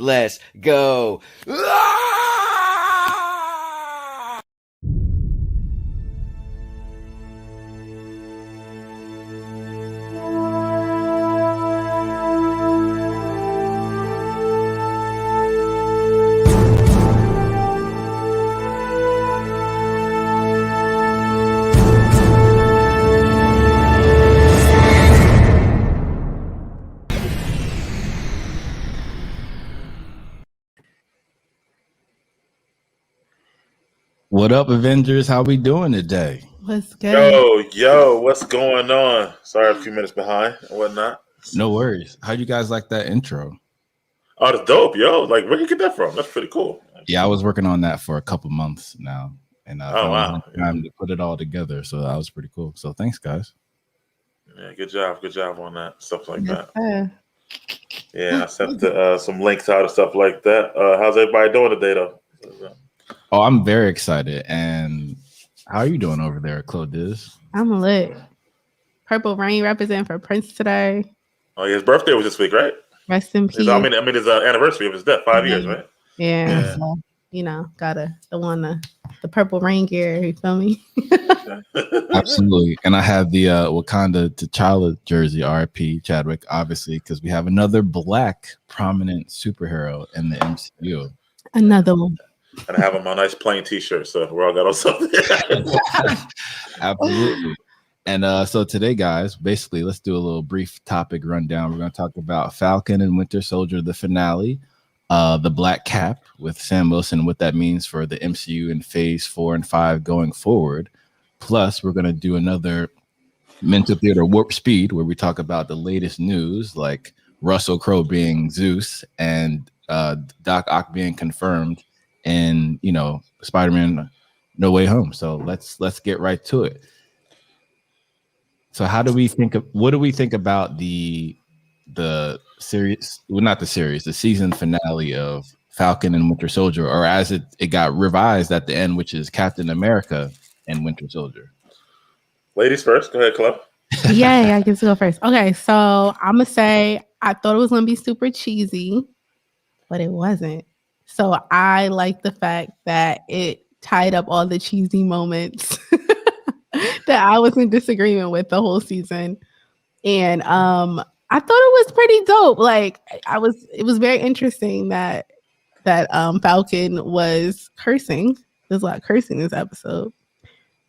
let's go. What up, Avengers? How we doing today? What's good? Yo, what's going on? Sorry, a few minutes behind and whatnot. No worries. How you guys like that intro? Oh, that's dope, yo. Like, where did you get that from? That's pretty cool. Yeah, I was working on that for a couple months now, and I wow, time to put it all together. So that was pretty cool. So thanks, guys. Yeah, good job on that stuff like Yes, that. sir. Yeah, I sent some links out and stuff like that. How's everybody doing today, though? Oh, I'm very excited. And how are you doing over there at Chloé? I'm lit. Purple Rain representing for Prince today. Oh, yeah, his birthday was this week, right? Rest in peace. I mean, his anniversary of his death, 5 years, right? Yeah. So, the Purple Rain gear. You feel me? Absolutely. And I have the Wakanda T'Challa jersey, RIP Chadwick, obviously, because we have another black prominent superhero in the MCU. Another one. And I have him a nice plain T-shirt, so we're all got on something. Absolutely. And so today, guys, basically, let's do a little brief topic rundown. We're going to talk about Falcon and Winter Soldier, the finale, the Black Cap with Sam Wilson, what that means for the MCU in Phase 4 and 5 going forward. Plus, we're going to do another Mental Theater Warp Speed, where we talk about the latest news, like Russell Crowe being Zeus and Doc Ock being confirmed in, Spider-Man No Way Home. So let's get right to it. So what do we think about the series? Well, not the series, the season finale of Falcon and Winter Soldier, or as it got revised at the end, which is Captain America and Winter Soldier. Ladies first. Go ahead, Chloé. Yeah, I get to go first. Okay, so I'm gonna say I thought it was gonna be super cheesy, but it wasn't. So I like the fact that it tied up all the cheesy moments that I was in disagreement with the whole season. And I thought it was pretty dope. Like it was very interesting that Falcon was cursing. There's a lot of cursing in this episode.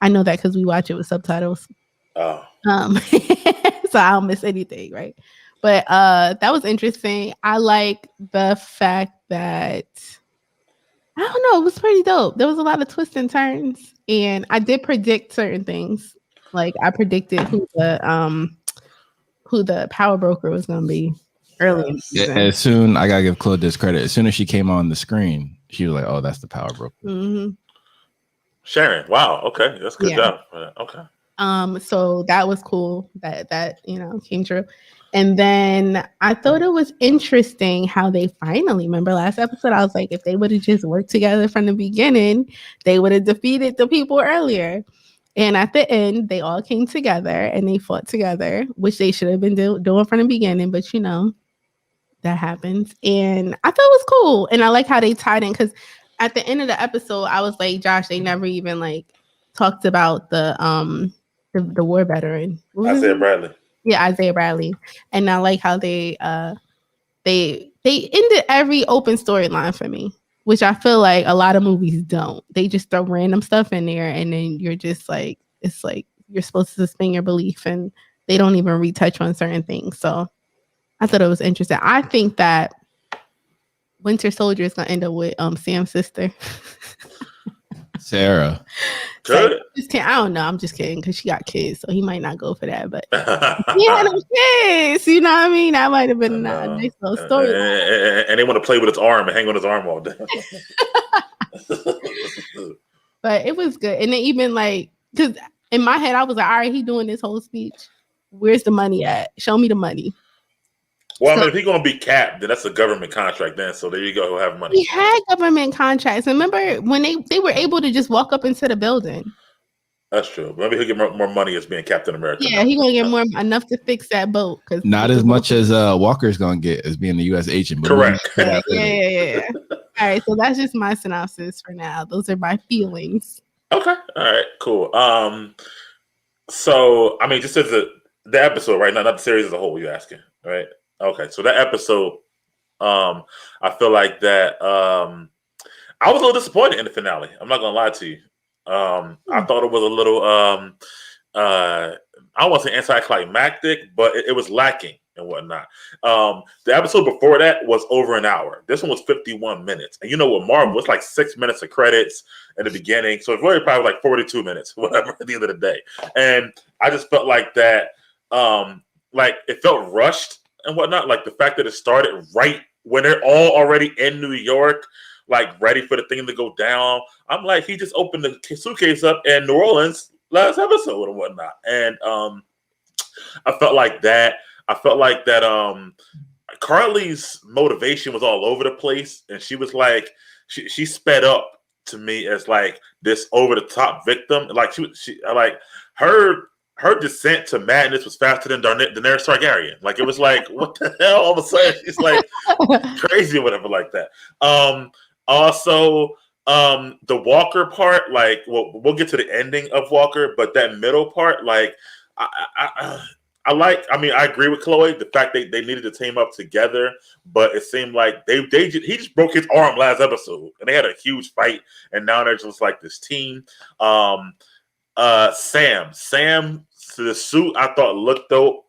I know that because we watch it with subtitles. Oh. So I don't miss anything, right? But that was interesting. I like the fact that I don't know, it was pretty dope. There was a lot of twists and turns, and I did predict certain things. Like I predicted who the power broker was going to be early in the season. As soon, I gotta give Chloe this credit. As soon as she came on the screen, she was like, "Oh, that's the power broker." Mm-hmm. Sharon, wow, okay, that's a good job. Okay. So that was cool. That came true. And then I thought it was interesting how they finally, remember last episode, I was like, if they would have just worked together from the beginning, they would have defeated the people earlier. And at the end, they all came together and they fought together, which they should have been doing from the beginning. But, that happens. And I thought it was cool. And I like how they tied in, because at the end of the episode, I was like, Josh, they never even talked about the war veteran. Isaiah Bradley. Yeah, Isaiah Bradley. And I like how they ended every open storyline for me, which I feel like a lot of movies don't. They just throw random stuff in there, and then you're just like, it's like you're supposed to suspend your belief, and they don't even retouch on certain things. So I thought it was interesting. I think that Winter Soldier is gonna end up with Sam's sister. Sarah. Good. So, I don't know. I'm just kidding, because she got kids, so he might not go for that. But he had no kids. You know what I mean? That might have been a nice little story. And they want to play with his arm and hang on his arm all day. But it was good. And then even because in my head, I was like, all right, he doing this whole speech. Where's the money at? Show me the money. Well, I mean, if he's going to be capped, then that's a government contract then. So there you go. He'll have money. He had government contracts. Remember when they were able to just walk up into the building? That's true. Maybe he'll get more money as being Captain America. Yeah, he's gonna get more enough to fix that boat. Cause not as much as Walker's gonna get as being the U.S. agent. But correct. Yeah. All right, so that's just my synopsis for now. Those are my feelings. Okay. All right. Cool. So I mean, just as the episode, right? Not the series as a whole. You're asking, right? Okay. So that episode, I feel like that. I was a little disappointed in the finale. I'm not gonna lie to you. I thought it was a little. I don't want to say anticlimactic, but it was lacking and whatnot. The episode before that was over an hour. This one was 51 minutes. And you know what, Marvel, it's like 6 minutes of credits in the beginning. So it's really probably like 42 minutes, whatever, at the end of the day. And I just felt like that, like it felt rushed and whatnot. Like the fact that it started right when they're all already in New York, like ready for the thing to go down. I'm like, he just opened the suitcase up in New Orleans last episode and whatnot. And I felt like that. Carly's motivation was all over the place, and she was like, she sped up to me as like this over the top victim. Like she like her descent to madness was faster than Daenerys Targaryen. Like it was like, what the hell? All of a sudden, she's like crazy or whatever like that. Also, the Walker part, like we'll get to the ending of Walker, but that middle part, like I agree with Chloe. The fact they needed to team up together, but it seemed like he just broke his arm last episode, and they had a huge fight, and now they're just like this team. Sam, to the suit I thought looked dope.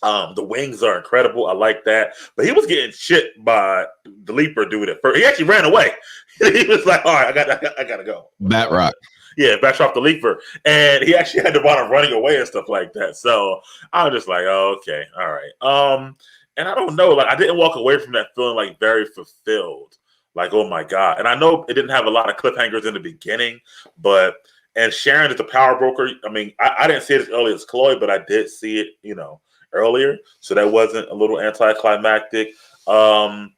The wings are incredible. I like that, but he was getting shit by the Leaper dude at first. He actually ran away. He was like, "All right, I gotta go." Batrock. Yeah, backed off the Leaper, and he actually had to wind up running away and stuff like that. So I was just like, "Oh, okay, all right." And I don't know, like I didn't walk away from that feeling like very fulfilled. Like, oh my god! And I know it didn't have a lot of cliffhangers in the beginning, but and Sharon is the power broker. I mean, I didn't see it as early as Chloe, but I did see it, earlier. So that wasn't a little anticlimactic. I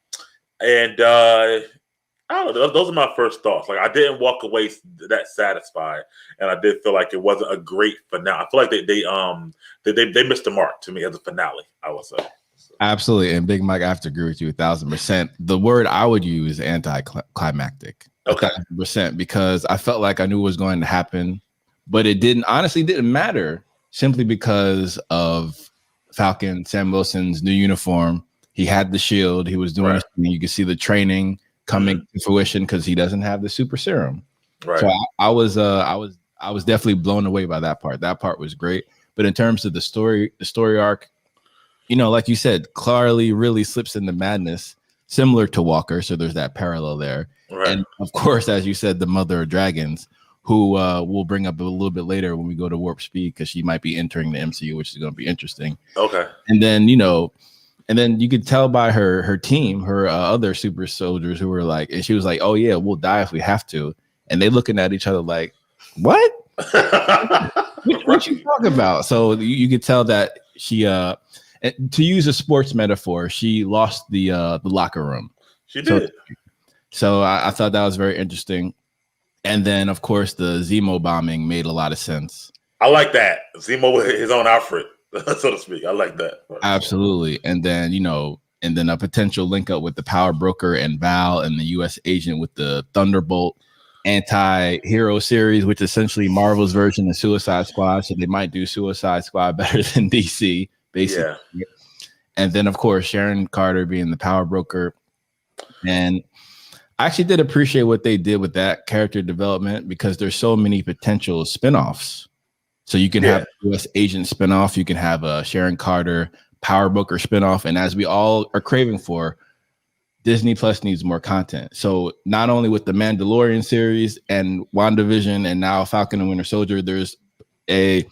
don't know. Those are my first thoughts. Like I didn't walk away that satisfied, and I did feel like it wasn't a great finale. I feel like they missed the mark to me as a finale, I would say. So. Absolutely, and Big Mike, I have to agree with you 1,000%. The word I would use is anticlimactic. Okay, 1,000%, because I felt like I knew what was going to happen, but it honestly didn't matter simply because of Falcon, Sam Wilson's new uniform. He had the shield. He was doing right. You could see the training coming to fruition because he doesn't have the super serum. Right. So I was definitely blown away by that part. That part was great. But in terms of the story arc, like you said, Carly really slips into madness, similar to Walker. So there's that parallel there. Right. And of course, as you said, the mother of dragons, who we'll bring up a little bit later when we go to Warp Speed, because she might be entering the MCU, which is going to be interesting. Okay. And then, and then you could tell by her team, her other super soldiers who were like, and she was like, "Oh yeah, we'll die if we have to." And they looking at each other like, "What? what you talking about?" So you could tell that she, to use a sports metaphor, she lost the locker room. She did. So I thought that was very interesting. And then, of course, the Zemo bombing made a lot of sense. I like that. Zemo with his own Alfred, so to speak. I like that. Absolutely. And then, a potential link up with the power broker and Val and the U.S. agent with the Thunderbolt anti-hero series, which is essentially Marvel's version of Suicide Squad. So they might do Suicide Squad better than DC, basically. Yeah. And then, of course, Sharon Carter being the power broker. And I actually did appreciate what they did with that character development, because there's so many potential spinoffs. So you can have a U.S. agent spinoff, you can have a Sharon Carter power broker spinoff, and as we all are craving for, Disney Plus needs more content. So not only with the Mandalorian series and WandaVision and now Falcon and Winter Soldier, there's a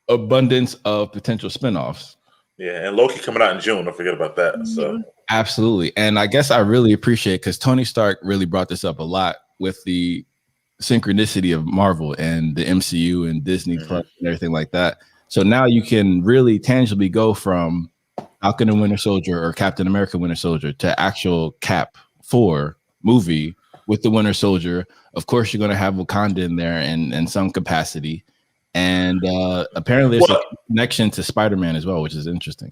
abundance of potential spinoffs. Yeah, and Loki coming out in June. Don't forget about that. So absolutely. And I guess I really appreciate, because Tony Stark really brought this up a lot with the synchronicity of Marvel and the MCU and Disney Plus and everything like that. So now you can really tangibly go from Falcon and Winter Soldier or Captain America Winter Soldier to actual Cap 4 movie with the Winter Soldier. Of course, you're going to have Wakanda in there in some capacity. And apparently there's a connection to Spider-Man as well, which is interesting.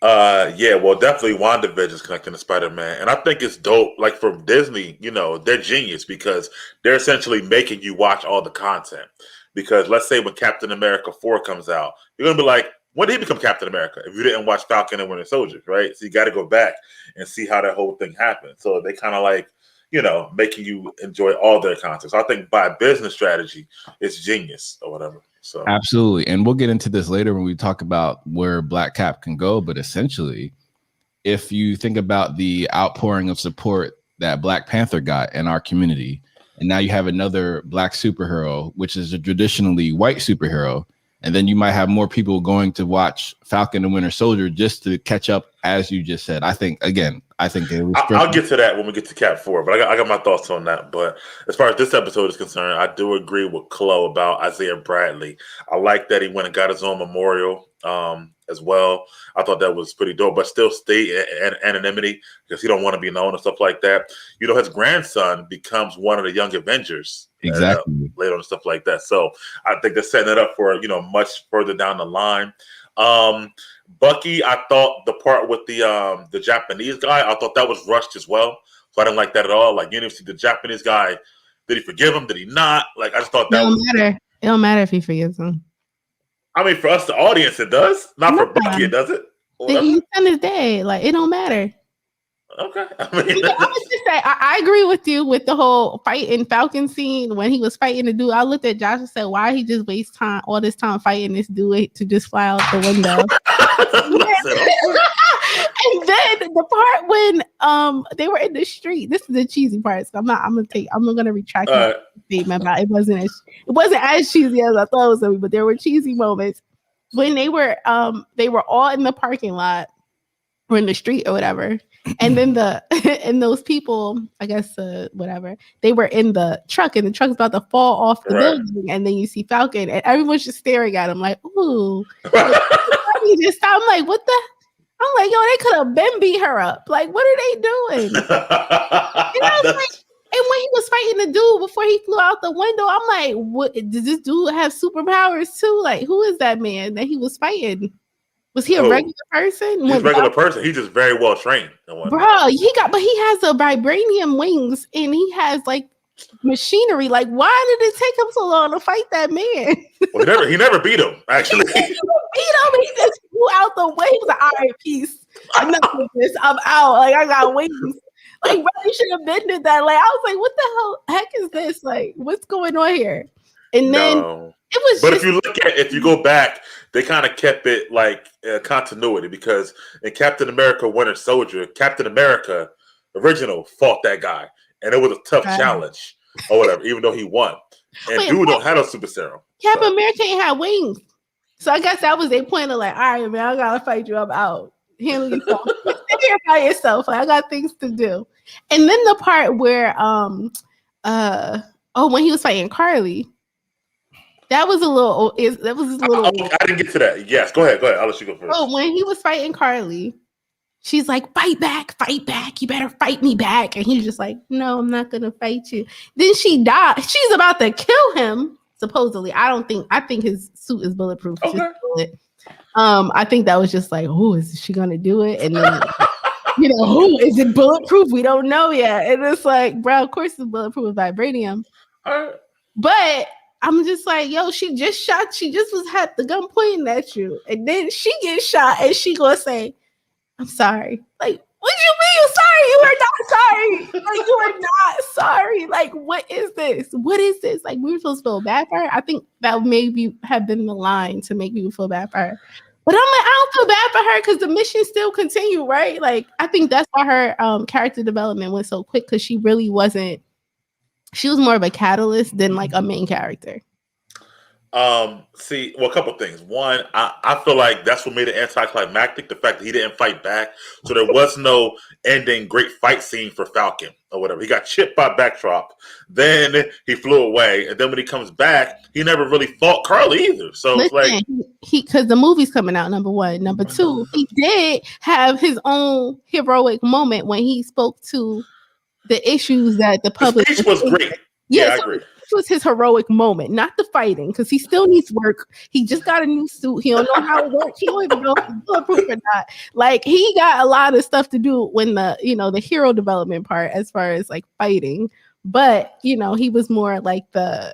Yeah, well, definitely WandaVision is connecting to Spider-Man, and I think it's dope. Like from Disney, they're genius because they're essentially making you watch all the content. Because let's say when Captain America 4 comes out, you're gonna be like, when did he become Captain America? If you didn't watch Falcon and Winter Soldier, right? So you got to go back and see how that whole thing happened. So they kind of like, making you enjoy all their content. So I think by business strategy, it's genius or whatever. So absolutely. And we'll get into this later when we talk about where Black Cap can go. But essentially, if you think about the outpouring of support that Black Panther got in our community, and now you have another Black superhero, which is a traditionally white superhero, and then you might have more people going to watch Falcon and Winter Soldier just to catch up, as you just said. I think it was I'll get to that when we get to Cap 4, but I got my thoughts on that. But as far as this episode is concerned, I do agree with Chloé about Isaiah Bradley. I like that he went and got his own memorial as well. I thought that was pretty dope, but still stay in anonymity because he don't want to be known and stuff like that. His grandson becomes one of the Young Avengers. Exactly. Later and stuff like that. So I think they're setting it up for, much further down the line. Bucky, I thought the part with the Japanese guy, I thought that was rushed as well. So I didn't like that at all. Like, you didn't see the Japanese guy. Did he forgive him? Did he not? Like, I just thought that matter. It don't matter if he forgives him. I mean, for us, the audience, it does. Not for Bucky, it does it? His son is dead. Like, it don't matter. Okay. I was just say, I agree with you with the whole fight in Falcon scene when he was fighting the dude. I looked at Josh and said, why he just waste all this time fighting this dude to just fly out the window? And then the part when they were in the street, this is the cheesy part. So I'm gonna retract my statement about it wasn't as cheesy as I thought it was gonna be, but there were cheesy moments when they were all in the parking lot or in the street or whatever. And then and those people, I guess, whatever, they were in the truck and the truck's about to fall off the building. And then you see Falcon and everyone's just staring at him like, ooh. I'm like, what the? I'm like, yo, they could have been beat her up. Like, what are they doing? And I was like, and when he was fighting the dude before he flew out the window, I'm like, what? Does this dude have superpowers too? Like, who is that man that he was fighting? Was he a regular person? He's a regular person. He's just very well trained. Bro, but he has a vibranium wings and he has like machinery. Like, why did it take him so long to fight that man? Well, he never beat him, actually. He just flew out the way. He was like, all right, peace. I'm not doing this. I'm out. Like, I got wings. Like, bro, you should have bended that. Like, I was like, what the heck is this? Like, what's going on here? And then it was. But if you go back, they kind of kept it like continuity because in Captain America: Winter Soldier, Captain America original fought that guy, and it was a tough challenge or whatever. Even though he won, and dude don't have a super serum. Captain America ain't have wings, so I guess that was their point of like, all right, man, I gotta fight you. I'm out. Handle yourself. Stay here by yourself. Like, I got things to do. And then the part where when he was fighting Carly. That was a little. I didn't get to that. Yes, go ahead. I'll let you go first. Oh, when he was fighting Carly, she's like, "Fight back! You better fight me back!" And he's just like, "No, I'm not gonna fight you." Then she died. She's about to kill him. Supposedly, I think his suit is bulletproof. Okay. I think that was just like, "Oh, is she gonna do it?" And then, who is it bulletproof? We don't know yet. And it's like, bro, of course it's bulletproof with vibranium. But I'm just like, yo, she just shot. She just had the gun pointing at you, and then she gets shot, and she gonna say, "I'm sorry." Like, what do you mean you're sorry? You are not sorry. Like, you are not sorry. Like, what is this? What is this? Like, we were supposed to feel bad for her. I think that maybe have been the line to make people feel bad for her. But I'm like, I don't feel bad for her because the mission still continued, right? Like, I think that's why her character development went so quick because she really wasn't. She was more of a catalyst than like a main character. A couple things. One, I feel like that's what made it anticlimactic, the fact that he didn't fight back. So there was no ending great fight scene for Falcon or whatever. He got chipped by Backdrop. Then he flew away. And then when he comes back, he never really fought Carly either. So it's like because the movie's coming out, number one. Number two, he did have his own heroic moment when he spoke to the issues that the public. The speech was great. Yeah, I agree. was his heroic moment, not the fighting, because he still needs work. He just got a new suit. He don't know how it works. He don't even know if it's bulletproof or not. Like, he got a lot of stuff to do when the hero development part, as far as like fighting. But he was more like the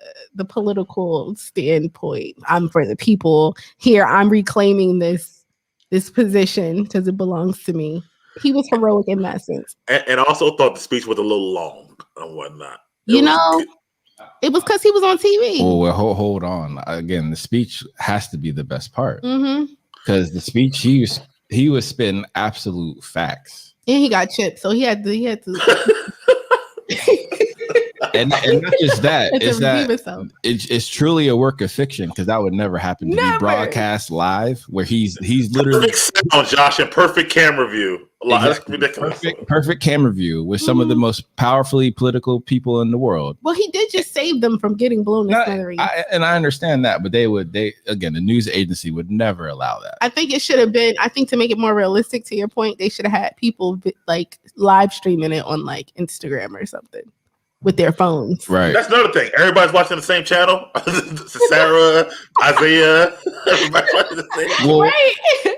political standpoint. I'm for the people here. I'm reclaiming this position because it belongs to me. He was heroic in that sense. And I also thought the speech was a little long and whatnot. It was because he was on TV. Oh, well, hold on. Again, the speech has to be the best part. Because the speech, he was spitting absolute facts. And he got chipped, so he had to. and not just that, it's truly a work of fiction, because that would never happen to be broadcast live, where he's literally perfect sound, Josh, and perfect camera view. That's ridiculous. Perfect camera view with some of the most powerfully political people in the world. Well, he did just save them from getting blown to smithereens. And I understand that, but the news agency would never allow that. I think it should have been. I think to make it more realistic, to your point, they should have had people like live streaming it on like Instagram or something with their phones. Right. That's another thing. Everybody's watching the same channel. Sarah, Isaiah, everybody watching the same.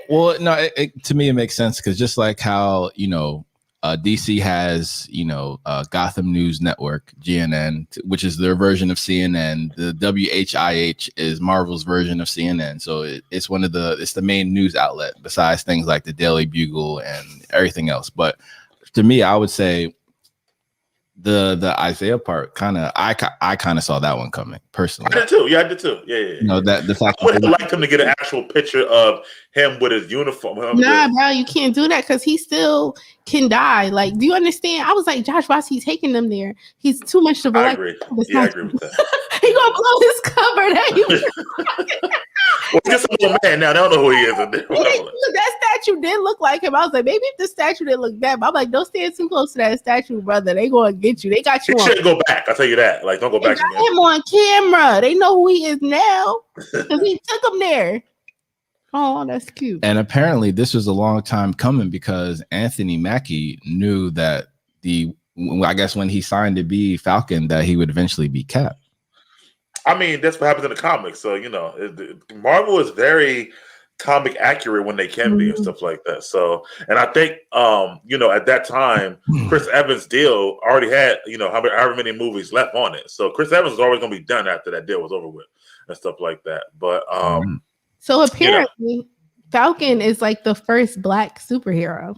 Well, no. To me, it makes sense, because just like how DC has Gotham News Network, GNN, which is their version of CNN. The WHIH is Marvel's version of CNN. So it's the main news outlet besides things like the Daily Bugle and everything else. But to me, I would say the Isaiah part I kind of saw that one coming personally. I did too. Yeah, I did too. Yeah. That the fact I would have liked him to get an actual picture of him with his uniform. Nah, bro, you can't do that, because he still can die. Like, do you understand? I was like, Josh, why's he taking them there? He's too much of a. I agree. Yeah, I agree with that. He gonna blow his cover. Well, he's just a little man now. They don't know who he is. That statue did look like him. I was like, maybe if the statue didn't look bad. But I'm like, don't stand too close to that statue, brother. They gonna get you. They got you. He shouldn't go back. I'll tell you that. Like, don't go back. Got him on camera. They know who he is now, because he took him there. Oh, that's cute. And apparently, this was a long time coming, because Anthony Mackie knew that I guess when he signed to be Falcon, that he would eventually be Cap. I mean, that's what happens in the comics. So, Marvel is very comic accurate when they can be and stuff like that. So, and I think, at that time, Chris Evans' deal already had, however many movies left on it. So Chris Evans was always going to be done after that deal was over with and stuff like that. But, so apparently Falcon is like the first Black superhero.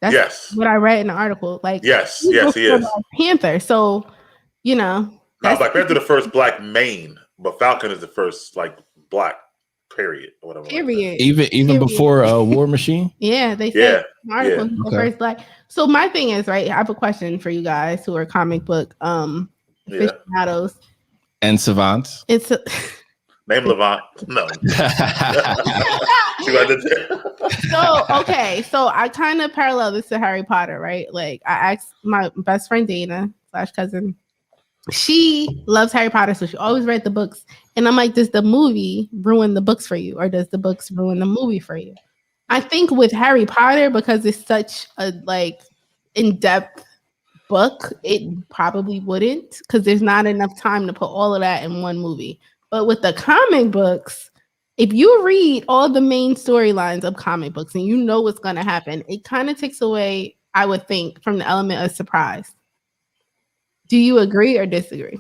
That's what I read in the article. Like, yes, he is. Black Panther. So, Black Panther the first Black main, but Falcon is the first like Black period or whatever. Period. Even before War Machine. Yeah, they said in the article he's the first Black. So my thing is, right, I have a question for you guys who are comic book aficionados and savants. Name Levant. No. See what I did there? So I kind of parallel this to Harry Potter, right? Like, I asked my best friend Dana / cousin. She loves Harry Potter, so she always read the books. And I'm like, does the movie ruin the books for you, or does the books ruin the movie for you? I think with Harry Potter, because it's such a in-depth book, it probably wouldn't, because there's not enough time to put all of that in one movie. But with the comic books, if you read all the main storylines of comic books and you know what's going to happen, it kind of takes away, I would think, from the element of surprise. Do you agree or disagree?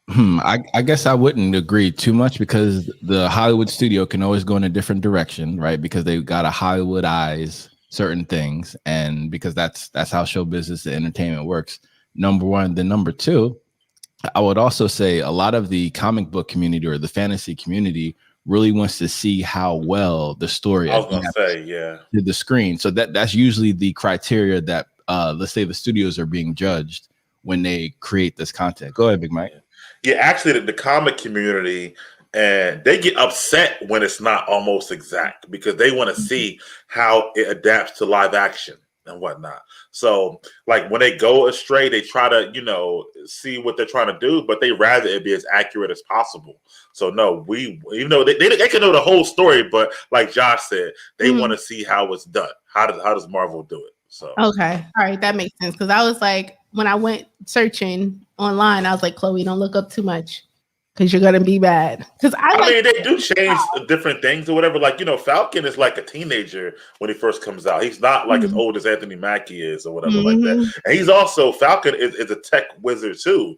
I guess I wouldn't agree too much, because the Hollywood studio can always go in a different direction, right? Because they've got to Hollywoodize certain things, and because that's how show business and entertainment works. Number one. Then number two, I would also say a lot of the comic book community or the fantasy community really wants to see how well the story to the screen. So that's usually the criteria that let's say the studios are being judged when they create this content. Go ahead, Big Mike. Yeah, actually, the comic community, and they get upset when it's not almost exact, because they want to see how it adapts to live action and whatnot. So, like, when they go astray, they try to, see what they're trying to do, but they rather it be as accurate as possible. So, no, even though they can know the whole story, but like Josh said, they want to see how it's done. How does Marvel do it? So okay, all right, that makes sense because I was like, when I went searching online, I was like, Chloe, don't look up too much because you're gonna be bad. Because I mean, they do change different things or whatever. Like, Falcon is like a teenager when he first comes out. He's not like as old as Anthony Mackie is or whatever like that. And he's also Falcon is a tech wizard too.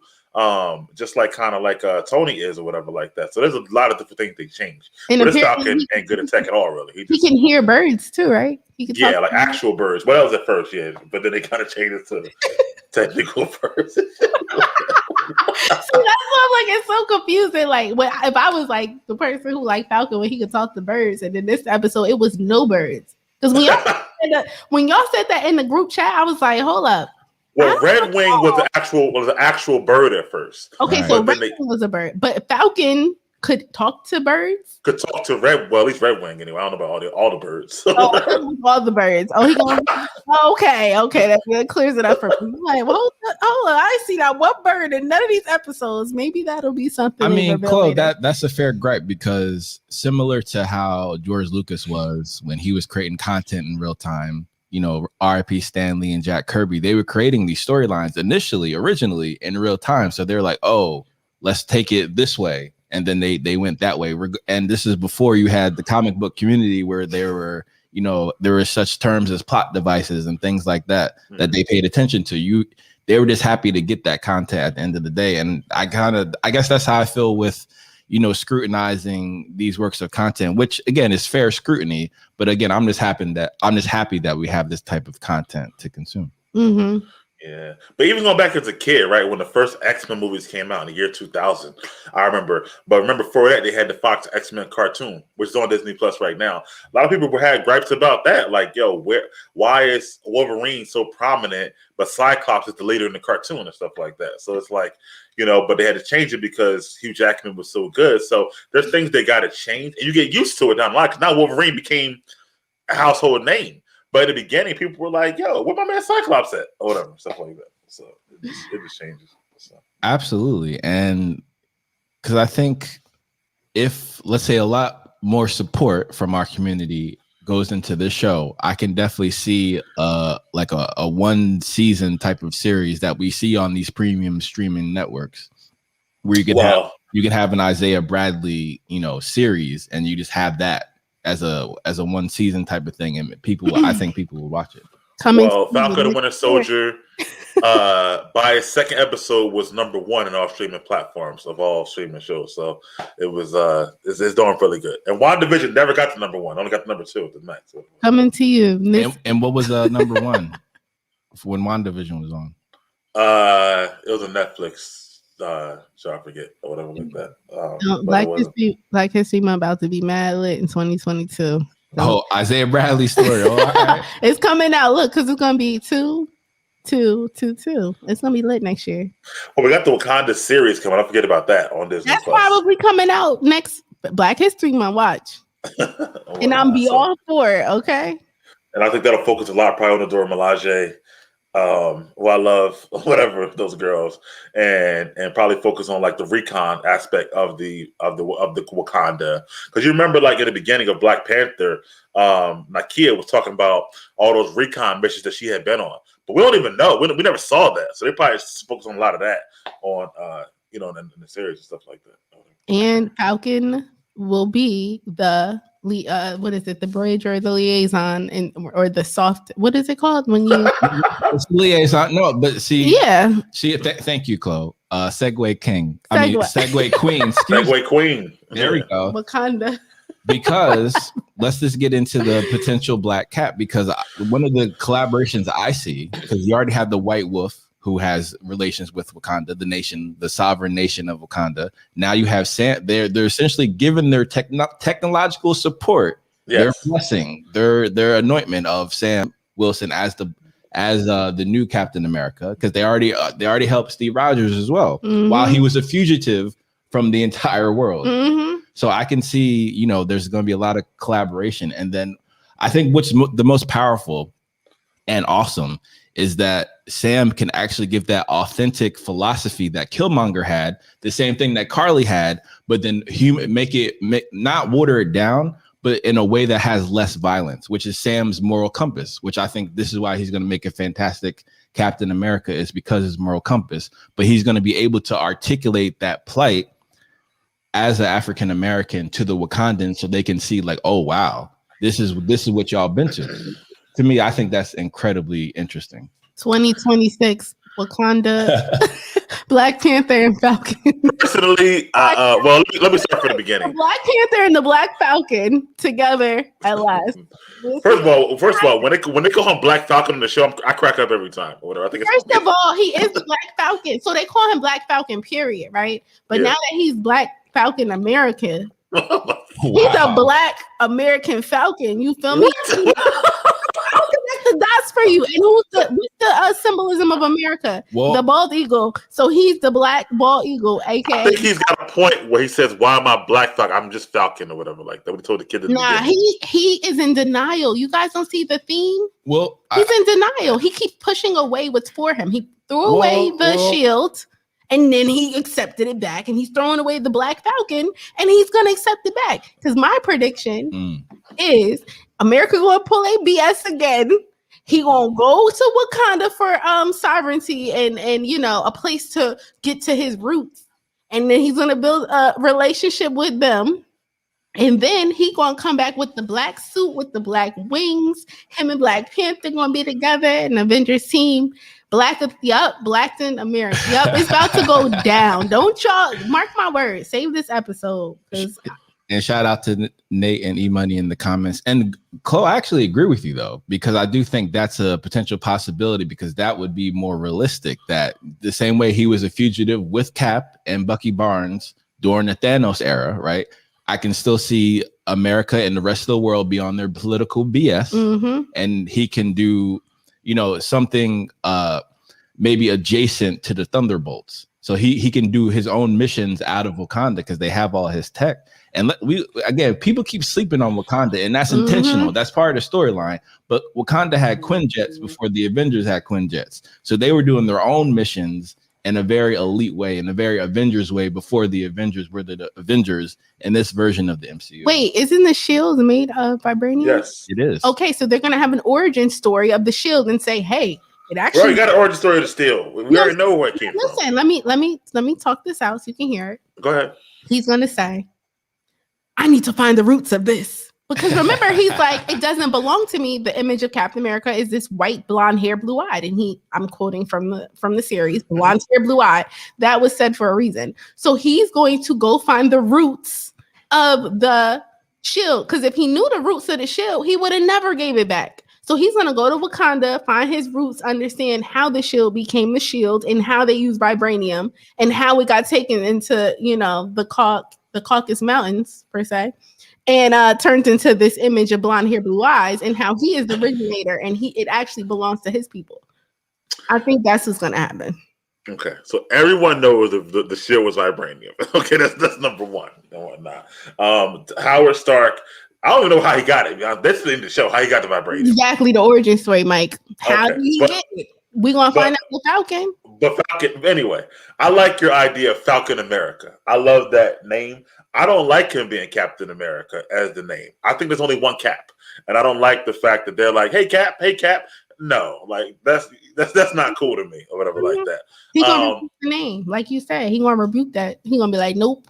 Just like kind of like Tony is or whatever like that. So there's a lot of different things they change. And but this Falcon ain't good at tech at all, really. He can hear birds too, right? He can talk like actual birds. Well, that was at first, yeah, but then they kind of changed it to technical birds. So that's why I'm like, it's so confusing. Like, if I was like the person who liked Falcon when he could talk to birds, and then this episode it was no birds. Because when y'all said that in the group chat, I was like, hold up. Well, Red Wing was an actual bird at first. Okay, so Red Wing was a bird, but Falcon could talk to birds. Could talk to at least Red Wing anyway. I don't know about all the birds. All the birds. Oh, he going. Okay, that clears it up for me. I'm like, well, hold on, I see that one bird in none of these episodes. Maybe that'll be something. I mean, Chloe, that's a fair gripe because similar to how George Lucas was when he was creating content in real time. R.I.P. Stanley and Jack Kirby, they were creating these storylines originally in real time. So they're like, oh, let's take it this way. And then they went that way. And this is before you had the comic book community where there were such terms as plot devices and things like that that they paid attention to. They were just happy to get that content at the end of the day. And I guess that's how I feel with scrutinizing these works of content, which again is fair scrutiny. But again, I'm just happy that we have this type of content to consume. Mm-hmm. Yeah, but even going back as a kid, right, when the first X-Men movies came out in the year 2000, I remember. But remember, before that, they had the Fox X-Men cartoon, which is on Disney Plus right now. A lot of people had gripes about that, like, yo, why is Wolverine so prominent, but Cyclops is the leader in the cartoon and stuff like that? So it's like, but they had to change it because Hugh Jackman was so good. So there's things they got to change, and you get used to it down the line. Because now Wolverine became a household name. But in the beginning, people were like, yo, where my man Cyclops at? Or whatever, stuff like that. So it just changes. So. Absolutely. And because I think if, let's say, a lot more support from our community goes into this show, I can definitely see like a one season type of series that we see on these premium streaming networks where you can have an Isaiah Bradley, series, and you just have that as a one season type of thing, and I think people will watch it. Falcon and Winter Soldier by its second episode was #1 in all streaming platforms of all streaming shows. So it was it's doing really good. And WandaVision never got to #1, only got to #2 at the max. Coming to you. And what was #1 when WandaVision was on? It was a Netflix show, I forget, or whatever like that. Black History Month about to be mad lit in 2022. So. Oh, Isaiah Bradley story. All right. It's coming out. Look, because it's gonna be 2. It's gonna be lit next year. Well, we got the Wakanda series coming. I forget about that on Disney. That's probably coming out next Black History Month. Watch, and I'm all for it. Okay. And I think that'll focus a lot probably on Dora Milaje. Who I love, whatever, those girls, and probably focus on like the recon aspect of the Wakanda, because you remember like in the beginning of Black Panther, Nakia was talking about all those recon missions that she had been on, but we don't even know. We never saw that, so they probably focus on a lot of that on in the series and stuff like that. And Falcon will be the what is it? The bridge or the liaison, or the soft? What is it called when you? It's liaison. No, but see. Yeah. Thank you, Chloe. Segway King. I mean, Segway Queen. Segway Queen. There we go. Wakanda. Because let's just get into the potential Black Cat. Because one of the collaborations I see, because you already have the White Wolf, who has relations with Wakanda, the sovereign nation of Wakanda. Now you have Sam. They're essentially given their technological support, their blessing, their anointment of Sam Wilson as the new Captain America, because they already helped Steve Rogers as well, while he was a fugitive from the entire world. Mm-hmm. So I can see, there's going to be a lot of collaboration. And then I think what's the most powerful and awesome is that Sam can actually give that authentic philosophy that Killmonger had, the same thing that Carly had, but then not water it down, but in a way that has less violence, which is Sam's moral compass, which I think this is why he's going to make a fantastic Captain America, is because his moral compass. But he's going to be able to articulate that plight as an African American to the Wakandans, so they can see like, oh wow, this is what y'all been to. To me, I think that's incredibly interesting. 2026 Wakanda, Black Panther and Falcon. Personally, well, let me start from the beginning. Black Panther and the Black Falcon together at last. First of all, when they call him Black Falcon on the show, I crack up every time. Or whatever. I think first of all, he is the Black Falcon, so they call him Black Falcon. Period. Right? But now that he's Black Falcon America, he's a Black American Falcon. You feel me? I'll connect the dots for you. And what's the symbolism of America? Well, the bald eagle. So he's the Black bald eagle, aka. I think he's got a point where he says, "Why am I Black Falcon? I'm just Falcon or whatever." Like that. We told the kid. Nah, he is in denial. You guys don't see the theme. Well, he's in denial. He keeps pushing away what's for him. He threw away the shield. And then he accepted it back, and he's throwing away the Black Falcon, and he's gonna accept it back. Because my prediction is America gonna pull a BS again. He gonna go to Wakanda for sovereignty and you know, a place to get to his roots, and then he's gonna build a relationship with them. And then he gonna come back with the black suit with the black wings. Him and Black Panther gonna be together, an Avengers team. Blackton America. It's about to go down. Don't y'all mark my words. Save this episode. And shout out to Nate and E-Money in the comments. And Chloe, I actually agree with you though, because I do think that's a potential possibility, because that would be more realistic. That the same way he was a fugitive with Cap and Bucky Barnes during the Thanos era, right? I can still see America and the rest of the world be on their political BS, and he can do, you know, something maybe adjacent to the Thunderbolts. So he can do his own missions out of Wakanda because they have all his tech. And people keep sleeping on Wakanda, and that's intentional. That's part of the storyline. But Wakanda had Quinjets before the Avengers had Quinjets. So they were doing their own missions in a very elite way, in a very Avengers way, before the Avengers were the Avengers in this version of the MCU. Wait, isn't the shield made of vibranium? Yes, it is. Okay, so they're gonna have an origin story of the shield and say, "Hey, it actually." Bro, you got an origin story of the steel. We already know where it came from. Listen, let me talk this out so you can hear it. Go ahead. He's gonna say, "I need to find the roots of this." Because remember, he's like, it doesn't belong to me. The image of Captain America is this white, blonde hair, blue eyed. And I'm quoting from the series, blonde hair, blue eyed. That was said for a reason. So he's going to go find the roots of the shield. Because if he knew the roots of the shield, he would have never gave it back. So he's going to go to Wakanda, find his roots, understand how the shield became the shield and how they use vibranium and how it got taken into, you know, the Caucasus Mountains, per se. And turned into this image of blonde hair, blue eyes, and how he is the originator, and it actually belongs to his people. I think that's what's gonna happen. Okay, so everyone knows the shield was vibranium. Okay, that's number one and whatnot. Howard Stark, I don't even know how he got it. That's in the show, how he got the vibranium. Exactly the origin story, Mike. How did he get it? We're gonna find out with Falcon. But Falcon, anyway, I like your idea of Falcon America. I love that name. I don't like him being Captain America as the name. I think there's only one Cap, and I don't like the fact that they're like, "Hey Cap, hey Cap." No, like that's not cool to me or whatever like that. He's gonna rebuke the name, like you said. He gonna rebuke that. He gonna be like, "Nope."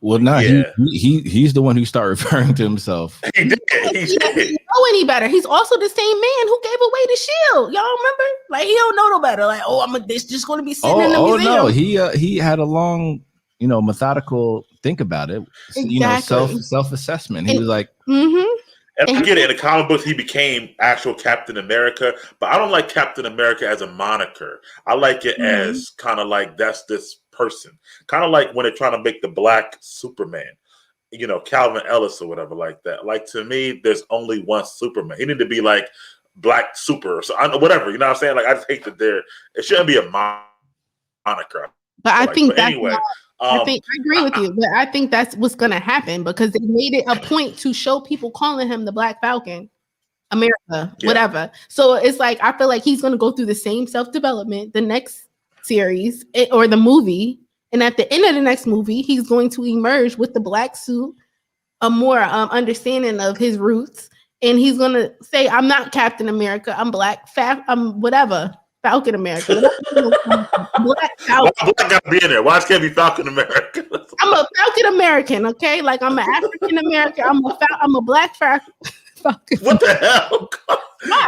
Well, he's the one who started referring to himself. He did. He doesn't know any better. He's also the same man who gave away the shield. Y'all remember? Like he don't know no better. Like, this just gonna be sitting in the museum. No, he had a long, methodical think about it. Exactly. Self-assessment. He was like, And I get it. In the comic books, he became actual Captain America, but I don't like Captain America as a moniker. I like it as kind of like that's this person. Kind of like when they're trying to make the Black Superman, Calvin Ellis or whatever like that. Like to me, there's only one Superman. He need to be like Black Super or so, whatever. You know what I'm saying? Like I just hate that it shouldn't be a moniker. But I think that's anyway. I agree with you, but I think that's what's going to happen because they made it a point to show people calling him the Black Falcon, America, whatever. So it's like, I feel like he's going to go through the same self-development, the next series or the movie. And at the end of the next movie, he's going to emerge with the black suit a more understanding of his roots, and he's gonna say, "I'm not Captain America. I'm Black. I'm whatever." Falcon America. Black Falcon. Why Black gotta be in there? Why can't be Falcon America? I'm a Falcon American, okay? Like I'm an African American. I'm a Black Falcon. What the hell?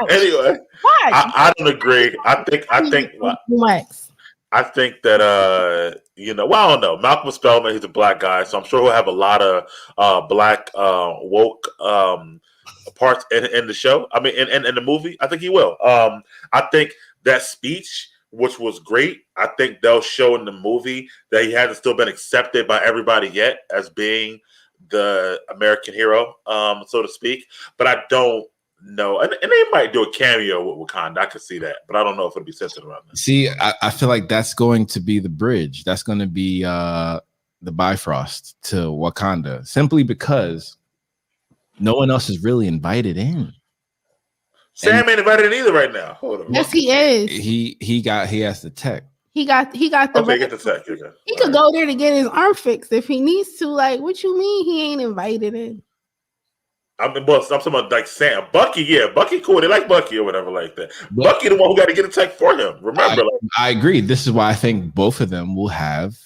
Anyway, I don't agree. I think that well, I don't know. Malcolm Spellman, he's a Black guy, so I'm sure he'll have a lot of Black woke parts in the show. I mean, in the movie, I think he will. I think that speech, which was great, I think they'll show in the movie that he hasn't still been accepted by everybody yet as being the American hero, so to speak. But I don't know. And they might do a cameo with Wakanda. I could see that, but I don't know if it'll be centered around that. See, I feel like that's going to be the bridge. That's going to be the Bifrost to Wakanda, simply because no one else is really invited in. Sam ain't invited in either right now. Hold on. Yes, he is. He has the tech. He got the get the tech. Okay. He could go there to get his arm fixed if he needs to. Like, what you mean he ain't invited in? I'm talking about like Sam. Bucky, yeah. Bucky cool. They like Bucky or whatever like that. Bucky the one who got to get the tech for him. Remember. I agree. This is why I think both of them will have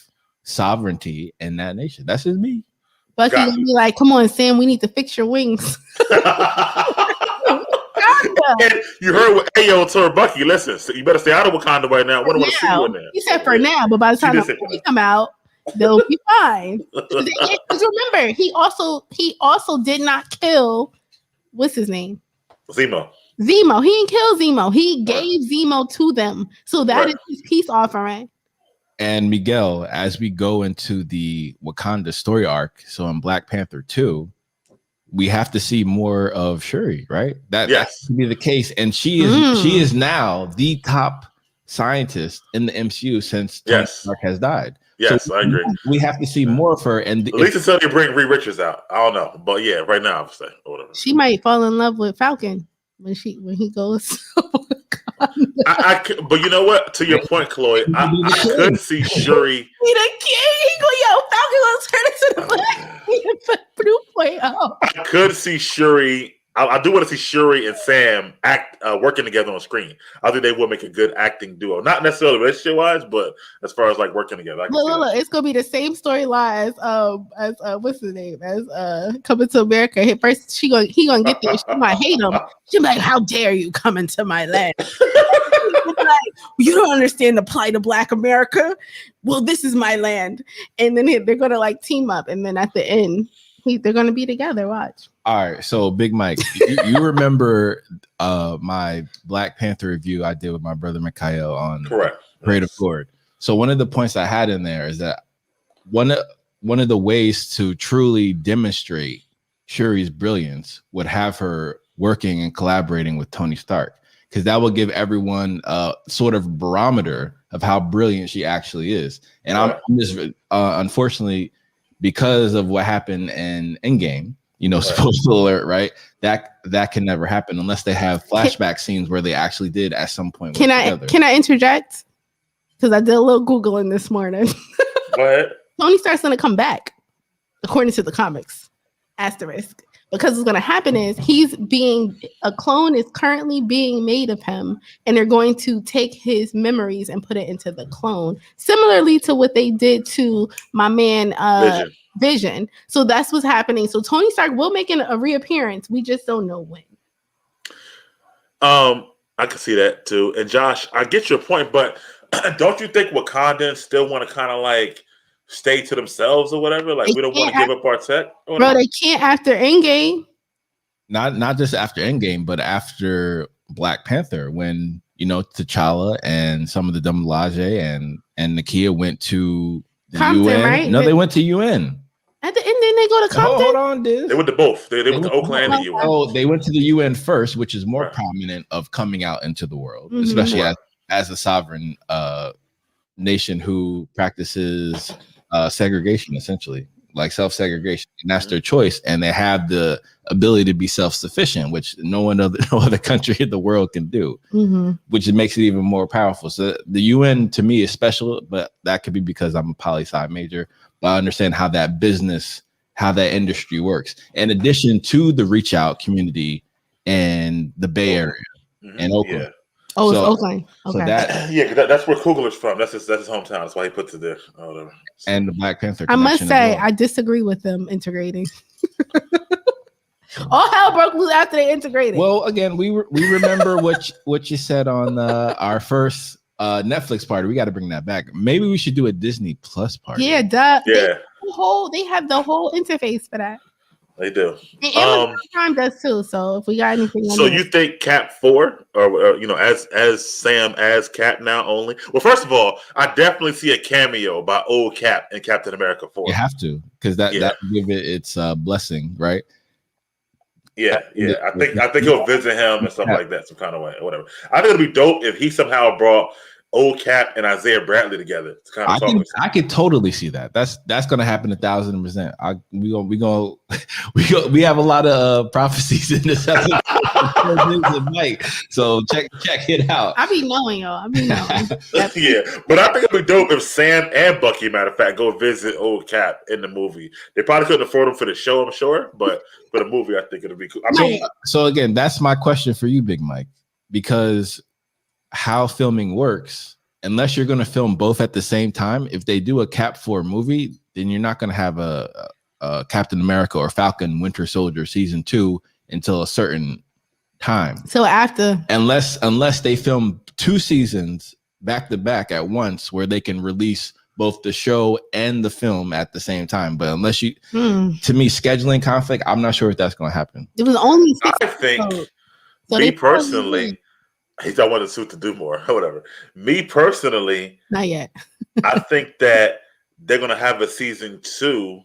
sovereignty in that nation. That's just me. Bucky gonna be like, come on, Sam, we need to fix your wings. And you heard what Ayo told Bucky, listen, so you better stay out of Wakanda right now. I don't want to see you in there. He said for now, but by the time the movie come out, they'll be fine. Because remember, he also did not kill, what's his name? Zemo. He didn't kill Zemo. He gave Zemo to them. So that is his peace offering. And Miguel, as we go into the Wakanda story arc, so in Black Panther 2, we have to see more of Shuri, right? That could be the case. And she is now the top scientist in the MCU since Tony Stark has died. Yes, so I agree. We have to see more of her. And at least until they bring Reed Richards out. I don't know. But yeah, right now, I'm saying whatever. She might fall in love with Falcon when he goes. But you know what? To your point, Chloe, I could see Shuri. He the king. Falcon gonna turn into the Black. I could see Shuri. I do want to see Shuri and Sam act working together on screen. I think they will make a good acting duo. Not necessarily relationship wise, but as far as like working together. Look, it's gonna be the same storyline as what's his name? As Coming to America. First he gonna get there. She might hate him. She's like, how dare you come into my land? Like, you don't understand the plight of Black America. Well, this is my land. And then they're gonna like team up, and then at the end they're gonna be together. Watch. All right, so Big Mike, you remember my Black Panther review I did with my brother Mikhail on Creative Chord. So one of the points I had in there is that one of the ways to truly demonstrate Shuri's brilliance would have her working and collaborating with Tony Stark, because that will give everyone a sort of barometer of how brilliant she actually is. And I'm just unfortunately, because of what happened in Endgame, spoiler alert, right? That can never happen unless they have flashback scenes where they actually did at some point. Can I interject? Because I did a little Googling this morning. Go ahead. Tony Stark's gonna come back, according to the comics. Asterisk. Because what's gonna happen is a clone is currently being made of him, and they're going to take his memories and put it into the clone, similarly to what they did to my man Vision. So that's what's happening. So Tony Stark will make a reappearance. We just don't know when. I can see that too. And Josh, I get your point, but don't you think Wakandans still want to kind of like stay to themselves or whatever? Like, we don't want to give up our tech? Bro, they can't after Endgame. Not just after Endgame, but after Black Panther, when T'Challa and some of the Dumbalage and Nakia went to the Compton, UN. Right? No, they went to UN. At the end, then they go to Compton. Hold on, Diz. They went to both. They went to Oakland and UN. Oh, they went to the UN first, which is more prominent of coming out into the world, especially as a sovereign nation who practices segregation, essentially, like self-segregation, and that's their choice. And they have the ability to be self-sufficient, which no other country in the world can do, which makes it even more powerful. So the UN to me is special, but that could be because I'm a poli-sci major. But I understand how that business how that industry works. In addition to the reach out community in the Bay Area and Oakland. Yeah. Oh, it's Oakland. Okay. So that's where Coogler's from. That's his hometown. That's why he puts it there. So. And the Black Panther. I must say, I disagree with them integrating. All hell broke loose after they integrated. Well, again, we remember what you said on our first Netflix party. We got to bring that back. Maybe we should do a Disney Plus party. Yeah, duh. Yeah. They have the whole interface for that. They do. And Amazon Prime does too. So if we got anything, so you think Cap 4, or as Sam as Cap now only? Well, first of all, I definitely see a cameo by old Cap in Captain America 4. You have to, because that give it its blessing, right? Yeah. I think he'll visit him and stuff like that, some kind of way, or whatever. I think it'd be dope if he somehow brought old Cap and Isaiah Bradley together to kind of I could totally see that. That's going to happen 1,000%. We have a lot of prophecies in this episode. So check it out. I be knowing, y'all. Yeah, but I think it'd be dope if Sam and Bucky, matter of fact, go visit old Cap in the movie. They probably couldn't afford him for the show, I'm sure, but for the movie, I think it'd be cool. So again, that's my question for you, Big Mike, because how filming works, unless you're going to film both at the same time, if they do a Cap 4 movie, then you're not going to have a Captain America or Falcon Winter Soldier season 2 until a certain time. So after, unless they film 2 seasons back to back at once, where they can release both the show and the film at the same time. But unless you, to me, scheduling conflict, I'm not sure if that's going to happen. It was only 6 I think, me personally, I want the suit to do more, or whatever. Me personally, not yet. I think that they're going to have a season 2,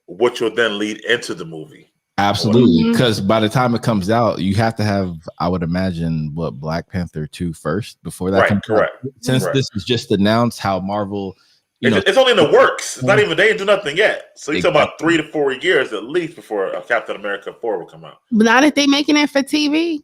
which will then lead into the movie. Absolutely, because by the time it comes out, you have to have, I would imagine, Black Panther 2 first before that comes out. Since this is just announced, how Marvel, it's only in the works. It's not even, they didn't do nothing yet. So you're talking about 3 to 4 years at least before Captain America 4 will come out. But now that they making it for TV.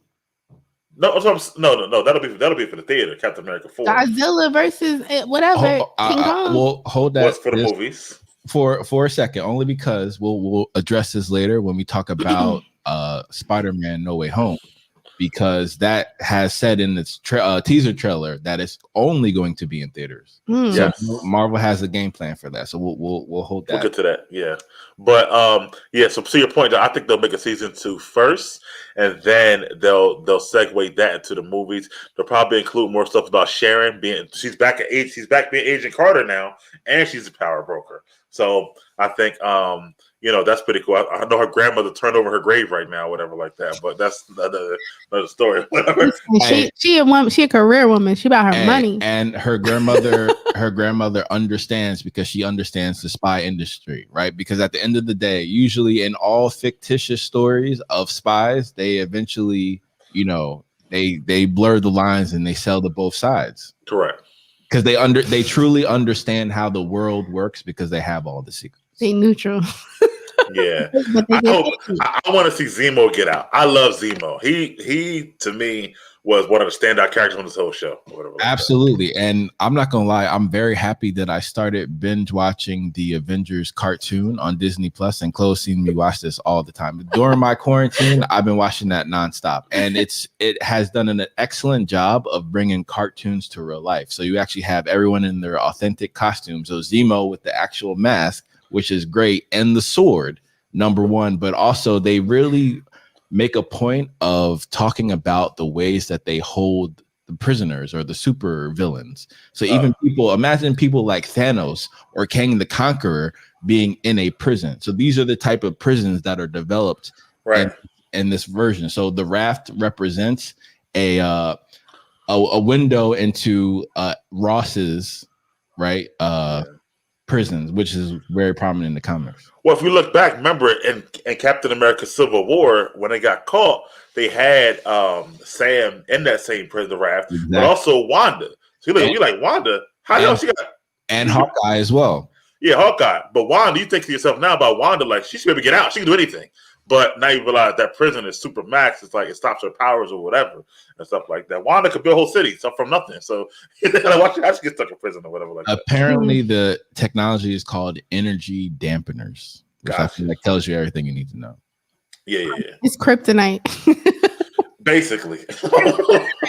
No. That'll be for the theater. Captain America 4. Godzilla versus whatever. King Kong. We'll hold that. What's for the movies for a second, only because we'll address this later when we talk about Spider-Man: No Way Home, because that has said in its teaser trailer that it's only going to be in theaters. Yes. So Marvel has a game plan for that, so we'll hold that. We'll get to that, yeah. But So to your point, I think they'll make a season 2 first, and then they'll segue that into the movies. They'll probably include more stuff about Sharon she's back being Agent Carter now, and she's a power broker. So I think that's pretty cool. I know her grandmother turned over her grave right now, whatever like that. But that's another story. Whatever. She a career woman. She about her money. And her grandmother understands, because she understands the spy industry, right? Because at the end of the day, usually in all fictitious stories of spies, they eventually, they blur the lines and they sell to both sides. Correct. Because they truly understand how the world works, because they have all the secrets. They neutral. Yeah. I want to see Zemo get out. I love Zemo. He to me was one of the standout characters on this whole show. Absolutely. And I'm not gonna lie, I'm very happy that I started binge watching the Avengers cartoon on Disney Plus, and Chloe seen me watch this all the time. During my quarantine, I've been watching that nonstop, and it has done an excellent job of bringing cartoons to real life. So you actually have everyone in their authentic costumes. So Zemo with the actual mask, which is great, and the sword, number one, but also they really make a point of talking about the ways that they hold the prisoners or the super villains. So even imagine people like Thanos or Kang the Conqueror being in a prison. So these are the type of prisons that are developed in this version. So the raft represents a window into Ross's prisons, which is very prominent in the comics. Well, if we look back, remember in Captain America Civil War, when they got caught, they had Sam in that same prison raft, but also Wanda. So you're like, Wanda, how the hell she got? And Hawkeye as well. Yeah, Hawkeye. But Wanda, you think to yourself now about Wanda, like, she should be able to get out. She can do anything. But now you realize that prison is super max. It's like it stops her powers or whatever and stuff like that. Wanda could build a whole city from nothing. So watch her get stuck in prison or whatever like that. Apparently, the technology is called energy dampeners. which I feel like tells you everything you need to know. Yeah. It's kryptonite. Basically.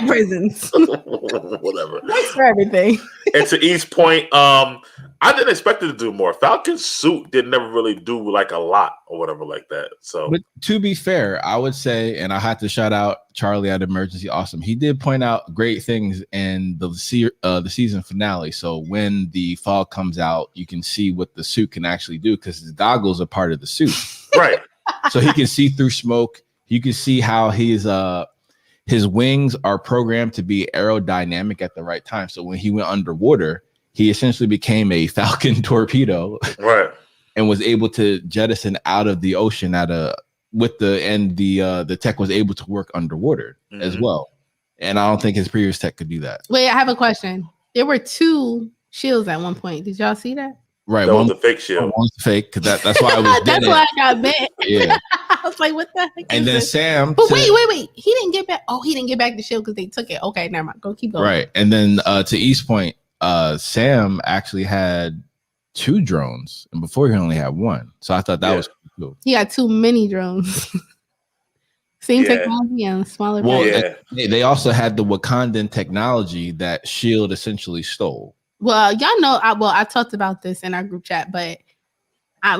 Prisons. Whatever. Thanks for everything. And to E's point, I didn't expect it to do more. Falcon's suit did never really do like a lot or whatever like that. So, but to be fair, I would say, and I had to shout out Charlie at Emergency Awesome. He did point out great things in the season finale. So when the fog comes out, you can see what the suit can actually do because his goggles are part of the suit. Right. So he can see through smoke. You can see how his wings are programmed to be aerodynamic at the right time. So when he went underwater, he essentially became a Falcon torpedo, right, and was able to jettison out of the ocean the tech was able to work underwater as well. And I don't think his previous tech could do that. Wait, I have a question. There were 2 shields at one point. Did y'all see that? Right, that was a fake shield. One's fake because that's why I was. That's why I got bit. Yeah, I was like, "What the heck?" And then this? Sam. But wait. He didn't get back. Oh, he didn't get back the shield because they took it. Okay, never mind. Go keep going. Right, and then to East Point, Sam actually had 2 drones, and before he only had 1. So I thought that was cool. He had 2 mini drones. Same technology and smaller. Well, they also had the Wakandan technology that Shield essentially stole. Well, y'all know. I talked about this in our group chat, but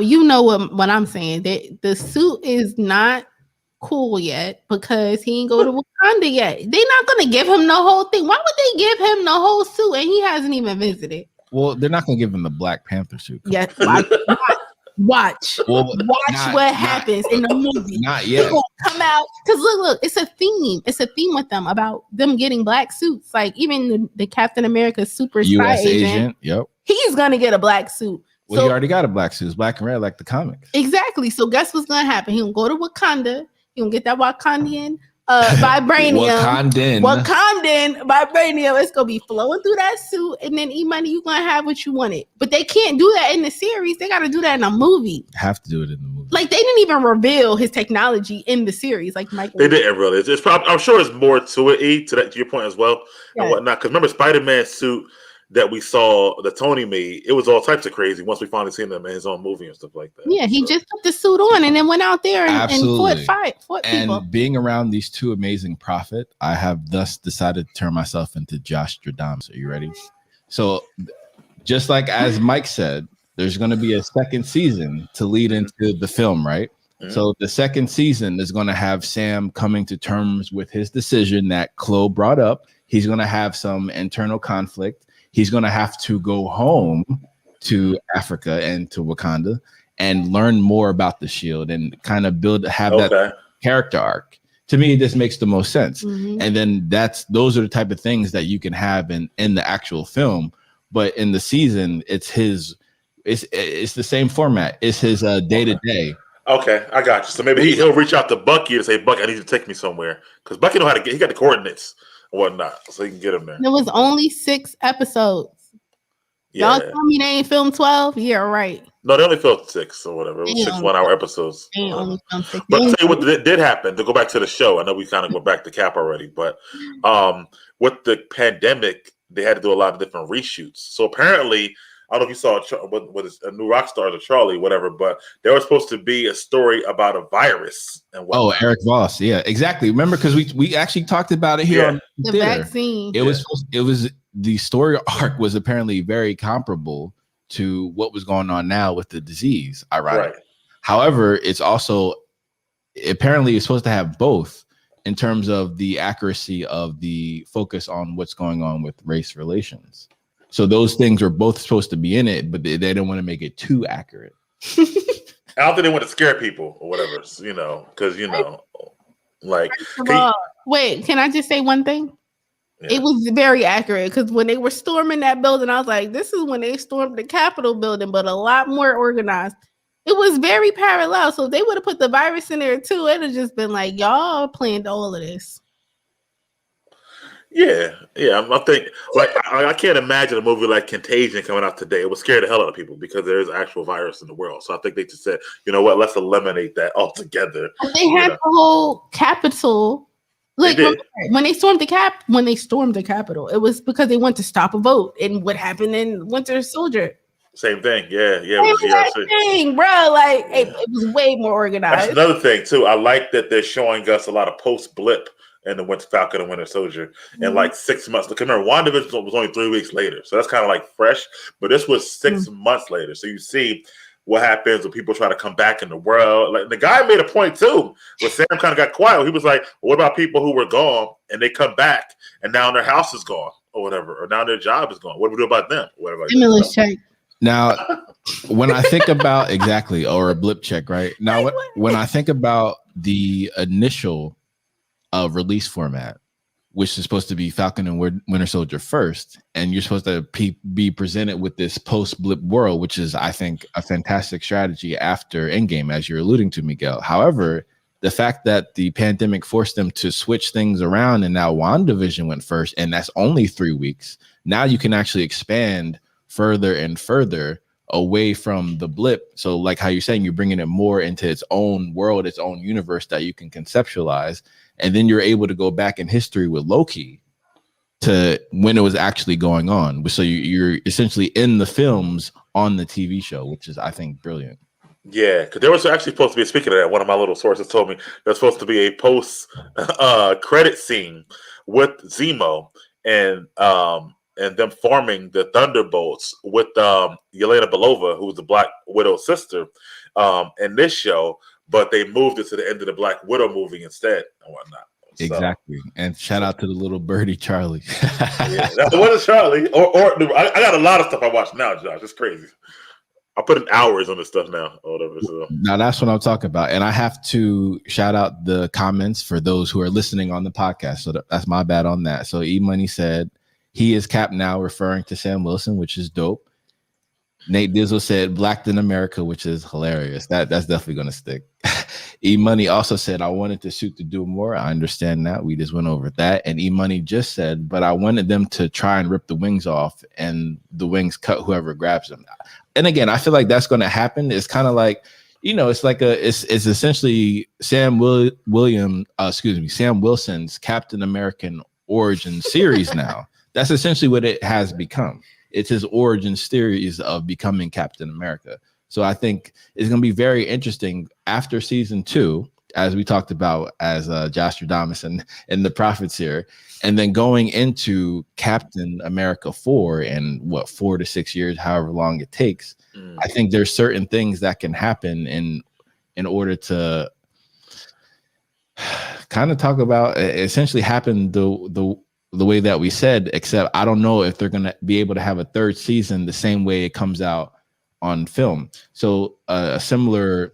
you know what I'm saying. The suit is not cool yet because he ain't go to Wakanda yet. They're not gonna give him the whole thing. Why would they give him the whole suit and he hasn't even visited? Well, they're not gonna give him the Black Panther suit. Yes, watch what happens in the movie. Not yet. People come out because look, it's a theme. It's a theme with them about them getting black suits. Like even the Captain America super spy US agent. Yep. He's gonna get a black suit. Well, he already got a black suit. It's black and red like the comics. Exactly. So guess what's gonna happen? He'll go to Wakanda. He'll get that Wakandian vibranium. Wakandan vibranium. It's gonna be flowing through that suit, and then E-Money, you're gonna have what you wanted. But they can't do that in the series. They gotta do that in a movie. Have to do it in the movie. Like they didn't even reveal his technology in the series. Like Michael, they didn't really. It's probably. I'm sure there's more to it. To your point as well, and whatnot. Because remember, Spider-Man's suit that we saw that Tony made, it was all types of crazy once we finally seen him in his own movie and stuff like that. Yeah, he just put the suit on and then went out there and fought people. And being around these 2 amazing prophet, I have thus decided to turn myself into Josh Stradamus. Are you ready? So just like as Mike said, there's going to be a second season to lead into the film, right? So the second season is going to have Sam coming to terms with his decision that Chloé brought up. He's going to have some internal conflict. He's going to have to go home to Africa and to Wakanda and learn more about the Shield and kind of that character arc. To me, this makes the most sense. And then those are the type of things that you can have in the actual film. But in the season, it's the same format. It's his day to day. Okay, I got you. So maybe he'll reach out to Bucky and say, "Bucky, I need you to take me somewhere," because Bucky know how to get. He got the coordinates and whatnot, so he can get him there. There was only 6 episodes. Y'all tell me they ain't filmed 12? Yeah, right. No, they only filmed 6 or whatever. It was 6 1-hour episodes. They only filmed 6. But tell you what did happen. To go back to the show, I know we kind of went back to Cap already, but with the pandemic, they had to do a lot of different reshoots. So apparently, I don't know if you saw what is a new rock star or Charlie, whatever, but there was supposed to be a story about a virus and whatnot. Oh, Eric Voss, yeah, exactly. Remember, because we actually talked about it here on the vaccine. It was the story arc was apparently very comparable to what was going on now with the disease. Ironically, however, it's also apparently it's supposed to have both in terms of the accuracy of the focus on what's going on with race relations. So those things are both supposed to be in it, but they don't want to make it too accurate. I don't think they want to scare people or whatever, because like. Wait, can I just say one thing? Yeah. It was very accurate because when they were storming that building, I was like, "This is when they stormed the Capitol building, but a lot more organized." It was very parallel. So if they would have put the virus in there too, it'd have just been like, "Y'all planned all of this." Yeah. I think I can't imagine a movie like Contagion coming out today. It would scare the hell out of people because there is an actual virus in the world. So I think they just said, you know what, let's eliminate that altogether. They had the whole Capitol. Like when they stormed the Capitol, it was because they wanted to stop a vote and what happened in Winter Soldier. Same thing. Yeah. It was that thing, bro. Like it was way more organized. That's another thing too. I like that they're showing us a lot of post blip in the Winter Falcon and Winter Soldier in like 6 months. Look, remember, WandaVision was only 3 weeks later, so that's kind of like fresh. But this was 6 months later, so you see what happens when people try to come back in the world. Like the guy made a point too, where Sam kind of got quiet. He was like, well, "What about people who were gone and they come back and now their house is gone or whatever, or now their job is gone? What do we do about them? Whatever." Stimulus check. Now, when I think about or a blip check, right? Now, when I think about the initial release format, which is supposed to be Falcon and Winter Soldier first, and you're supposed to be presented with this post-blip world, which is, I think, a fantastic strategy after Endgame, as you're alluding to, Miguel. However, the fact that the pandemic forced them to switch things around, and now WandaVision went first, and that's only 3 weeks. Now you can actually expand further and further away from the blip. So like how you're saying, you're bringing it more into its own world, its own universe that you can conceptualize. And then you're able to go back in history with Loki to when it was actually going on. So you're essentially in the films on the TV show, which is, I think, brilliant. Yeah, because there was actually supposed to be, speaking of that, one of my little sources told me there's supposed to be a post credit scene with Zemo and them forming the Thunderbolts with Yelena Belova, who's the Black Widow's sister, in this show, but they moved it to the end of the Black Widow movie instead and whatnot. So, exactly. And shout out to the little birdie Charlie. Yeah, what is Charlie? Or I got a lot of stuff I watch now, Josh. It's crazy. I put in hours on this stuff now or whatever. So now that's what I'm talking about. And I have to shout out the comments for those who are listening on the podcast. So that's my bad on that. So E Money said, he is Cap now, referring to Sam Wilson, which is dope. Nate Dizzle said Blacked in America, which is hilarious. That's definitely going to stick. E Money also said, I wanted the suit to do more. I understand that. We just went over that. And E Money just said, but I wanted them to try and rip the wings off and the wings cut whoever grabs them. And again, I feel like that's going to happen. It's kind of like, it's like it's essentially Sam Wilson's Captain American origin series now. That's essentially what it has become. It's his origin series of becoming Captain America. So I think it's going to be very interesting after season 2, as we talked about as Josh Radamas and the Prophets here, and then going into Captain America 4 in 4 to 6 years, however long it takes. I think there's certain things that can happen in order to kind of talk about essentially happen the way that we said, except I don't know if they're going to be able to have a third season the same way it comes out on film. So a similar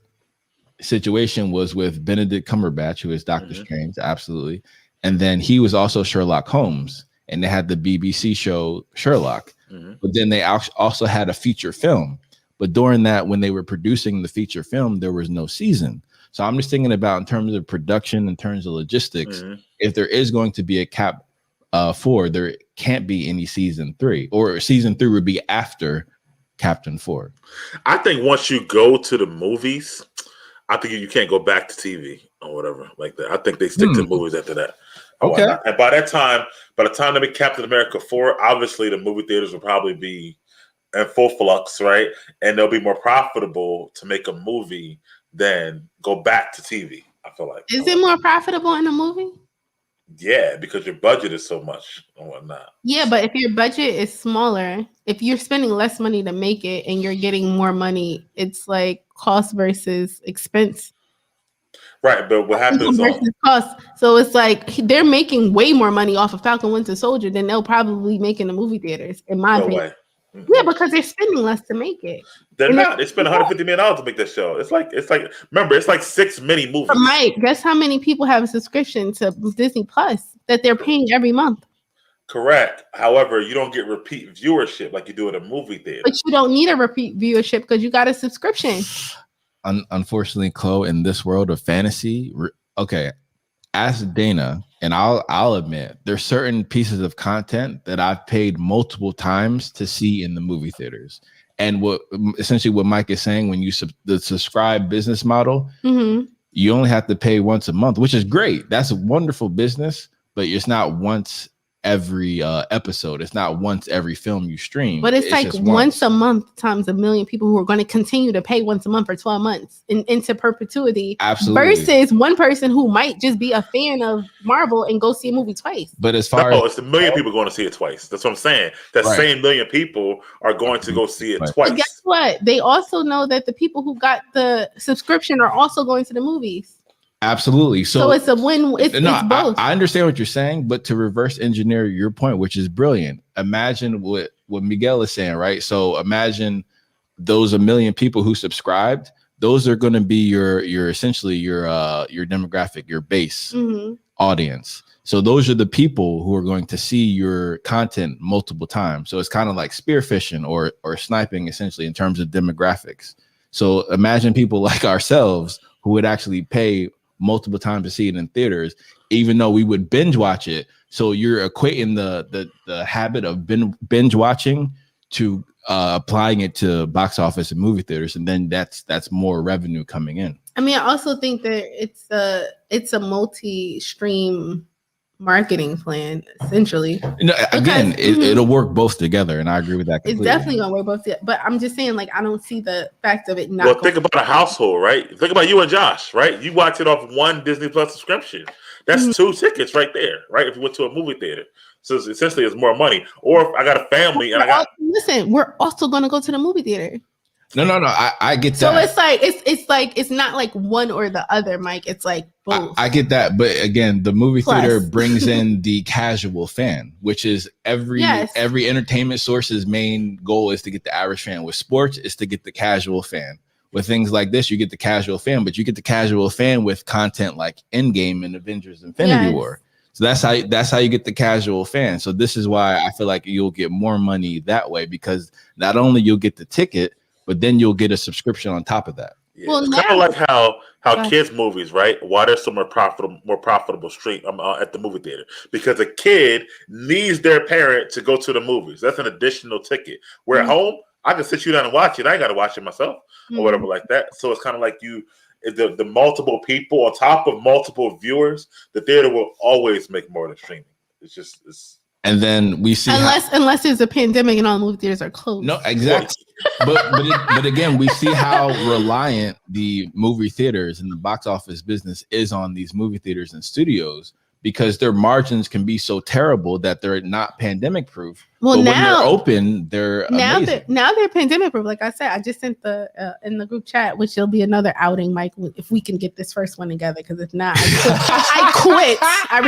situation was with Benedict Cumberbatch, who is Doctor Strange, absolutely. And then he was also Sherlock Holmes, and they had the BBC show Sherlock. But then they also had a feature film. But during that, when they were producing the feature film, there was no season. So I'm just thinking about in terms of production, in terms of logistics, if there is going to be a Cap 4, there can't be any season 3, or season 3 would be after Captain 4. I think once you go to the movies, I think you can't go back to TV or whatever like that. I think they stick to movies after that. Okay. And by the time they make Captain America 4, obviously the movie theaters will probably be in full flux, right? And they'll be more profitable to make a movie than go back to TV. I feel like. Is it more profitable in a movie? Yeah, because your budget is so much and whatnot. Yeah, but if your budget is smaller, if you're spending less money to make it and you're getting more money, it's like cost versus expense. Right, but what happens versus cost? So it's like they're making way more money off of Falcon Winter Soldier than they'll probably make in the movie theaters, in my opinion. Yeah, because they're spending less to make it. They're not. They spend $150 million to make that show. It's like remember, it's like 6 mini movies. But Mike, guess how many people have a subscription to Disney Plus that they're paying every month? Correct. However, you don't get repeat viewership like you do at a movie theater. But you don't need a repeat viewership because you got a subscription. Unfortunately, Chloe, in this world of fantasy, okay, ask Dana, and I'll admit there's certain pieces of content that I've paid multiple times to see in the movie theaters. And what Mike is saying, when you the subscribe business model, you only have to pay once a month, which is great. That's a wonderful business, but it's not once every episode. It's not once every film you stream. But it's like once a month times a million people who are going to continue to pay once a month for 12 months into perpetuity. Absolutely. Versus one person who might just be a fan of Marvel and go see a movie twice. But as far as it's a million people going to see it twice. That's what I'm saying. That same million people are going to go see it twice. But guess what? They also know that the people who got the subscription are also going to the movies. Absolutely. So it's a win. It's both. I understand what you're saying, but to reverse engineer your point, which is brilliant. Imagine what Miguel is saying, right? So imagine those a million people who subscribed. Those are going to be your essentially your demographic, your base audience. So those are the people who are going to see your content multiple times. So it's kind of like spearfishing or sniping, essentially, in terms of demographics. So imagine people like ourselves who would actually pay multiple times to see it in theaters, even though we would binge watch it. So you're equating the habit of binge watching to applying it to box office and movie theaters, and then that's more revenue coming in. I mean, I also think that it's a multi-stream marketing plan, essentially. Again, it'll work both together, and I agree with that completely. It's definitely gonna work both together, but I'm just saying, like, I don't see the fact of it not. Well, think about a household, right? Think about you and Josh, right? You watch it off one Disney Plus subscription. That's 2 tickets right there, right? If you went to a movie theater. So essentially it's more money. Or if I got a family and listen, we're also gonna go to the movie theater. No. I get that. So it's like it's not like one or the other, Mike. It's like both. I get that, but again, the movie theater brings in the casual fan, which is every entertainment source's main goal is to get the average fan. With sports, is to get the casual fan. With things like this, you get the casual fan, but you get the casual fan with content like Endgame and Avengers: Infinity War. So that's how you get the casual fan. So this is why I feel like you'll get more money that way, because not only you'll get the ticket, but then you'll get a subscription on top of that. Yeah, well, it's kind of like how kids movies, right? Why there's some more profitable stream at the movie theater, because a kid needs their parent to go to the movies. That's an additional ticket. Where at home, I can sit you down and watch it. I ain't got to watch it myself or whatever like that. So it's kind of like the multiple people on top of multiple viewers. The theater will always make more than streaming. It's. And then we see unless there's a pandemic and all movie theaters are closed. No, exactly. but again, we see how reliant the movie theaters and the box office business is on these movie theaters and studios, because their margins can be so terrible that they're not pandemic proof. Well, but when they're open, they're amazing. Now they're pandemic proof. Like I said, I just sent in the group chat, which will be another outing, Mike, if we can get this first one together. Because if not, I quit.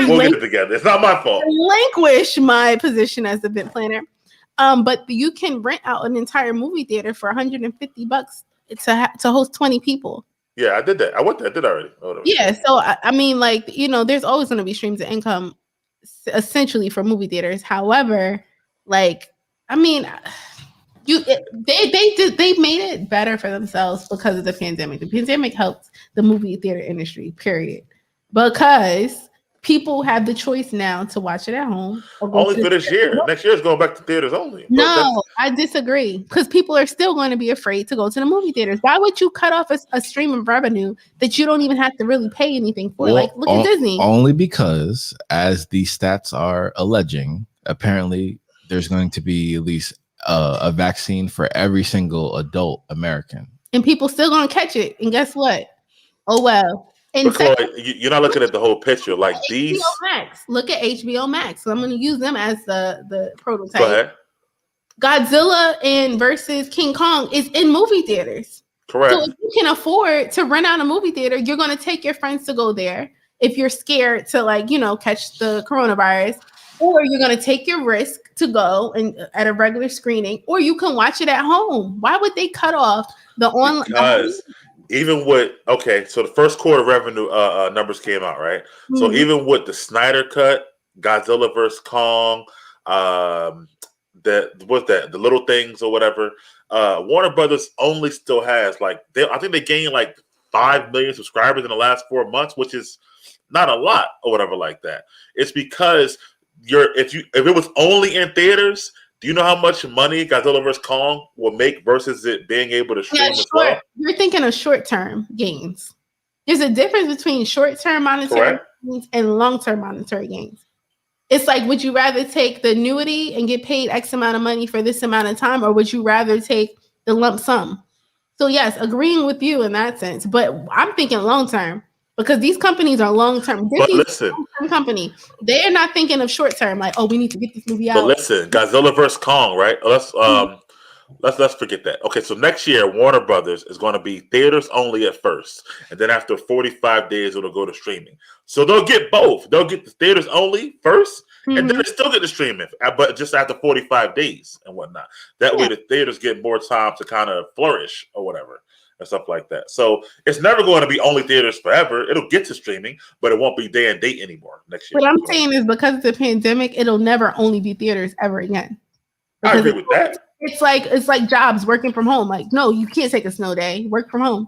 We'll get it together. It's not my fault. Relinquish my position as event planner. But you can rent out an entire movie theater for $150 to host 20 people. Yeah, I did that. I did already. Yeah, so I mean, like, there's always going to be streams of income, essentially, for movie theaters. However, like, I mean, they made it better for themselves because of the pandemic. The pandemic helped the movie theater industry, period, because people have the choice now to watch it at home. Only for this year. Next year is going back to theaters only. No, I disagree, because people are still going to be afraid to go to the movie theaters. Why would you cut off a stream of revenue that you don't even have to really pay anything for? Well, like, look at Disney. Only because, as the stats are alleging, apparently there's going to be at least a vaccine for every single adult American. And people still going to catch it. And guess what? Oh, well. And Chloé, you're not looking at the whole picture. Like these. Max. Look at HBO Max. So I'm going to use them as the prototype. Go ahead. Godzilla and versus King Kong is in movie theaters. Correct. So if you can afford to rent out a movie theater, you're going to take your friends to go there. If you're scared to catch the coronavirus, or you're going to take your risk to go and at a regular screening, or you can watch it at home. Why would they cut off the online? Because even with so the first quarter revenue numbers came out, right? Mm-hmm. So even with the Snyder cut, Godzilla vs. Kong, the little things or whatever, Warner Brothers only still has I think they gained 5 million subscribers in the last 4 months, which is not a lot or whatever like that. It's because if it was only in theaters, do you know how much money Godzilla vs. Kong will make versus it being able to stream as well? You're thinking of short-term gains. There's a difference between short-term monetary gains and long-term monetary gains. it's like, would you rather take the annuity and get paid X amount of money for this amount of time, or would you rather take the lump sum? So yes, agreeing with you in that sense, but I'm thinking long term because these companies are long term. But Disney's a listen, long-term company. They are not thinking of short term, like, oh, we need to get this movie but out. listen, Godzilla vs Kong, right? Let's forget that. Okay, so next year Warner Brothers is going to be theaters only at first, and then after 45 days it'll go to streaming. So they'll get both. They'll get the theaters only first, and then they still get the streaming, but just after 45 days and whatnot. That way the theaters get more time to kind of flourish or whatever and stuff like that. So it's never going to be only theaters forever. It'll get to streaming, but it won't be day and date anymore next year. What I'm saying is because of the pandemic, it'll never only be theaters ever again. I agree with that. It's like jobs working from home. Like, no, you can't take a snow day. Work from home.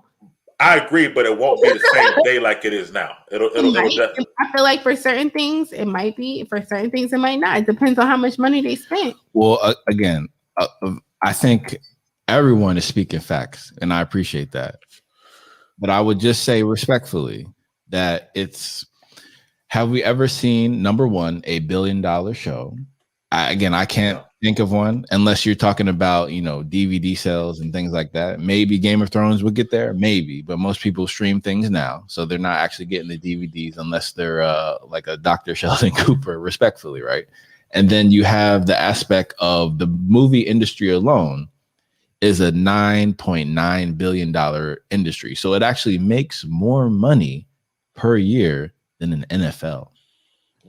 I agree, but it won't be the same day like it is now. It'll definitely. I feel like for certain things it might be. For certain things it might not. It depends on how much money they spent. Well, again, I think everyone is speaking facts, and I appreciate that. But I would just say respectfully that it's. Have we ever seen, number one, a $1 billion show? I can't think of one unless you're talking about, DVD sales and things like that. Maybe Game of Thrones would get there, maybe, but most people stream things now, so they're not actually getting the DVDs unless they're like a Dr. Sheldon Cooper, respectfully, right? And then you have the aspect of the movie industry alone is a $9.9 billion industry, so it actually makes more money per year than an NFL,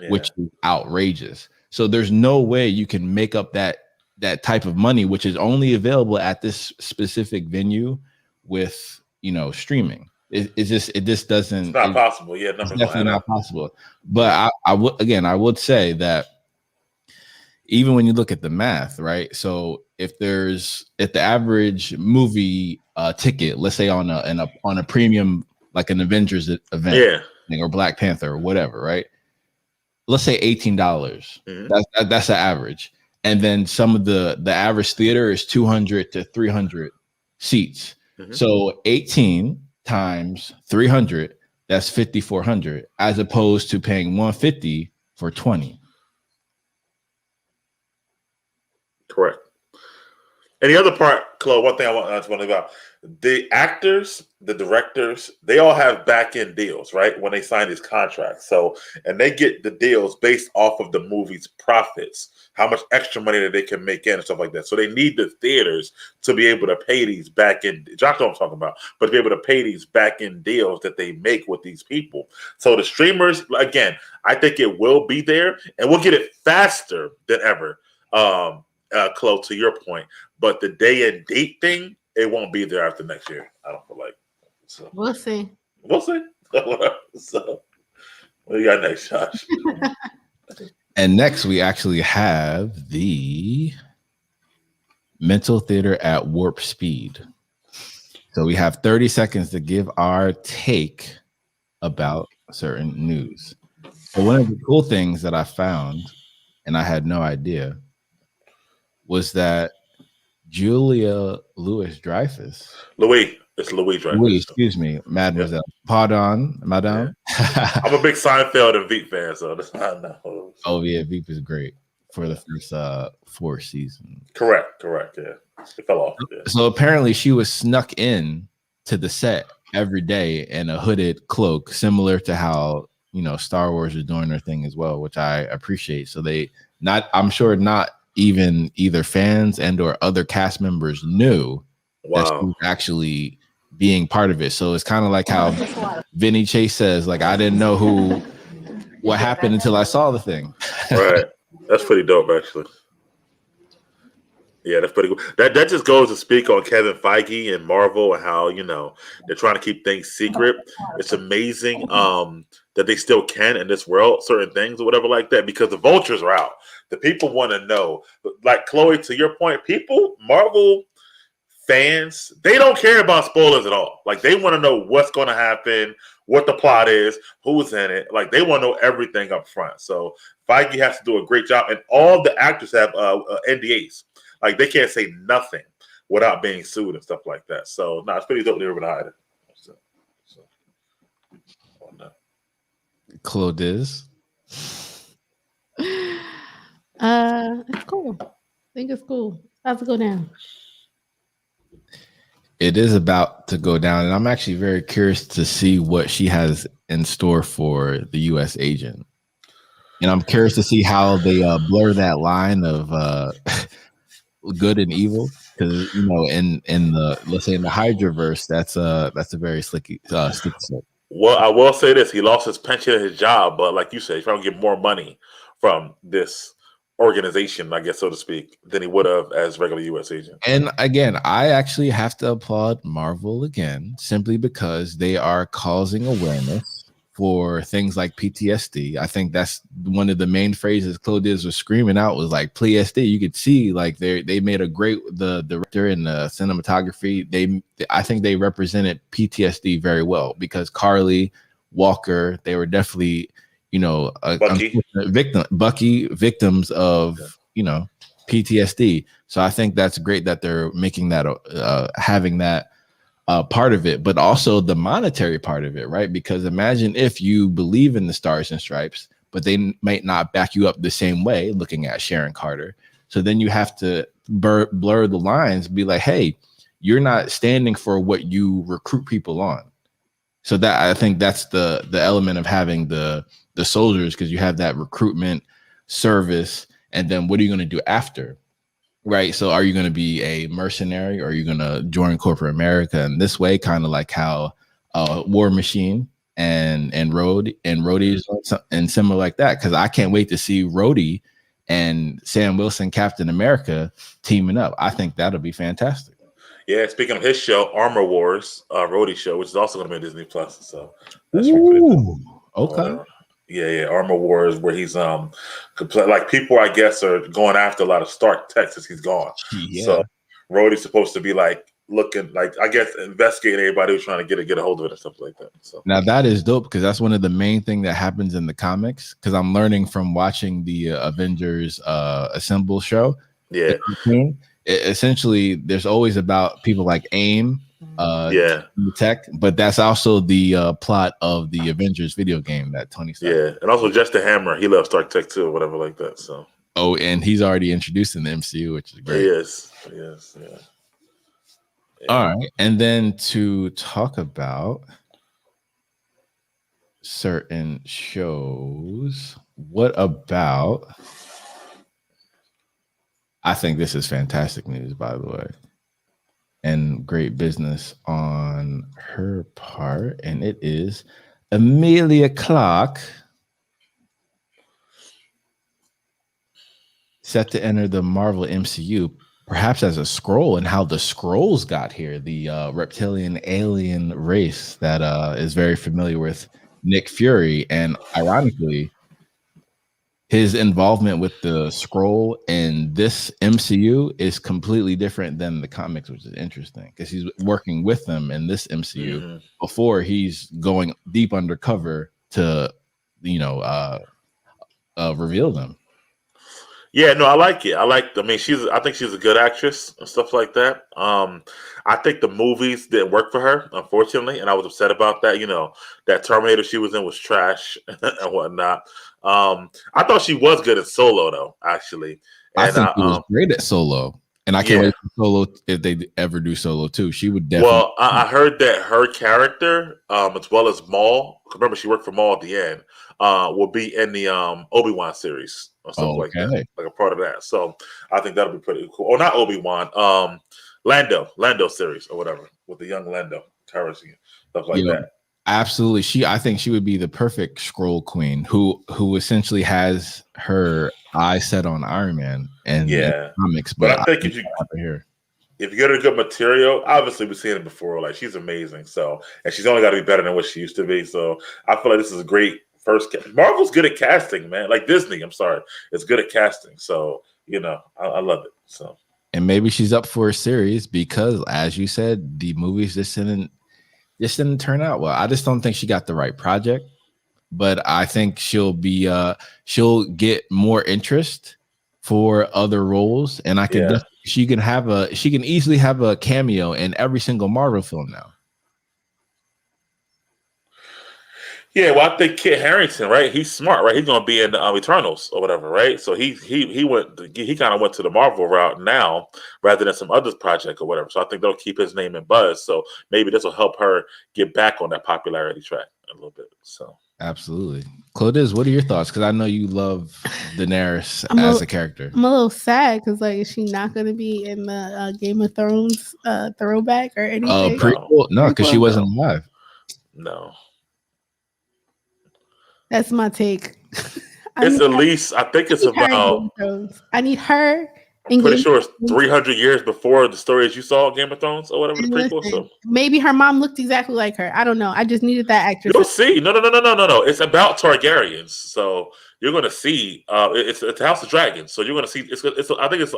which is outrageous. So there's no way you can make up that type of money, which is only available at this specific venue with, streaming. It just doesn't. It's not possible. Yeah, it's definitely not possible. But I would say that even when you look at the math, right? So if the average movie ticket, let's say on a premium, like an Avengers event, or Black Panther or whatever, right? Let's say $18. Mm-hmm. That's the average. And then some of the average theater is 200 to 300 seats. Mm-hmm. So 18 times 300, that's 5,400, as opposed to paying $150 for 20. Correct. And the other part, Chloe, one thing I want to talk about, the actors, the directors, they all have back-end deals, right? When they sign these contracts. So, and they get the deals based off of the movie's profits, how much extra money that they can make in and stuff like that. So they need the theaters to be able to pay these back-end, Josh, what I'm talking about, but to be able to pay these back-end deals that they make with these people. So the streamers, again, I think it will be there, and we'll get it faster than ever. Chloe, to your point, but the day and date thing, it won't be there after next year. I don't feel like. So. We'll see. So, what do you got next, Josh? And next, we actually have the mental theater at warp speed. So we have 30 seconds to give our take about certain news. So one of the cool things that I found, and I had no idea, was that Julia Louis-Dreyfus. It's Louis Dreyfus. Excuse me, Mademoiselle. Yeah. Pardon, Madame. Yeah. I'm a big Seinfeld and Veep fan, so that's I know. Oh yeah, Veep is great for the first 4 seasons. Correct. Yeah, it fell off. Yeah. So apparently, she was snuck in to the set every day in a hooded cloak, similar to how Star Wars is doing their thing as well, which I appreciate. So I'm sure not even either fans and or other cast members that she was actually being part of it. So it's kind of like how Vinny Chase says, like, I didn't know what happened until I saw the thing. Right. That's pretty dope, actually. Yeah, that's pretty cool. That just goes to speak on Kevin Feige and Marvel and how, they're trying to keep things secret. It's amazing that they still can in this world, certain things or whatever like that, because the vultures are out. The people want to know. Like, Chloe, to your point, Marvel fans, they don't care about spoilers at all. Like, they want to know what's going to happen, what the plot is, who's in it. Like, they want to know everything up front. So Feige has to do a great job. And all the actors have NDAs. Like, they can't say nothing without being sued and stuff like that. So, it's pretty dope they were able to hide it. Claudiz. It's cool. I think it's cool. It's about to go down. It is about to go down, and I'm actually very curious to see what she has in store for the U.S. agent. And I'm curious to see how they blur that line of good and evil, because in the, let's say, in the Hydraverse, that's a very slicky stick. Well, I will say this: he lost his pension and his job, but like you said, he's trying to get more money from this organization, I guess, so to speak, than he would have as regular U.S. agent. And again, I actually have to applaud Marvel again, simply because they are causing awareness for things like PTSD. I think that's one of the main phrases Chloé was screaming out was like PTSD. You could see like they made a great, the director and the cinematography. I think they represented PTSD very well, because Carly, Walker, they were definitely Bucky victims of PTSD. So I think that's great that they're making that having that part of it, but also the monetary part of it, right? Because imagine if you believe in the Stars and Stripes, but they might not back you up the same way, looking at Sharon Carter. So then you have to blur the lines, be like, hey, you're not standing for what you recruit people on. So that, I think that's the element of having the soldiers, because you have that recruitment service, and then what are you going to do after? Right. So are you going to be a mercenary, or are you going to join corporate America in this way? Kind of like how War Machine and Rhodey and similar like that. Because I can't wait to see Rhodey and Sam Wilson, Captain America, teaming up. I think that'll be fantastic. Yeah, speaking of his show, Armor Wars, Rhodey show, which is also going to be on Disney Plus. So that's pretty cool. Okay. Yeah, Armor Wars, where he's like people, I guess, are going after a lot of Stark Texas. He's gone. Yeah. So Rhodey's supposed to be like looking, like, I guess, investigating everybody who's trying to get a hold of it and stuff like that. So now that is dope, because that's one of the main things that happens in the comics, because I'm learning from watching the Avengers Assemble show. Yeah. Essentially, there's always about people like AIM, tech, but that's also the plot of the Avengers video game that Tony started. Yeah, and also Just the Hammer, he loves Stark Tech too, or whatever like that. So and he's already introduced in the MCU, which is great. Yes, yeah. All right, and then to talk about certain shows, what about? I think this is fantastic news, by the way, and great business on her part. And it is Emilia Clarke set to enter the Marvel MCU, perhaps as a Skrull, and how the Skrulls got here, the reptilian alien race that is very familiar with Nick Fury. And ironically, his involvement with the Skrull in this MCU is completely different than the comics, which is interesting, because he's working with them in this MCU before he's going deep undercover to, reveal them. Yeah, no, I like it. I think she's a good actress and stuff like that. I think the movies didn't work for her, unfortunately, and I was upset about that. That Terminator she was in was trash and whatnot. I thought she was good at Solo, though, actually. And I think she was great at Solo, and I can't wait for Solo, if they ever do Solo too. She would definitely. Well, I heard that her character, as well as Maul, remember she worked for Maul at the end, will be in the Obi-Wan series or something like that, like a part of that. So I think that'll be pretty cool. Or not Obi-Wan, Lando series or whatever, with the young Lando, stuff like that. Absolutely. I think she would be the perfect Skrull queen who essentially has her eye set on Iron Man and comics. But I think if you get her good material, obviously we've seen it before. Like, she's amazing. So, and she's only got to be better than what she used to be. So I feel like this is a great first. Marvel's good at casting, man. Like Disney, I'm sorry, it's good at casting. So I love it. So, and maybe she's up for a series, because, as you said, the movies just didn't turn out well. I just don't think she got the right project, but I think she'll get more interest for other roles, and she can easily have a cameo in every single Marvel film now. Yeah, well, I think Kit Harington, right? He's smart, right? He's going to be in Eternals or whatever, right? So he kind of went to the Marvel route now rather than some other project or whatever. So I think they'll keep his name in buzz. So maybe this will help her get back on that popularity track a little bit. So absolutely, Claudiz, what are your thoughts? Because I know you love Daenerys as a character. I'm a little sad because like, is she not going to be in the Game of Thrones throwback or anything? Prequel? No, because she wasn't alive. No. That's my take. It's at least, I think it's about. I need her. I'm pretty sure it's 300 years before the stories you saw Game of Thrones or whatever the prequel. So maybe her mom looked exactly like her. I don't know. I just needed that actress. You'll see. No. It's about Targaryens. So you're going to see. It's House of Dragons. So you're going to see. I think it's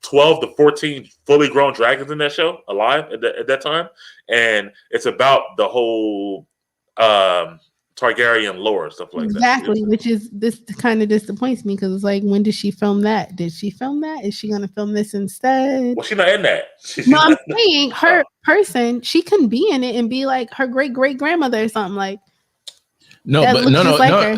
12 to 14 fully grown dragons in that show alive at that time, and it's about the whole. Targaryen lore, stuff like that. Exactly, which is this kind of disappoints me because it's like, when did she film that? Did she film that? Is she going to film this instead? Well, she's not in that. No, I'm saying her person, she can be in it and be like her great grandmother or something like. No.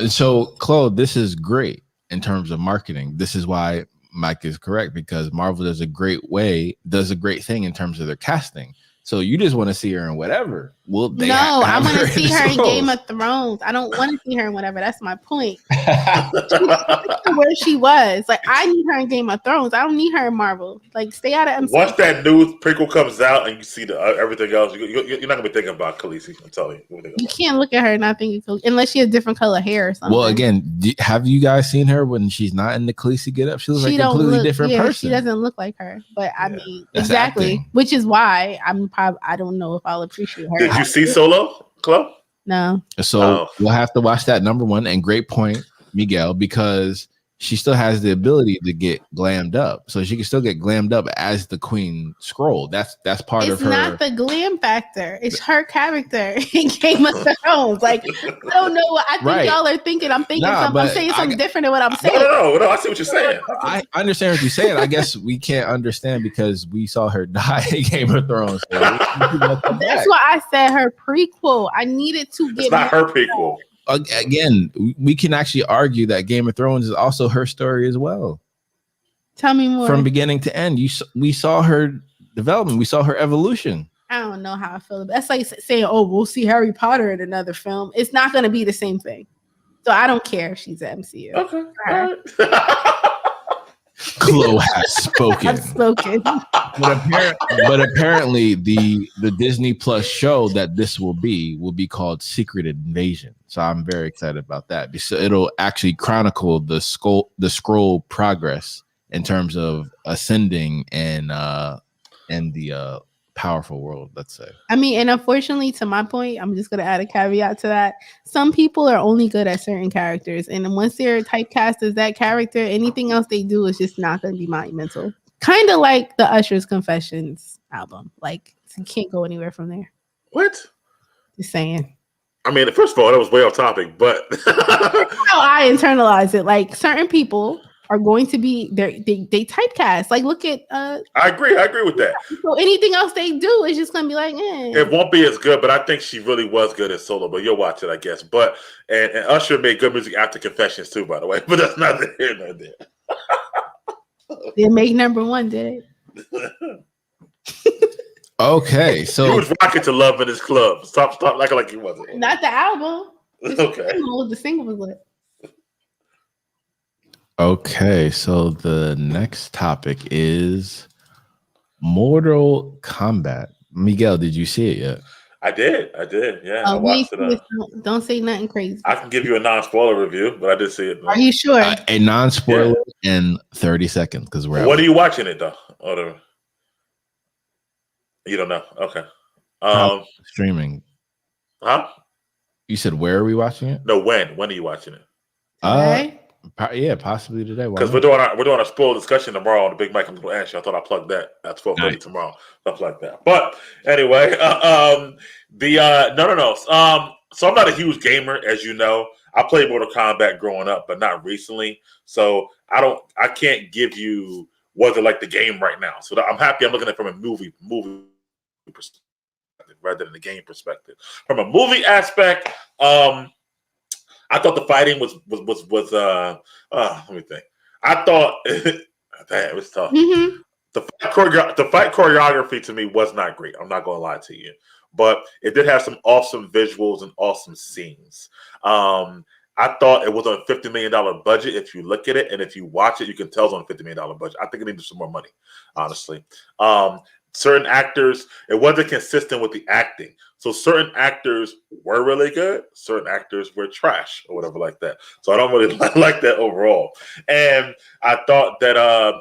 So, Chloe, this is great in terms of marketing. This is why Mike is correct, because Marvel does a great thing in terms of their casting. So you just want to see her in whatever. Well, I want to see her in Game of Thrones. I don't want to see her in whatever. That's my point. Where she was. Like, I need her in Game of Thrones. I don't need her in Marvel. Like, stay out of MCU. Once that new prequel comes out and you see the everything else, you're not going to be thinking about Khaleesi. I'm telling you. You can't look at her and not think unless she has different color hair or something. Well, again, have you guys seen her when she's not in the Khaleesi getup? She looks like a completely different person. She doesn't look like her. But I mean, exactly. Acting. Which is why I don't know if I'll appreciate her. Did you see Solo, Chloe? No. So we'll have to watch that, number one. And great point, Miguel, because she still has the ability to get glammed up. So she can still get glammed up as the Queen Scroll. That's part of her. It's not the glam factor. It's her character in Game of Thrones. Like, I don't know what I think y'all are thinking. I'm thinking something. I'm saying something different than what I'm saying. No. I see what you're saying. I understand what you're saying. I guess we can't understand because we saw her die in Game of Thrones. So that's why I said her prequel. I needed to get. It's not her prequel. Again, we can actually argue that Game of Thrones is also her story as well. Tell me more. From beginning to end, we saw her development. We saw her evolution. I don't know how I feel. That's like saying, "Oh, we'll see Harry Potter in another film." It's not going to be the same thing. So I don't care if she's an MCU. Okay. All right. Chloe has spoken. I've spoken. But apparently the Disney Plus show that this will be called Secret Invasion. So I'm very excited about that. So it'll actually chronicle the scroll progress in terms of ascending and the powerful world, let's say. I mean, and unfortunately, to my point, I'm just going to add a caveat to that. Some people are only good at certain characters, and once they're typecast as that character, anything else they do is just not going to be monumental. Kind of like the Usher's Confessions album. Like, you can't go anywhere from there. What? Just saying. I mean, first of all, that was way off topic, but that's how I internalize it. Like, certain people are going to be they typecast. Like, look at I agree with that. So anything else they do is just gonna be like, It won't be as good, but I think she really was good at Solo. But you'll watch it, I guess. But and Usher made good music after Confessions too, by the way. But that's not here nor there. They make number one, did it? Okay, so he was rocking to Love in His Club. Stop like he wasn't. Not the album. Okay. The single was lit. Okay, so the next topic is Mortal Kombat. Miguel, did you see it yet? I did. Yeah, I watched it. Don't say nothing crazy. I can give you a non-spoiler review, but I did see it. Are you sure? A non-spoiler in 30 seconds because we're. What are you watching it though? You don't know? Okay. Streaming. Huh? You said where are we watching it? No, when? When are you watching it? Yeah, possibly today. Because we're doing a spoiled discussion tomorrow on the Big Mike and Little Ashley. I thought I plugged that at 12:30 tomorrow, stuff like that. But anyway, no. So I'm not a huge gamer, as you know. I played Mortal Kombat growing up, but not recently. So I can't give you was it like the game right now. So I'm happy. I'm looking at it from a movie perspective rather than the game perspective. From a movie aspect, I thought the fighting was let me think. I thought damn, it's tough. Mm-hmm. The fight choreography to me was not great. I'm not gonna lie to you, but it did have some awesome visuals and awesome scenes. I thought it was on a $50 million budget. If you look at it and if you watch it, you can tell it's on a $50 million budget. I think it needed some more money, honestly. Certain actors, it wasn't consistent with the acting. So certain actors were really good. Certain actors were trash or whatever like that. So I don't really like that overall. And I thought that, I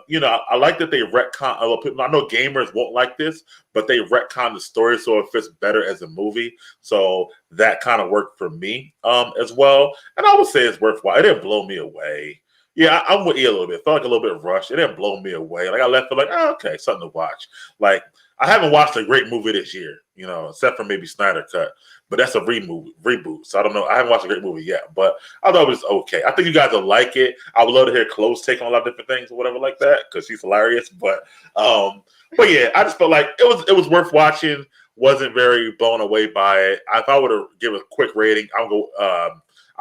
like that they retcon. I know gamers won't like this, but they retcon the story so it fits better as a movie. So that kind of worked for me as well. And I would say it's worthwhile. It didn't blow me away. Yeah, I'm with you a little bit. It felt like a little bit rushed. It didn't blow me away. Like I left it like, oh, okay, something to watch. Like I haven't watched a great movie this year, except for maybe Snyder Cut. But that's a reboot. So I don't know. I haven't watched a great movie yet, but I thought it was okay. I think you guys will like it. I would love to hear Chloe's take on a lot of different things or whatever like that because she's hilarious. But yeah, I just felt like it was worth watching. Wasn't very blown away by it. If I were to give a quick rating, I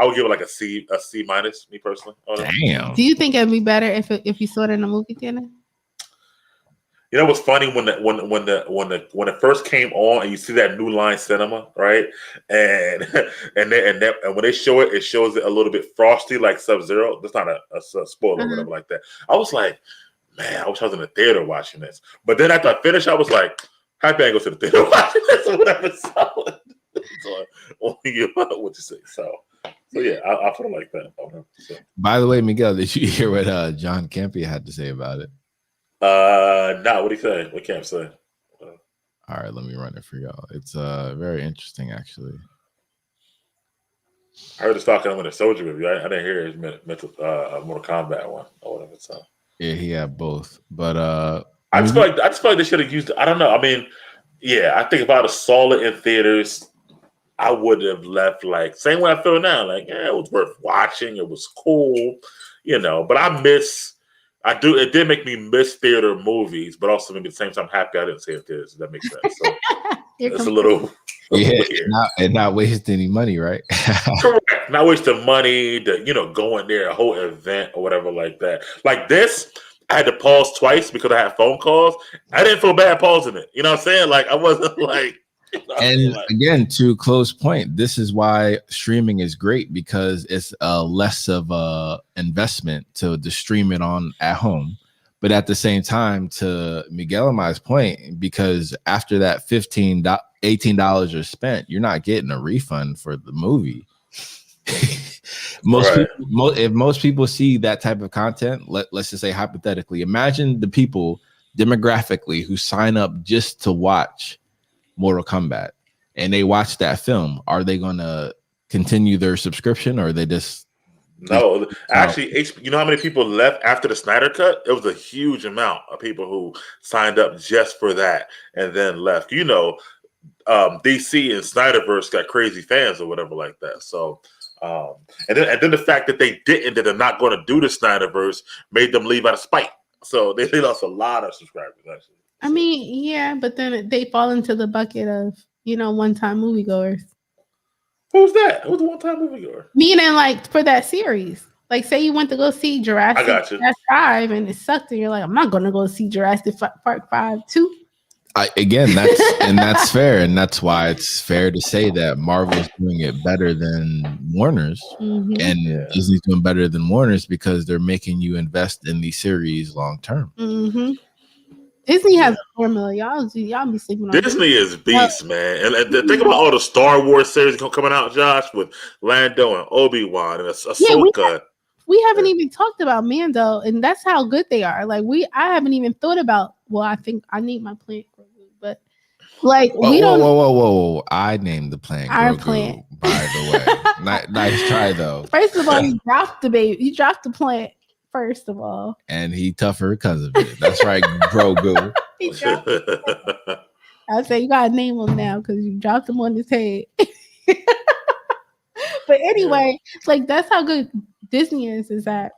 would give it like a C minus. Me personally. Damn. Do you think it'd be better if you saw it in a movie theater? You know what's funny when it first came on and you see that New Line Cinema, right? And when they show it, it shows it a little bit frosty like Sub-Zero. That's not a spoiler or whatever like that. I was like, man, I wish I was in the theater watching this. But then after I finished, I was like, happy I go to the theater watching this or whatever. So what you say? So yeah, I feel like that. So. By the way, Miguel, did you hear what John Campea had to say about it? No, what do you say? What Camp say? All right, let me run it for y'all. It's very interesting, actually. I heard it's talking with a soldier review. I didn't hear his Mortal Kombat one or whatever. So yeah, he had both, but I just feel like they should have used it. I don't know. I mean, yeah, I think if I would have saw it in theaters, I would have left like same way I feel now. Like, yeah, it was worth watching. It was cool, but it did make me miss theater movies, but also maybe at the same time happy I didn't see it theaters. Does that make sense? So it's a little weird. Not waste any money, right? Correct. Not wasting money to going there, a whole event or whatever like that. Like this, I had to pause twice because I had phone calls. I didn't feel bad pausing it. You know what I'm saying? Like I wasn't like. And again, to Chloe's point, this is why streaming is great because it's less of a investment to stream it on at home. But at the same time, to Miguel and my point, because after that $18 are spent, you're not getting a refund for the movie. If most people see that type of content, let's just say hypothetically, imagine the people demographically who sign up just to watch Mortal Kombat and they watch that film. Are they going to continue their subscription or are they just no? Actually, you know how many people left after the Snyder Cut? It was a huge amount of people who signed up just for that and then left. DC and Snyderverse got crazy fans or whatever like that. So and then the fact that they're not going to do the Snyderverse made them leave out of spite. So they lost a lot of subscribers actually. I mean, yeah, but then they fall into the bucket of, one-time moviegoers. Who's that? Who's the one-time moviegoer? Meaning, like, for that series. Like, say you went to go see Jurassic Park 5 and it sucked, and you're like, I'm not going to go see Jurassic Park 5 too. That's fair, and that's why it's fair to say that Marvel's doing it better than Warner's, and Disney's doing better than Warner's because they're making you invest in these series long term. Mm-hmm. Disney has a formula. Y'all be sleeping on Disney is beast, man. And think about all the Star Wars series coming out, Josh, with Lando and Obi-Wan and Ahsoka. We haven't even talked about Mando, and that's how good they are. Like I haven't even thought about. Well, I think I need my plant, but like we don't. Whoa! I named the plant. Our Grogu, plant, by the way. Nice try though. First of all, you dropped the baby. You dropped the plant. First of all, and he tougher because of it. That's right, Grogu. I say you gotta name him now because you dropped him on his head. But anyway, like that's how good Disney is that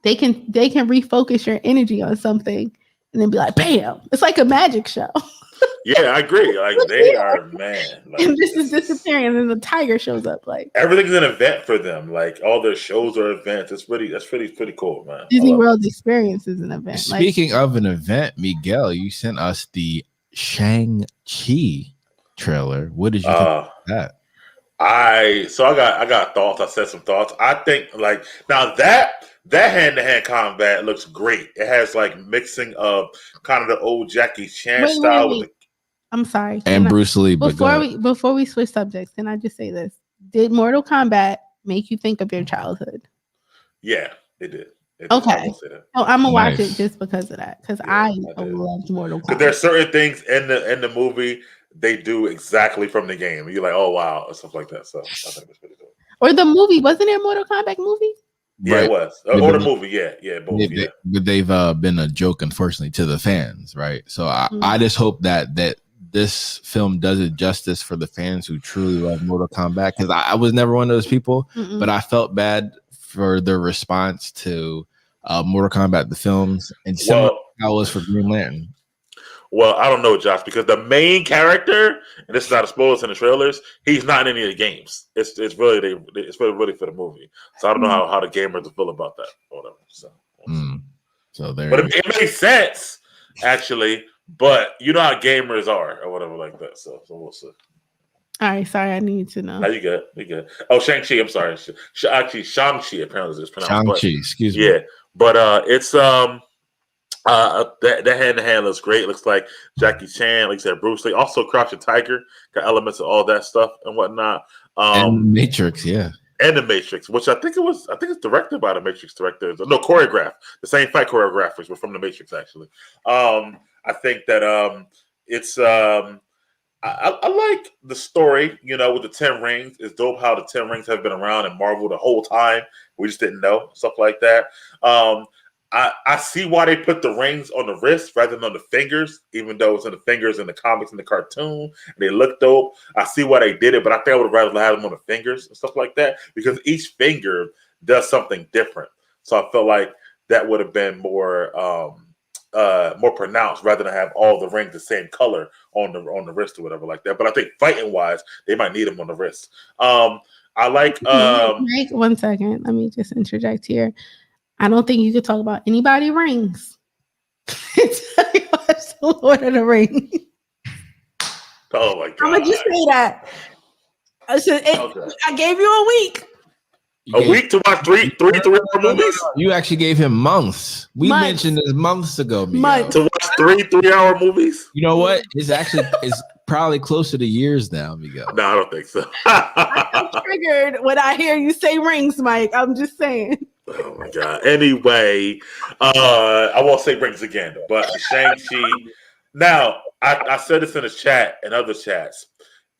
they can refocus your energy on something and then be like, bam! It's like a magic show. Yeah, I agree. Like they are, man. Like, and this is disappearing, and then the tiger shows up. Like everything's an event for them. Like all their shows are events. That's pretty cool, man. Disney World Experience is an event. Speaking of an event, Miguel, you sent us the Shang-Chi trailer. What did you think of that? I got thoughts. I said some thoughts. I think like now that hand-to-hand combat looks great. It has like mixing of kind of the old Jackie Chan style with the I'm sorry. And Bruce Lee. Before we switch subjects, can I just say this? Did Mortal Kombat make you think of your childhood? Yeah, it did. Okay. So I'm gonna watch it just because of that. Because I loved Mortal Kombat. Because there's certain things in the movie they do exactly from the game. You're like, oh wow, or stuff like that. So I think it was pretty cool. Or the movie, wasn't there a Mortal Kombat movie? Yeah, right. It was. Or the movie, yeah, both. But they've been a joke, unfortunately, to the fans, right? So I just hope that this film does it justice for the fans who truly love Mortal Kombat. Because I was never one of those people, but I felt bad for the response to Mortal Kombat the films, and similar how it was for Green Lantern. Well, I don't know, Josh, because the main character, and this is not a spoiler in the trailers, he's not in any of the games. It's really for the movie. So I don't know how the gamers feel about that or whatever. So there. But it makes sense actually. But you know how gamers are or whatever like that. So we'll see. All right, sorry, I need to know. No, you good. Oh, Shang-Chi, I'm sorry. Actually, Shang-Chi apparently is pronounced. Shang-Chi, excuse me. Yeah, but it's that hand-to-hand looks great. It looks like Jackie Chan, like I said, Bruce Lee. Also, Crouching Tiger got elements of all that stuff and whatnot. And Matrix, yeah. And the Matrix, which I think it's directed by the Matrix directors. No, choreographed. The same fight choreographers were from the Matrix, actually. I think that it's I like the story, with the 10 rings. It's dope how the 10 rings have been around in Marvel the whole time. We just didn't know, stuff like that. I see why they put the rings on the wrist rather than on the fingers, even though it's in the fingers in the comics and the cartoon. And they look dope. I see why they did it, but I think I would have rather had them on the fingers and stuff like that because each finger does something different. So I felt like that would have been more pronounced rather than have all the rings the same color on the wrist or whatever like that. But I think fighting wise, they might need them on the wrist. I like. Mike, 1 second. Let me just interject here. I don't think you could talk about anybody rings until you watch the Lord of the Rings. Oh my god! I'm gonna just say that. I gave you a week. A week to watch three movies? You actually gave him months. We mentioned this months ago. Months. To watch 3-hour movies? You know what? It's probably closer to years now, Miguel. No, I don't think so. I'm triggered when I hear you say rings, Mike. I'm just saying. Oh my god. Anyway, I won't say rings again, but Shang-Chi. Now, I said this in the chat and other chats.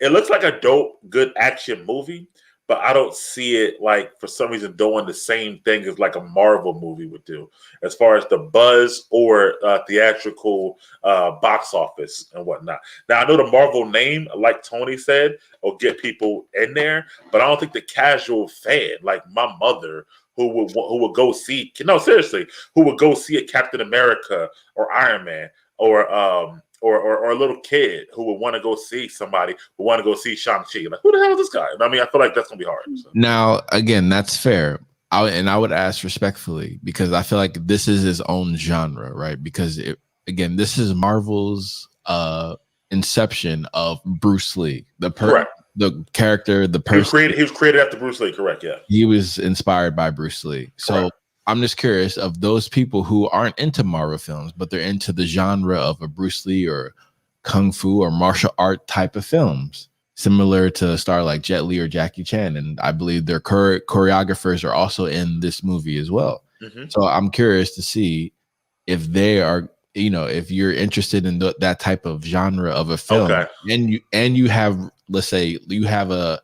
It looks like a dope, good action movie. But I don't see it like for some reason doing the same thing as like a Marvel movie would do, as far as the buzz or theatrical box office and whatnot. Now I know the Marvel name, like Tony said, will get people in there, but I don't think the casual fan, like my mother, who would go see who would go see a Captain America or Iron Man or a little kid who would want to go see somebody who want to go see Shang-Chi. Like, who the hell is this guy? I mean, I feel like that's going to be hard. So. Now, again, that's fair. I would ask respectfully because I feel like this is his own genre, right? Because, this is Marvel's inception of Bruce Lee. Correct. The character, the person. He was created after Bruce Lee, correct, yeah. He was inspired by Bruce Lee. So correct. I'm just curious of those people who aren't into Marvel films, but they're into the genre of a Bruce Lee or Kung Fu or martial art type of films, similar to a star like Jet Li or Jackie Chan. And I believe their choreographers are also in this movie as well. Mm-hmm. So I'm curious to see if they are, if you're interested in that type of genre of a film, okay. and you have, let's say you have a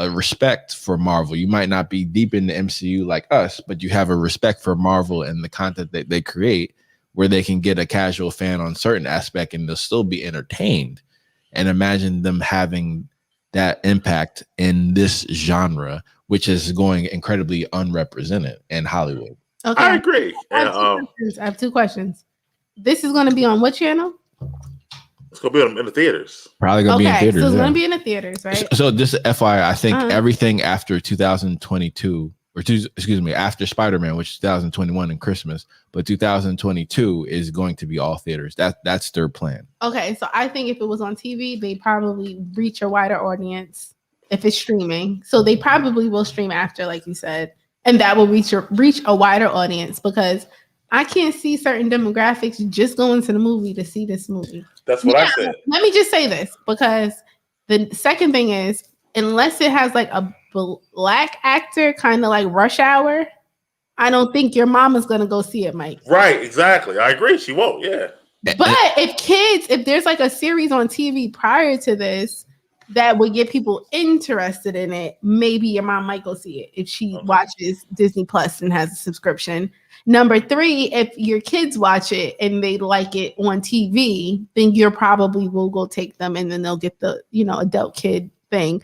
respect for Marvel. You might not be deep in the MCU like us, but you have a respect for Marvel and the content that they create, where they can get a casual fan on certain aspect and they'll still be entertained. And imagine them having that impact in this genre, which is going incredibly unrepresented in Hollywood. Okay, I agree. I have two questions. This is going to be on what channel? It's gonna be in the theaters. Probably gonna be in theaters. So it's yeah. gonna be in the theaters, right? So just FYI, I think everything after 2022, after Spider-Man, which is 2021 and Christmas, but 2022 is going to be all theaters. That's their plan. Okay, so I think if it was on TV, they probably reach a wider audience if it's streaming. So they probably will stream after, like you said, and that will reach a wider audience because I can't see certain demographics just going to the movie to see this movie. That's what I said. Let me just say this, because the second thing is, unless it has like a black actor, kind of like Rush Hour, I don't think your mama's gonna go see it, Mike. Right, exactly. I agree. She won't. Yeah. But if there's like a series on TV prior to this that would get people interested in it, maybe your mom might go see it if she watches Disney Plus and has a subscription. Number 3, if your kids watch it and they like it on TV, then you probably will go take them, and then they'll get the adult kid thing,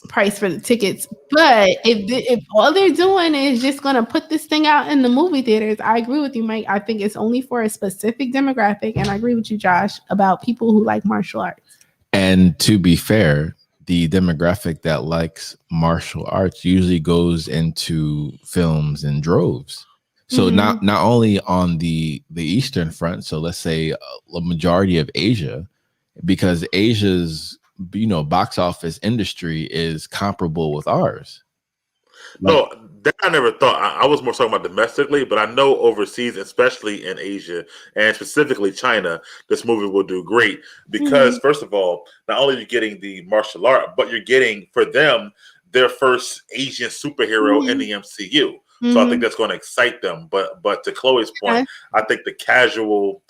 price for the tickets. But if all they're doing is just gonna put this thing out in the movie theaters, I agree with you, Mike. I think it's only for a specific demographic, and I agree with you, Josh, about people who like martial arts. And to be fair, the demographic that likes martial arts usually goes into films in droves. So not only on the Eastern front, so let's say a majority of Asia, because Asia's box office industry is comparable with ours. No, that I never thought. I was more talking about domestically, but I know overseas, especially in Asia and specifically China, this movie will do great because, first of all, not only are you getting the martial art, but you're getting, for them, their first Asian superhero in the MCU. So I think that's going to excite them. But to Chloe's point, I think the casual,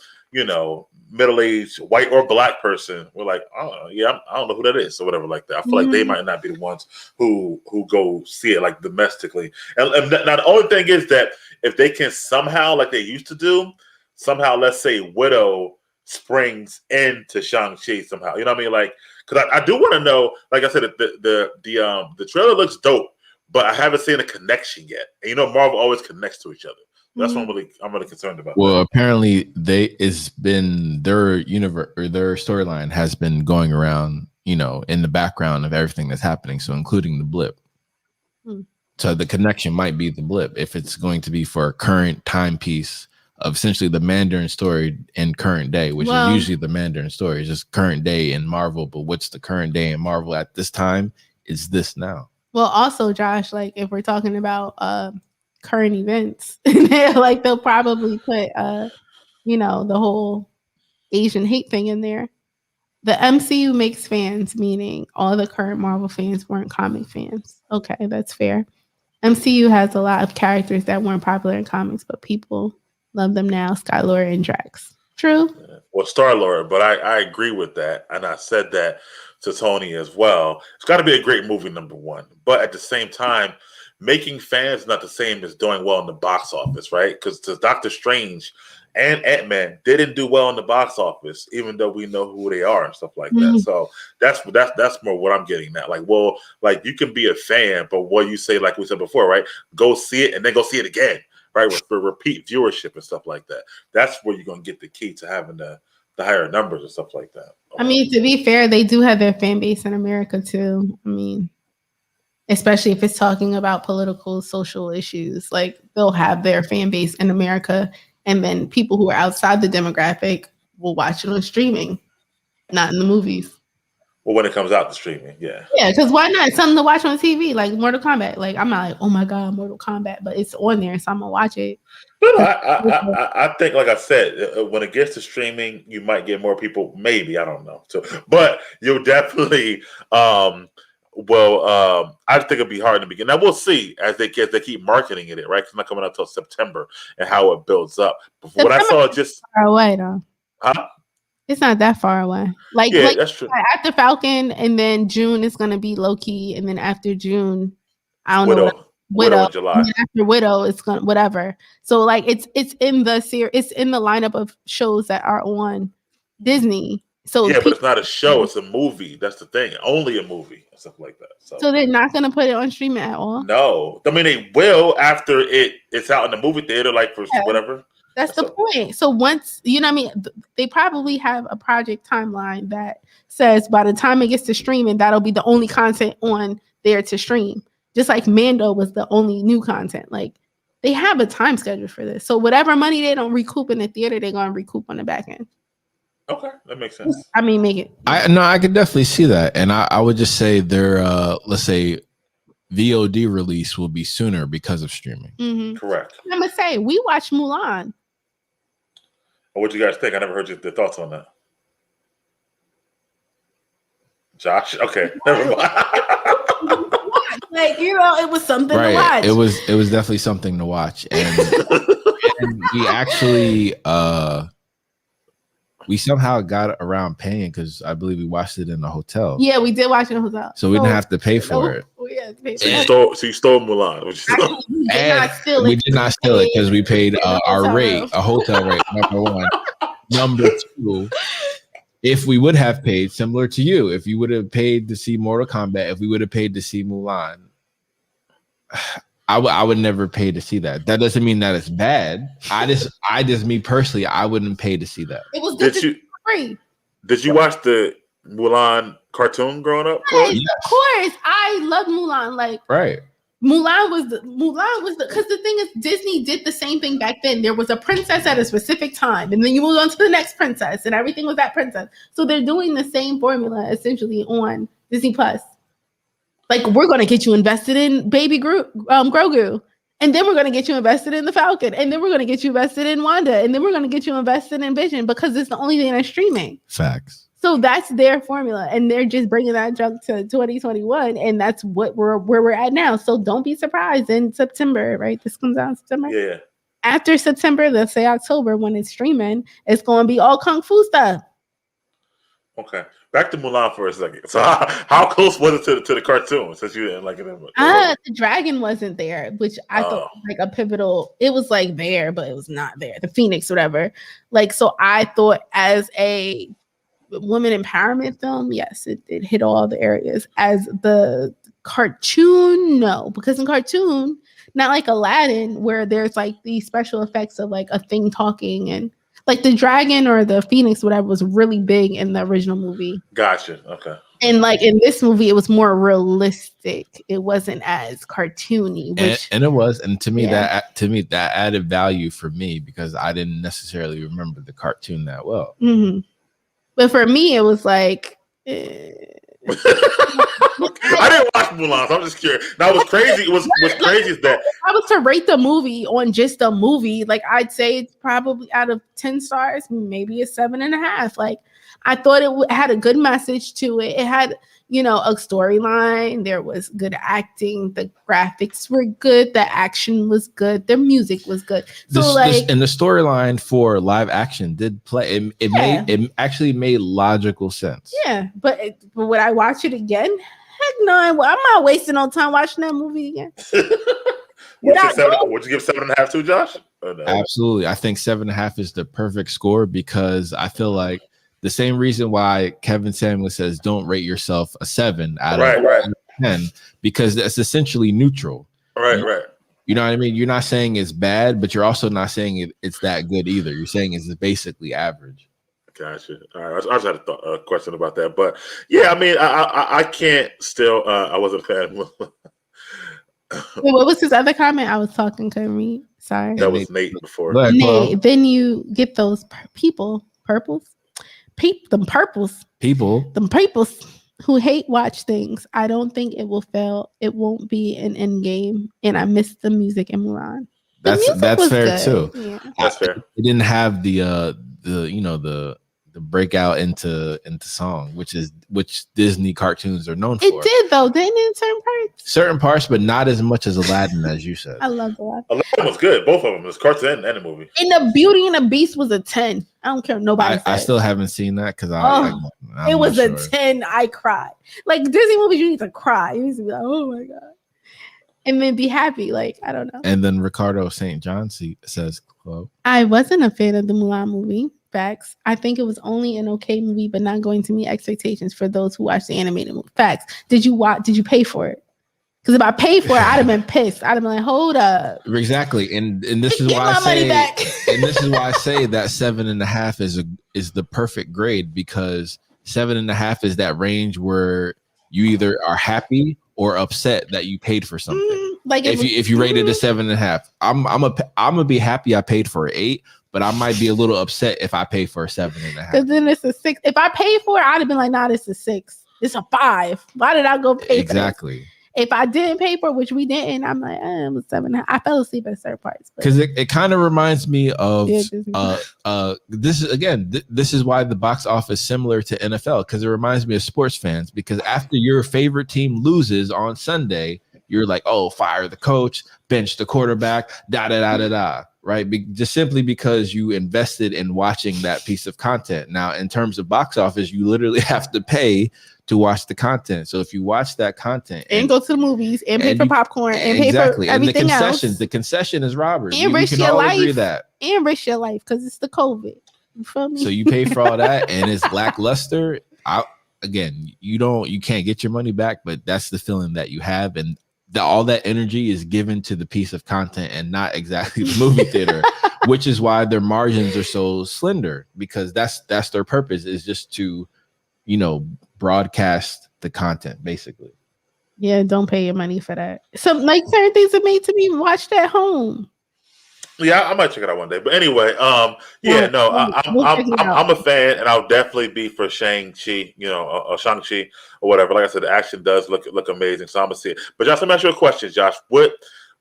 middle-aged white or black person, we're like, oh yeah, I don't know who that is or whatever like that. I feel like they might not be the ones who go see it like domestically. And now the only thing is that if they can somehow, like they used to do, let's say Widow springs into Shang-Chi somehow. You know what I mean? Like, because I do want to know. Like I said, the trailer looks dope, but I haven't seen a connection yet. And Marvel always connects to each other. That's what I'm really concerned about. Well, apparently their universe or their storyline has been going around, in the background of everything that's happening. So including the blip. So the connection might be the blip if it's going to be for a current timepiece of essentially the Mandarin story in current day, which is usually the Mandarin story. It's just current day in Marvel. But what's the current day in Marvel at this time? Is this now? Well, also, Josh, like if we're talking about current events, they'll probably put the whole Asian hate thing in there. The MCU makes fans, meaning all the current Marvel fans weren't comic fans. Okay, that's fair. MCU has a lot of characters that weren't popular in comics, but people love them now. Sky-Lord and Drax. True. Well, Star-Lord, but I agree with that, and I said that to Tony as well. It's got to be a great movie, number one, but at the same time, making fans is not the same as doing well in the box office, right? Because Doctor Strange and Ant-Man didn't do well in the box office, even though we know who they are and stuff like that. So that's more what I'm getting at. Like you can be a fan, but what you say, like we said before, right? Go see it and then go see it again, right? For repeat viewership and stuff like that. That's where you're gonna get the key to having the higher numbers and stuff like that. I mean, to be fair, they do have their fan base in America too. I mean, especially if it's talking about political, social issues, like they'll have their fan base in America, and then people who are outside the demographic will watch it on streaming, not in the movies. Well, when it comes out to streaming, yeah. Yeah, because why not? It's something to watch on TV, like Mortal Kombat. Like I'm not like, oh my God, Mortal Kombat, but it's on there, so I'm gonna watch it. No, I think, like I said, when it gets to streaming, you might get more people. Maybe, I don't know. So, but you'll definitely. I think it'll be hard in the beginning. Now we'll see as they keep marketing it, right? It's not coming out till September, and how it builds up. But what I saw just far away though. Huh? It's not that far away. Like that's true. After Falcon, and then June is gonna be Loki, and then after June, I don't know. Widow in July. And after Widow, it's gonna whatever. So like it's in the it's in the lineup of shows that are on Disney. So yeah, but it's not a show; it's a movie. That's the thing. Only a movie and stuff like that. So they're not gonna put it on streaming at all. No, I mean they will after it's out in the movie theater, like for whatever. That's the point. So once, you know what I mean, they probably have a project timeline that says by the time it gets to streaming, that'll be the only content on there to stream. Just like Mando was the only new content. Like they have a time schedule for this. So whatever money they don't recoup in the theater, they're going to recoup on the back end. Okay, that makes sense. I mean, make it. I could definitely see that. And I would just say their, let's say, VOD release will be sooner because of streaming. Mm-hmm. Correct. I'm going to say, we watched Mulan. What you guys think? I never heard your thoughts on that. Josh? Okay, never mind. Like, you know, it was something to watch. It was definitely something to watch. And, and we actually we somehow got around paying because I believe we watched it in a hotel. Yeah, we did watch it in a hotel. So we didn't have to pay for it. So you stole Mulan. Actually, we did not steal it because we paid our rate, a hotel rate, number one. Number two, if we would have paid, similar to you, if you would have paid to see Mortal Kombat, if we would have paid to see Mulan, I would never pay to see that. That doesn't mean that it's bad. I just me personally, I wouldn't pay to see that. It was good free. Did you watch the Mulan cartoon growing up? Yes, of course. I love Mulan. Like right. Mulan was because the thing is Disney did the same thing back then. There was a princess at a specific time, and then you moved on to the next princess, and everything was that princess. So they're doing the same formula essentially on Disney Plus. Like, we're going to get you invested in Baby Grogu. And then we're going to get you invested in the Falcon. And then we're going to get you invested in Wanda. And then we're going to get you invested in Vision because it's the only thing that's streaming. Facts. So that's their formula. And they're just bringing that junk to 2021. And that's where we're at now. So don't be surprised in September, right? This comes out in September. Yeah. After September, let's say October, when it's streaming, it's going to be all Kung Fu stuff. Okay. Back to Mulan for a second. So how close was it to the cartoon? Since you didn't like it, the dragon wasn't there, which I thought was like a pivotal. It was like there, but it was not there. The Phoenix, whatever. Like, so I thought as a women empowerment film, yes, it hit all the areas. As the cartoon, no, because in cartoon, not like Aladdin, where there's like the special effects of like a thing talking and. Like the dragon or the Phoenix, whatever, was really big in the original movie. Gotcha. Okay. And like in this movie, it was more realistic. It wasn't as cartoony. And it was. And to me, that added value for me because I didn't necessarily remember the cartoon that well. Mm-hmm. But for me, it was like. I didn't watch Mulan, so I'm just curious. Now, what's crazy is that if I was to rate the movie on just a movie, like I'd say it's probably out of 10 stars, maybe a 7.5. Like I thought it had a good message to it. It had, you know, a storyline. There was good acting. The graphics were good. The action was good. The music was good. So and the storyline for live action did play. It actually made logical sense. Yeah, but would I watch it again? Heck no, I'm not wasting no time watching that movie again. Would you give 7.5 to, Josh? No? Absolutely. I think 7.5 is the perfect score because I feel like the same reason why Kevin Samuel says don't rate yourself a 7 out of 10 because that's essentially neutral. Right. You know what I mean? You're not saying it's bad, but you're also not saying it's that good either. You're saying it's basically average. Gotcha. All right. I just had a question about that, but yeah, I mean, I can't still. I wasn't a fan. Wait, what was his other comment? I was talking, couldn't read. Sorry. That was Nate before. Nate, then you get those purples who hate watch things. I don't think it will fail. It won't be an end game. And I missed the music in Mulan. That's fair good. too. Yeah. That's fair. It didn't have the breakout into song, which Disney cartoons are known for. It did though, didn't it? Certain parts, but not as much as Aladdin, as you said. I love Aladdin. Aladdin was good, both of them. It's cartoon and a movie. And the Beauty and the Beast was a 10. I don't care. Nobody. I still haven't seen that because it was a 10. I cried. Like Disney movies, you need to cry. You need to be like, oh my god, and then be happy. Like I don't know. And then Ricardo St. John says, "Quote: I wasn't a fan of the Mulan movie. Facts. I think it was only an okay movie, but not going to meet expectations for those who watched the animated movie. Facts. Did you pay for it? Because if I paid for it, I'd have been pissed. I'd have been like, hold up. Exactly. And this is Get why my I money say back. and this is why I say that 7.5 is the perfect grade, because 7.5 is that range where you either are happy or upset that you paid for something. Like if you rated a 7.5, I'm gonna be happy I paid for an 8, but I might be a little upset if I pay for a 7.5. Because then it's a 6. If I paid for it, I'd have been like, nah, this is 6. It's a 5. Why did I go pay Exactly. for this? If I didn't pay for it, which we didn't, I'm like, it was 7.5. I fell asleep at certain parts. Because it kind of reminds me of this is why the box office is similar to NFL, because it reminds me of sports fans, because after your favorite team loses on Sunday, you're like, oh, fire the coach, bench the quarterback, right? Just simply because you invested in watching that piece of content. Now, in terms of box office, you literally have to pay to watch the content. So if you watch that content and go to the movies and pay for popcorn and pay for everything else, the concession is robbery. And risk your life. And risk your life because it's the COVID. You feel me? So you pay for all that and it's lackluster. You can't get your money back, but that's the feeling that you have, and all that energy is given to the piece of content and not exactly the movie theater, which is why their margins are so slender, because that's their purpose, is just to, broadcast the content basically. Yeah, don't pay your money for that. Some certain things are made to be watched at home. Yeah, I might check it out one day. But anyway, I'm a fan, and I'll definitely be for Shang-Chi, or Shang-Chi or whatever. Like I said, the action does look amazing, so I'm gonna see it. But Josh, let me ask you a question, Josh. With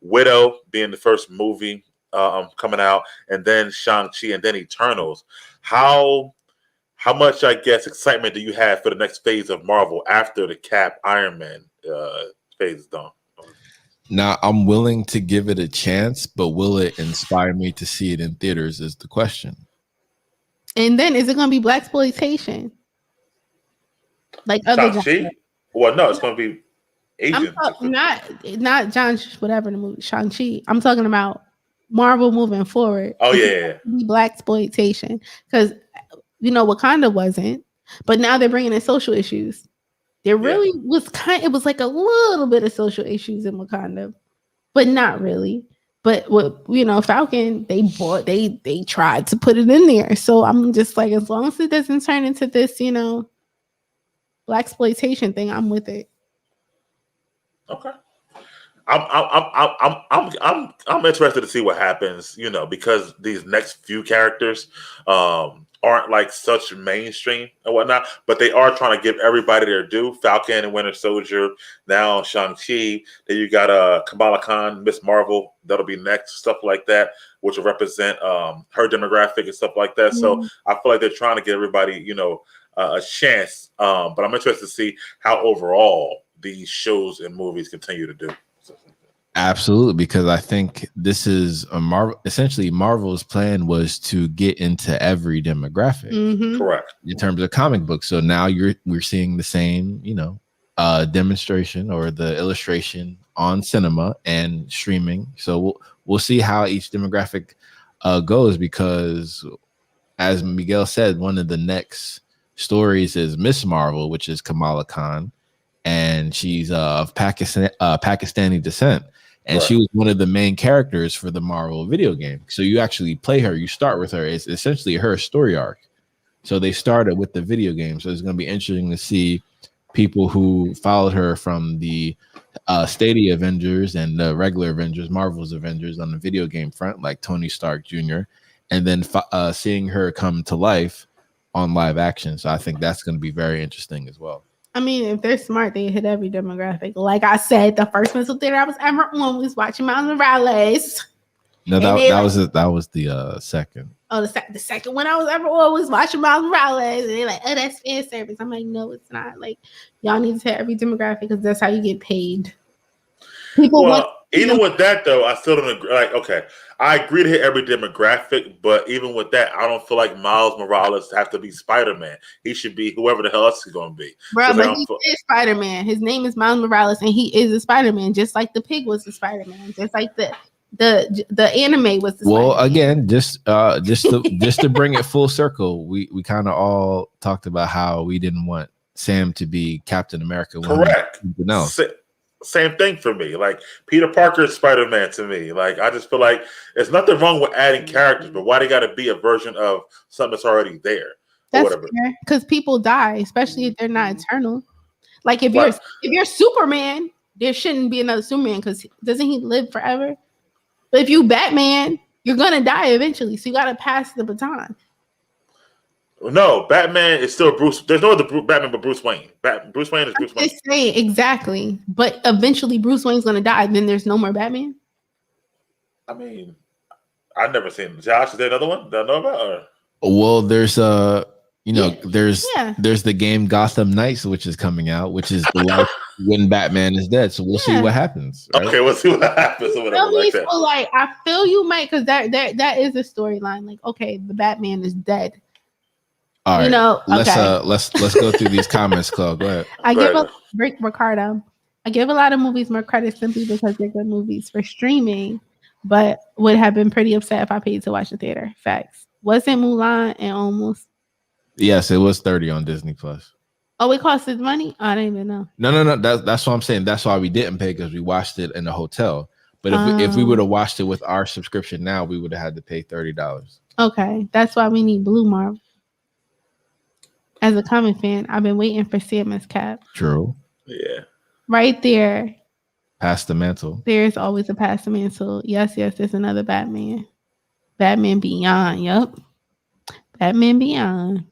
Widow being the first movie coming out, and then Shang-Chi, and then Eternals, how much, I guess, excitement do you have for the next phase of Marvel after the Cap Iron Man phase is done? Now, I'm willing to give it a chance, but will it inspire me to see it in theaters is the question. And then is it going to be blaxploitation? Like other Shang-Chi? Well, no, it's going to be Asian. Not John, whatever the movie, Shang-Chi. I'm talking about Marvel moving forward. Oh, yeah. Blaxploitation. Because, Wakanda wasn't, but now they're bringing in social issues. There really was it was like a little bit of social issues in Wakanda, but not really. But Falcon, they tried to put it in there. So I'm just like, as long as it doesn't turn into this, blaxploitation thing, I'm with it. Okay. I'm interested to see what happens, because these next few characters aren't like such mainstream and whatnot, but they are trying to give everybody their due. Falcon and Winter Soldier, now Shang-Chi. Then you got Kamala Khan, Miss Marvel, that'll be next, stuff like that, which will represent her demographic and stuff like that. So I feel like they're trying to give everybody, a chance. But I'm interested to see how overall these shows and movies continue to do. Absolutely, because I think this is essentially Marvel's plan was to get into every demographic. Mm-hmm. Correct. In terms of comic books. So now we're seeing the same, demonstration or the illustration on cinema and streaming. So we'll see how each demographic goes, because as Miguel said, one of the next stories is Miss Marvel, which is Kamala Khan, and she's of Pakistani descent. And she was one of the main characters for the Marvel video game. So you actually play her. You start with her. It's essentially her story arc. So they started with the video game. So it's going to be interesting to see people who followed her from the Stadia Avengers and the regular Avengers, Marvel's Avengers on the video game front, like Tony Stark Jr., and then seeing her come to life on live action. So I think that's going to be very interesting as well. I mean, if they're smart, they hit every demographic. Like I said, the first mental theater I was ever on was watching Miles Morales. No, that was the second. Oh, the second one I was ever on was watching Miles Morales, and they're like, "Oh, that's fan service." I'm like, "No, it's not." Like, y'all need to hit every demographic because that's how you get paid. Even with that though, I still don't agree. Like, okay, I agree to hit every demographic, but even with that, I don't feel like Miles Morales have to be Spider-Man. He should be whoever the hell else he's going to be. Bro, but he is Spider-Man. His name is Miles Morales, and he is a Spider-Man, just like the pig was a Spider-Man, just like the anime was the well Spider-Man. Again, just to bring it full circle, we kind of all talked about how we didn't want Sam to be Captain America. Correct. No. same thing for me. Like Peter Parker is Spider-Man to me. Like I just feel like there's nothing wrong with adding characters, but why they got to be a version of something that's already there or That's whatever? because people die, especially if they're not eternal. Like if But- you're Superman, there shouldn't be another Superman because doesn't he live forever? But if you Batman, you're gonna die eventually, so you gotta pass the baton. No, Batman is still Bruce. There's no other Batman but Bruce Wayne. Bruce Wayne is Bruce Wayne. Just saying exactly, but eventually Bruce Wayne's gonna die. Then there's no more Batman. I mean, I've never seen Josh. Is there another one that I know about? Or? Well, there's Yeah. there's the game Gotham Knights, which is coming out, which is the life when Batman is dead. So we'll see what happens. Right? Okay, we'll see what happens. Or whatever, like that. So like I feel you, Mike, because that is a storyline. Like, okay, the Batman is dead. All right, You know, let's okay. let's go through these comments, Chloe. Go ahead. I Go give ahead. Ricardo. I give a lot of movies more credit simply because they're good movies for streaming, but would have been pretty upset if I paid to watch the theater. Facts. Wasn't Mulan and almost? Yes, it was 30 on Disney Plus. Oh, it costed money? I didn't even know. No. That's what I'm saying. That's why we didn't pay, because we watched it in a hotel. But if we would have watched it with our subscription now, we would have had to pay $30. Okay, that's why we need Blue Marvel. As a comic fan, I've been waiting for Samus Cap. True. Yeah. Right there. Pass the mantle. There's always a past mantle. Yes, there's another Batman. Batman Beyond. Yup. Batman Beyond.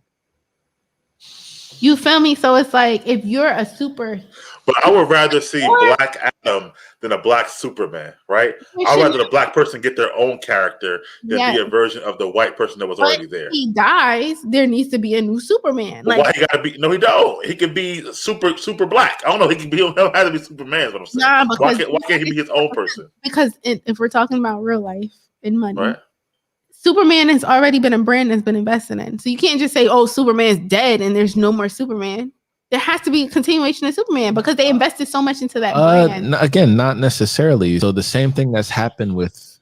You feel me? So it's like if you're a super, But I would rather see Black Adam than a Black Superman, right? I'd rather the Black person get their own character than be a version of the white person that was already there. If he dies, there needs to be a new Superman. But why he gotta be? No, he don't. He can be super black. I don't know. He can be. He don't have to be Superman. Is what I'm saying. Nah, why because can't he be his own person? Because if we're talking about real life and money, Right. Superman has already been a brand that's been invested in. So you can't just say, "Oh, Superman's dead," and there's no more Superman. There has to be a continuation of Superman because they invested so much into that brand. Again, not necessarily. So the same thing that's happened with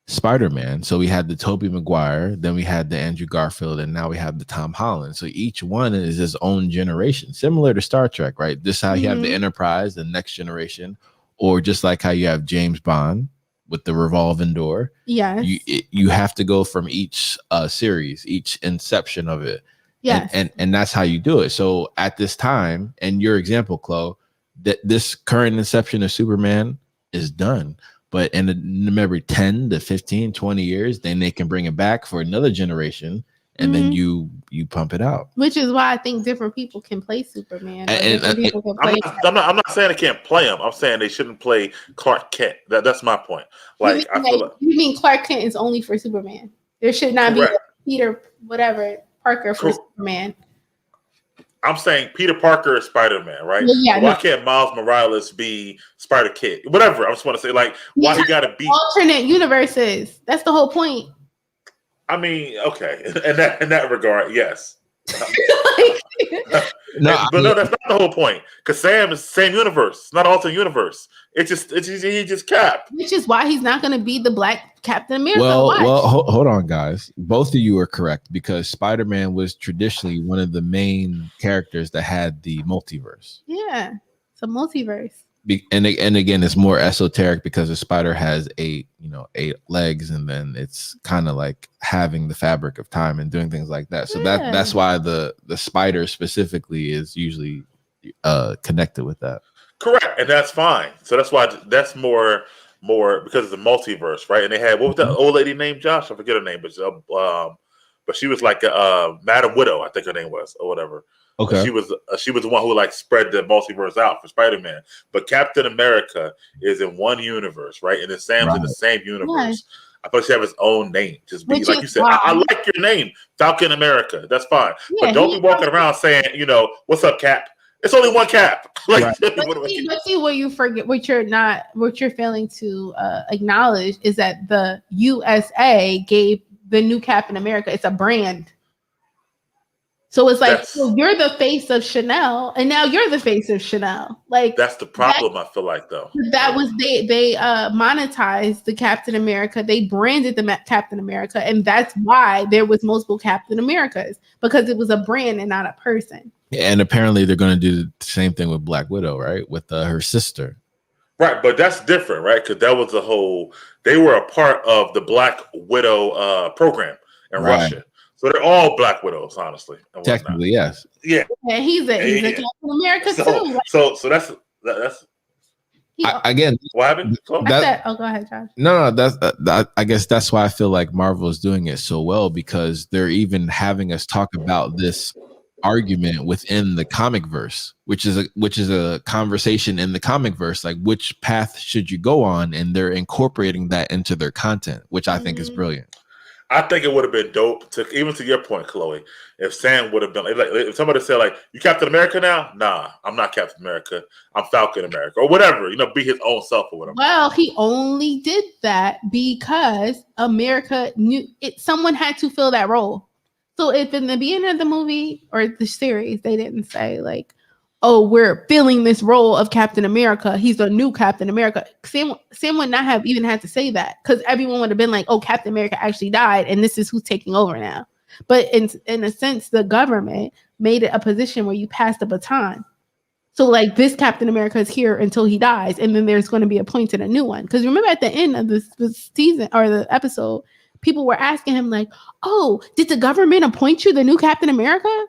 Spider-Man. So we had the Tobey Maguire, then we had the Andrew Garfield, and now we have the Tom Holland. So each one is his own generation, similar to Star Trek, right? This is how you have the Enterprise, the next generation, or just like how you have James Bond with the revolving door. Yes. You have to go from each series, each inception of it. Yes. And that's how you do it. So at this time, and your example, Chloe, that this current inception of Superman is done. But in every 10 to 15, 20 years, then they can bring it back for another generation. And then you pump it out. Which is why I think different people can play Superman. I'm not saying they can't play him. I'm saying they shouldn't play Clark Kent. That's my point. Like you mean Clark Kent is only for Superman? There should not be Peter whatever Parker for Superman. I'm saying Peter Parker is Spider-Man, right? Yeah, why can't Miles Morales be Spider-Kid? Whatever. I just want to say, like, why he got to be alternate universes? That's the whole point. I mean, okay, in that regard, yes. No, that's not the whole point. Because Sam is the same universe, it's not alternate universe. He just Cap. Which is why he's not going to be the Black Captain America. Well, hold on, guys. Both of you are correct because Spider-Man was traditionally one of the main characters that had the multiverse. Yeah, it's a multiverse. And again, it's more esoteric because the spider has eight legs, and then it's kind of like having the fabric of time and doing things like that. So that's why the spider specifically is usually connected with that. Correct, and that's fine. So that's why that's more because it's a multiverse, right? And they had, what was that old lady named, Josh? I forget her name, but she was like Madam Widow, I think her name was, or whatever. Okay. She was the one who like spread the multiverse out for Spider-Man. But Captain America is in one universe, right? And then Sam's in the same universe. Right. I thought she have his own name. Just be like you said. I like your name, Falcon America. That's fine. Yeah, but don't be walking around saying, what's up, Cap? It's only one Cap. Like, right. Let's see what you forget. What you're failing to acknowledge is that the USA gave the new Captain America. It's a brand. So it's like, so you're the face of Chanel, and now you're the face of Chanel. Like, that's the problem. I feel like though that was they monetized the Captain America. They branded the Captain America, and that's why there was multiple Captain Americas, because it was a brand and not a person. And apparently they're going to do the same thing with Black Widow, right? With her sister. Right, but that's different, right? Because that was the whole. They were a part of the Black Widow program in Right. Russia, so they're all Black Widows, honestly, and whatnot. Technically, yes. Yeah, Yeah, he's a yeah. Captain America So, too. so that's Again, what happened. I said, oh, go ahead, Josh. no, that's I guess that's why I feel like Marvel is doing it so well, because they're even having us talk about this argument within the comic verse, which is a conversation in the comic verse, like which path should you go on, and they're incorporating that into their content, which I think is brilliant. I think it would have been dope even to your point, Chloe, if Sam would have been like, if somebody said like, "You Captain America now?" Nah, I'm not Captain America. I'm Falcon America, or whatever. Be his own self or whatever. Well, he only did that because America knew it. Someone had to fill that role. So if in the beginning of the movie or the series they didn't say like, "Oh, we're filling this role of Captain America. He's a new Captain America." Sam would not have even had to say that, because everyone would have been like, "Oh, Captain America actually died, and this is who's taking over now." But in a sense, the government made it a position where you pass the baton. So like this Captain America is here until he dies, and then there's going to be appointed a new one. Because remember at the end of this season or the episode, people were asking him like, "Oh, did the government appoint you the new Captain America?"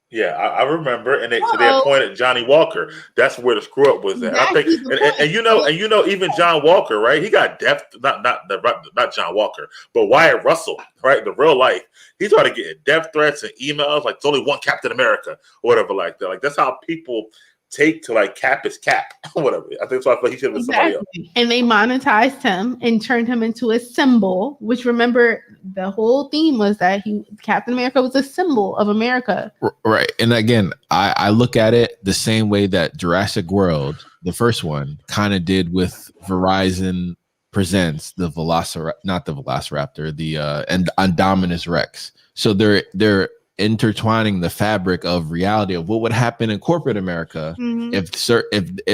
Yeah, I remember, and they appointed Johnny Walker. That's where the screw up was at. I think, and even John Walker, right? He got not John Walker, but Wyatt Russell, right? The real life, he started getting death threats and emails like, "There's only one Captain America," or whatever like that. Like that's how people take to like Cap is Cap, whatever. I think so. I thought he should have been somebody else. And they monetized him and turned him into a symbol. Which, remember, the whole theme was that Captain America was a symbol of America. Right. And again, I look at it the same way that Jurassic World, the first one, kind of did with Verizon Presents the Velociraptor, the Indominus Rex. So they're intertwining the fabric of reality of what would happen in corporate America if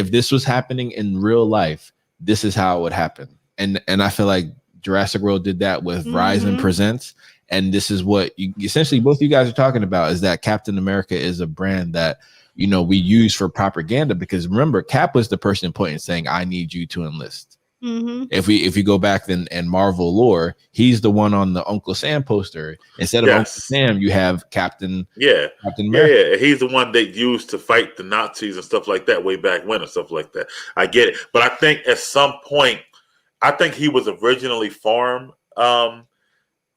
this was happening in real life. This is how it would happen, and I feel like Jurassic World did that with Verizon Presents, and this is what essentially both you guys are talking about, is that Captain America is a brand that we use for propaganda, because remember, Cap was the person pointing saying, "I need you to enlist." If we go back then and Marvel lore, he's the one on the Uncle Sam poster. Instead of Uncle Sam, you have Captain America. Yeah, he's the one they used to fight the Nazis and stuff like that way back when and stuff like that. I get it, but I think at some point, I think he was originally farmed.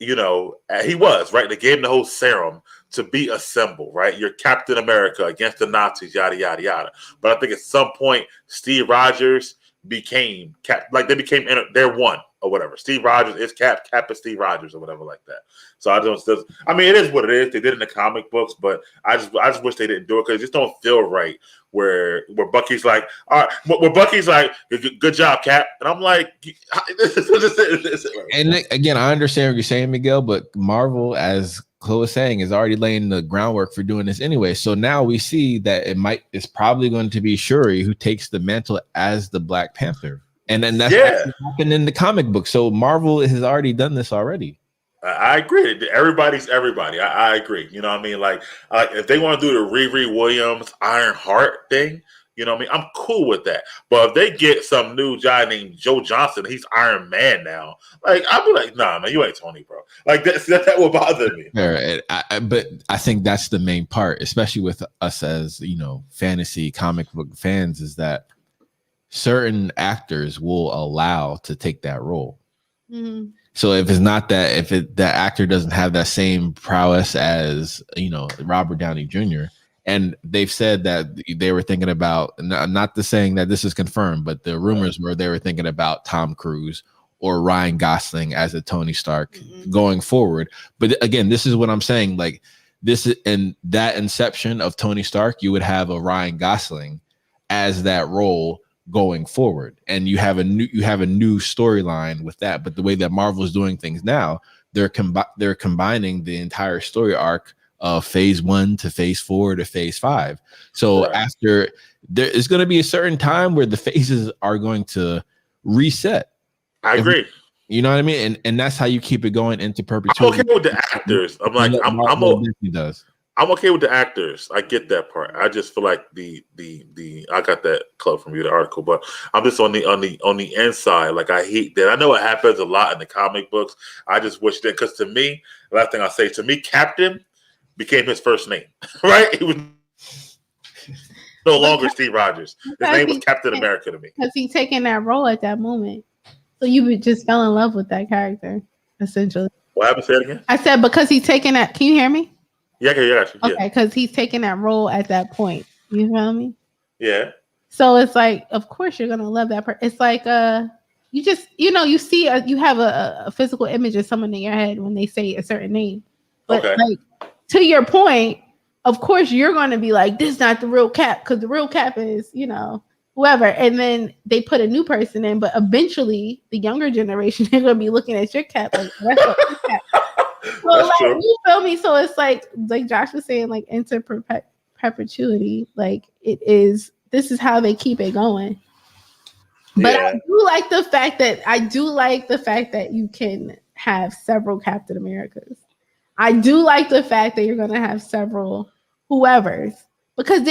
He was right. They gave him the whole serum to be a symbol, right? You're Captain America against the Nazis, yada yada yada. But I think at some point, Steve Rogers became Cap, like they're one or whatever. Steve Rogers is Cap is Steve Rogers or whatever like that. So it is what it is. They did it in the comic books, but I just wish they didn't do it, because it just don't feel right where Bucky's like, all right, where Bucky's like, good job, Cap, and I'm like, and again, I understand what you're saying, Miguel, but Marvel, as Chloe was saying, is already laying the groundwork for doing this anyway. So now we see that it's probably going to be Shuri who takes the mantle as the Black Panther. And then that's happened in the comic book. So Marvel has already done this already. I agree. Everybody's everybody. I agree. You know what I mean? Like if they want to do the Riri Williams Iron Heart thing, you know what I mean? I'm cool with that. But if they get some new guy named Joe Johnson, he's Iron Man now. Like I'll be like, nah, man, you ain't Tony, bro. Like that would bother me. But I think that's the main part, especially with us as fantasy comic book fans, is that certain actors will allow to take that role. So if it's not that, that actor doesn't have that same prowess as Robert Downey Jr., and they've said that they were thinking about, not the saying that this is confirmed, but the rumors were they were thinking about Tom Cruise or Ryan Gosling as a Tony Stark going forward. But again, this is what I'm saying. Like this is in that inception of Tony Stark, you would have a Ryan Gosling as that role going forward, and you have a new storyline with that. But the way that Marvel is doing things now, they're combining the entire story arc of phase 1 to phase 4 to phase 5. So after, there is going to be a certain time where the phases are going to reset. I agree. You know what I mean? And that's how you keep it going into perpetuity. I'm okay with the actors. I'm like, I'm Disney does. I'm okay with the actors. I get that part. I just feel like the I got that club from you, the article, but I'm just on the inside. Like I hate that. I know it happens a lot in the comic books. I just wish that, because to me, the last thing I say, to me, Captain became his first name. Right? He was no longer Steve Rogers. His name was Captain America to me. Because he taking that role at that moment. So you just fell in love with that character, essentially. What happened? Say it again. I said because he's taking that. Can you hear me? Yeah, yeah. Okay, because he's taking that role at that point. You feel me? Yeah. So it's like, of course you're gonna love that person. It's like you just you see you have a physical image of someone in your head when they say a certain name. But like to your point, of course you're gonna be like, this is not the real Cap, because the real Cap is whoever. And then they put a new person in, but eventually the younger generation they're gonna be looking at your Cap like that's what Cap. Well, like, you feel me? So it's like Josh was saying, like into perpetuity. Like this is how they keep it going. But I do like the fact that you can have several Captain Americas. I do like the fact that you're gonna have several whoever's, because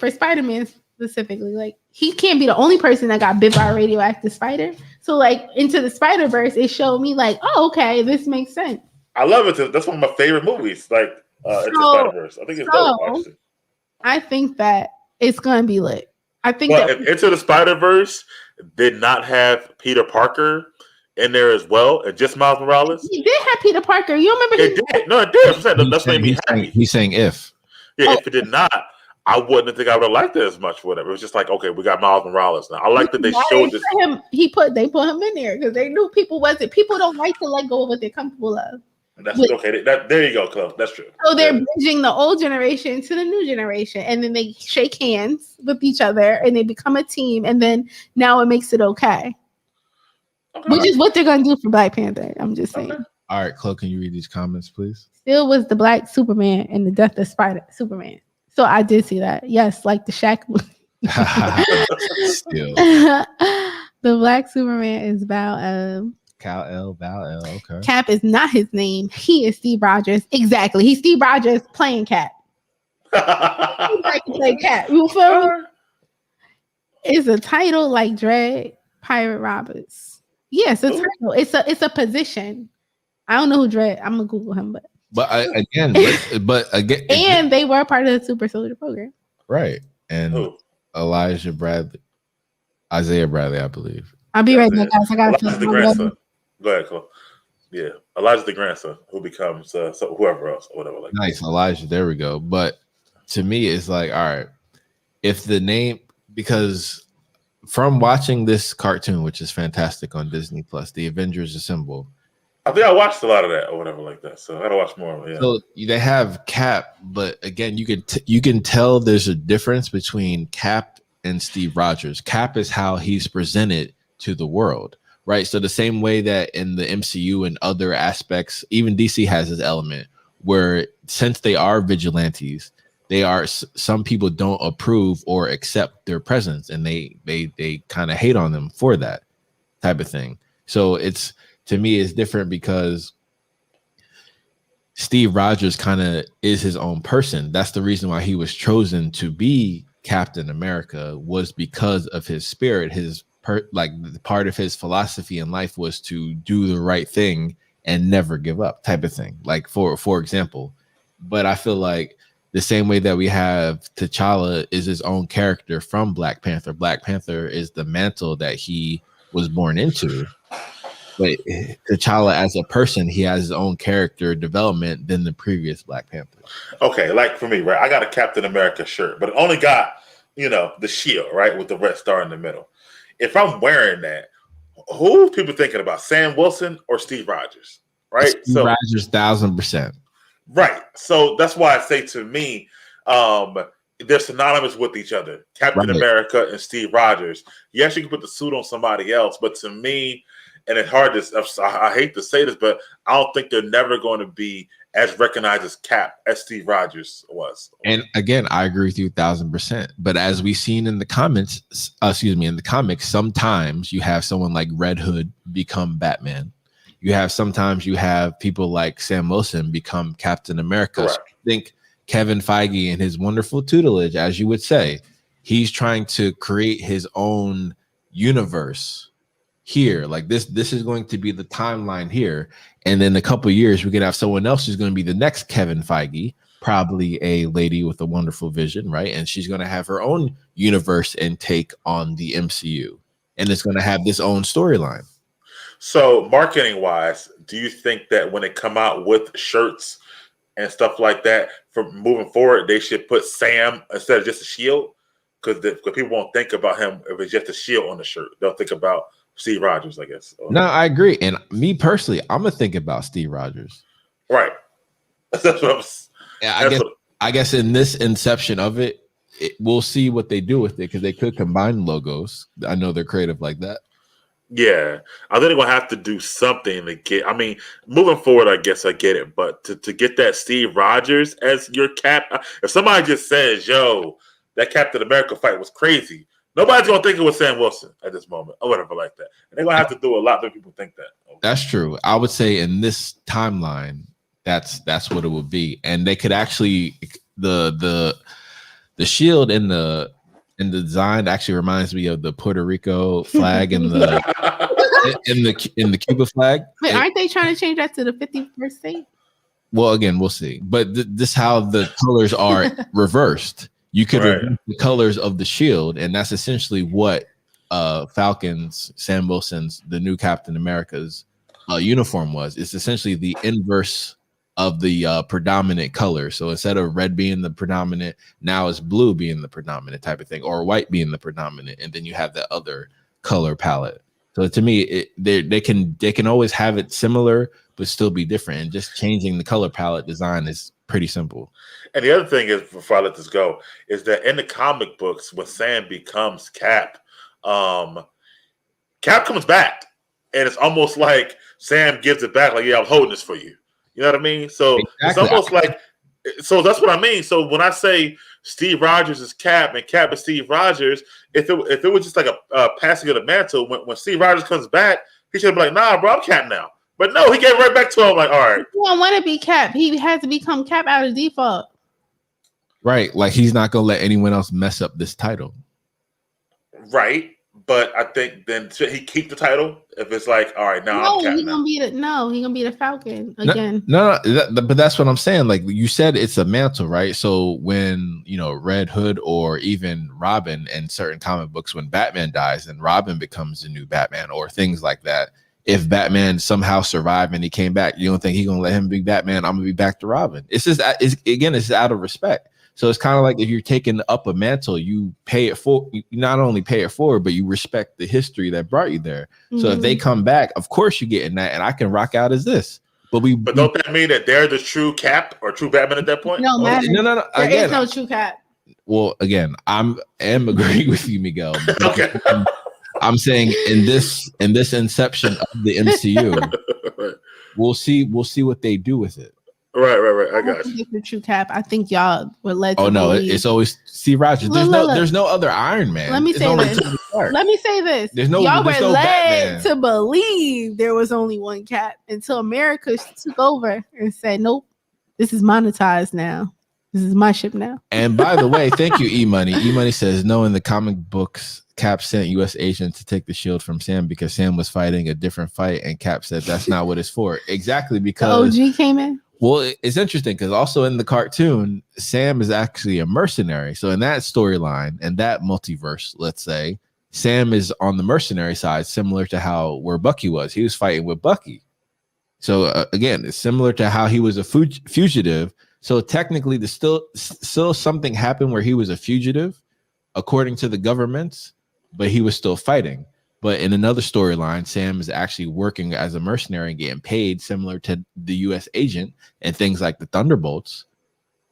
for Spider-Man specifically, like he can't be the only person that got bit by a radioactive spider. So like Into the Spider-Verse, it showed me like, oh, okay, this makes sense. I love it. That's one of my favorite movies. Like Into the Spider-Verse. I think it's dope, actually. I think that it's gonna be lit. I think if Into the Spider-Verse did not have Peter Parker in there as well, and just Miles Morales. He did have Peter Parker. You remember? It did. No, it did. That's made me happy. He's saying if. Yeah, if it did not, I wouldn't think I would have liked it as much. Whatever. It was just like, okay, we got Miles Morales now. I like that they showed this. They put him in there because they knew people don't like to let go of what they're comfortable of. That's okay. There you go, Chloe. That's true. So they're bridging the old generation to the new generation, and then they shake hands with each other, and they become a team, and then now it makes it okay. Which is what they're gonna do for Black Panther. I'm just saying. All right, Chloe, can you read these comments, please? Still was the Black Superman and the death of Superman. So I did see that. Yes, like the Shaq movie. Still. The Black Superman is Val Val-El. Okay. Cap is not his name. He is Steve Rogers. Exactly. He's Steve Rogers playing Cap. He like to play Cap. You feel me? It's a title like Dread Pirate Roberts. Yes, it's a title. It's a position. I don't know who Dread. I'm gonna Google him, but again, and they were part of the Super Soldier program, right? And Isaiah Bradley, I believe. I'll be right back, guys. I gotta Elijah's the grandson. Go ahead, Chloe. Yeah, Elijah's the grandson who becomes whoever else or whatever. Like nice, Elijah. There we go. But to me, it's like, all right, if the name, because from watching this cartoon, which is fantastic on Disney Plus, The Avengers Assemble. I think I watched a lot of that or whatever like that. So I gotta watch more. Yeah. So they have Cap, but again, you can tell there's a difference between Cap and Steve Rogers. Cap is how he's presented to the world, right? So the same way that in the MCU and other aspects, even DC has this element where since they are vigilantes, some people don't approve or accept their presence, and they kind of hate on them for that type of thing. So to me, it's different because Steve Rogers kind of is his own person. That's the reason why he was chosen to be Captain America, was because of his spirit. Part of his philosophy in life was to do the right thing and never give up, type of thing. Like for example, but I feel like the same way that we have T'Challa is his own character from Black Panther. Black Panther is the mantle that he was born into. But T'Challa as a person, he has his own character development than the previous Black Panther. Okay, like for me, right? I got a Captain America shirt, but it only got, the shield, right? With the red star in the middle. If I'm wearing that, who are people thinking about? Sam Wilson or Steve Rogers? Right? Steve Rogers, 1,000%. Right. So that's why I say to me, they're synonymous with each other. Captain America and Steve Rogers. Yes, you can put the suit on somebody else, but to me, and it's hard to, I hate to say this, but I don't think they're never going to be as recognized as Cap as Steve Rogers was. And again, I agree with you 1,000%. But as we've seen in the comics, sometimes you have someone like Red Hood become Batman. Sometimes you have people like Sam Wilson become Captain America. Correct. think Kevin Feige and his wonderful tutelage, as you would say, he's trying to create his own universe here. Like this is going to be the timeline here. And then in a couple of years, we can have someone else who's going to be the next Kevin Feige, probably a lady with a wonderful vision, right? And she's going to have her own universe and take on the MCU. And it's going to have this own storyline. So marketing wise, do you think that when they come out with shirts and stuff like that, for moving forward, they should put Sam instead of just a shield? Because people won't think about him if it's just a shield on the shirt. They'll think about Steve Rogers, I guess. No, I agree. And me personally, I'm going to think about Steve Rogers. Right. That's what I'm saying. I guess in this inception of it, we'll see what they do with it, because they could combine logos. I know they're creative like that. Yeah, I think they're gonna have to do something to get. I mean, moving forward, I guess I get it, but to get that Steve Rogers as your Cap, if somebody just says, "Yo, that Captain America fight was crazy," nobody's gonna think it was Sam Wilson at this moment or whatever like that. And they're gonna have to do a lot that people think that. Okay. That's true. I would say in this timeline, that's what it would be, and they could actually the shield in the design actually reminds me of the Puerto Rico flag and the in the Cuba flag. Wait, aren't they trying to change that to the 51st state? Well, again, we'll see. But this how the colors are reversed. You could reverse the colors of the shield, and that's essentially what Falcon's, Sam Wilson's, the new Captain America's uniform was. It's essentially the inverse of the predominant color. So instead of red being the predominant, now it's blue being the predominant type of thing, or white being the predominant, and then you have the other color palette. So to me, they can always have it similar but still be different, and just changing the color palette design is pretty simple. And the other thing is, before I let this go, is that in the comic books, when Sam becomes Cap, Cap comes back, and it's almost like Sam gives it back, like, "Yeah, I'm holding this for you." You know what I mean? So It's almost like, so that's what I mean. So when I say Steve Rogers is Cap and Cap is Steve Rogers, if it was just like a passing of the mantle, when Steve Rogers comes back, he should be like, "Nah, bro, I'm Cap now." But no, he gave it right back to him. Like, all right, he don't want to be Cap. He has to become Cap out of default. Right, like he's not gonna let anyone else mess up this title. Right. But I think then should he keep the title if it's like, all right, now I'm Cap he's gonna be the Falcon again. But that's what I'm saying. Like you said, it's a mantle, right? So when Red Hood or even Robin in certain comic books, when Batman dies and Robin becomes the new Batman or things like that, if Batman somehow survived and he came back, you don't think he's gonna let him be Batman? I'm gonna be back to Robin. It's just it's out of respect. So it's kind of like if you're taking up a mantle, you pay it for. You not only pay it forward, but you respect the history that brought you there. Mm-hmm. So if they come back, of course you get in that, and I can rock out as this. But don't that mean that they're the true Cap or true Batman at that point? No. There again, is no true Cap. Well, again, I am agreeing with you, Miguel. Okay. I'm saying in this inception of the MCU, we'll see what they do with it. Right. I got you. The true Cap. I think y'all were led. Oh no, it's always Steve Rogers. There's no other Iron Man. Let me say this. Y'all were led to believe there was only one Cap until America took over and said, "Nope, this is monetized now. This is my ship now." And by the way, thank you, E-Money. E-Money says, "No, in the comic books, Cap sent U.S. agent to take the shield from Sam because Sam was fighting a different fight, and Cap said that's not what it's for." Exactly, because the OG came in. Well, it's interesting because also in the cartoon, Sam is actually a mercenary. So in that storyline and that multiverse, let's say, Sam is on the mercenary side, similar to where Bucky was. He was fighting with Bucky. So again, it's similar to how he was a fugitive. So technically, there's still something happened where he was a fugitive, according to the governments, but he was still fighting. But in another storyline, Sam is actually working as a mercenary and getting paid similar to the U.S. agent and things like the Thunderbolts.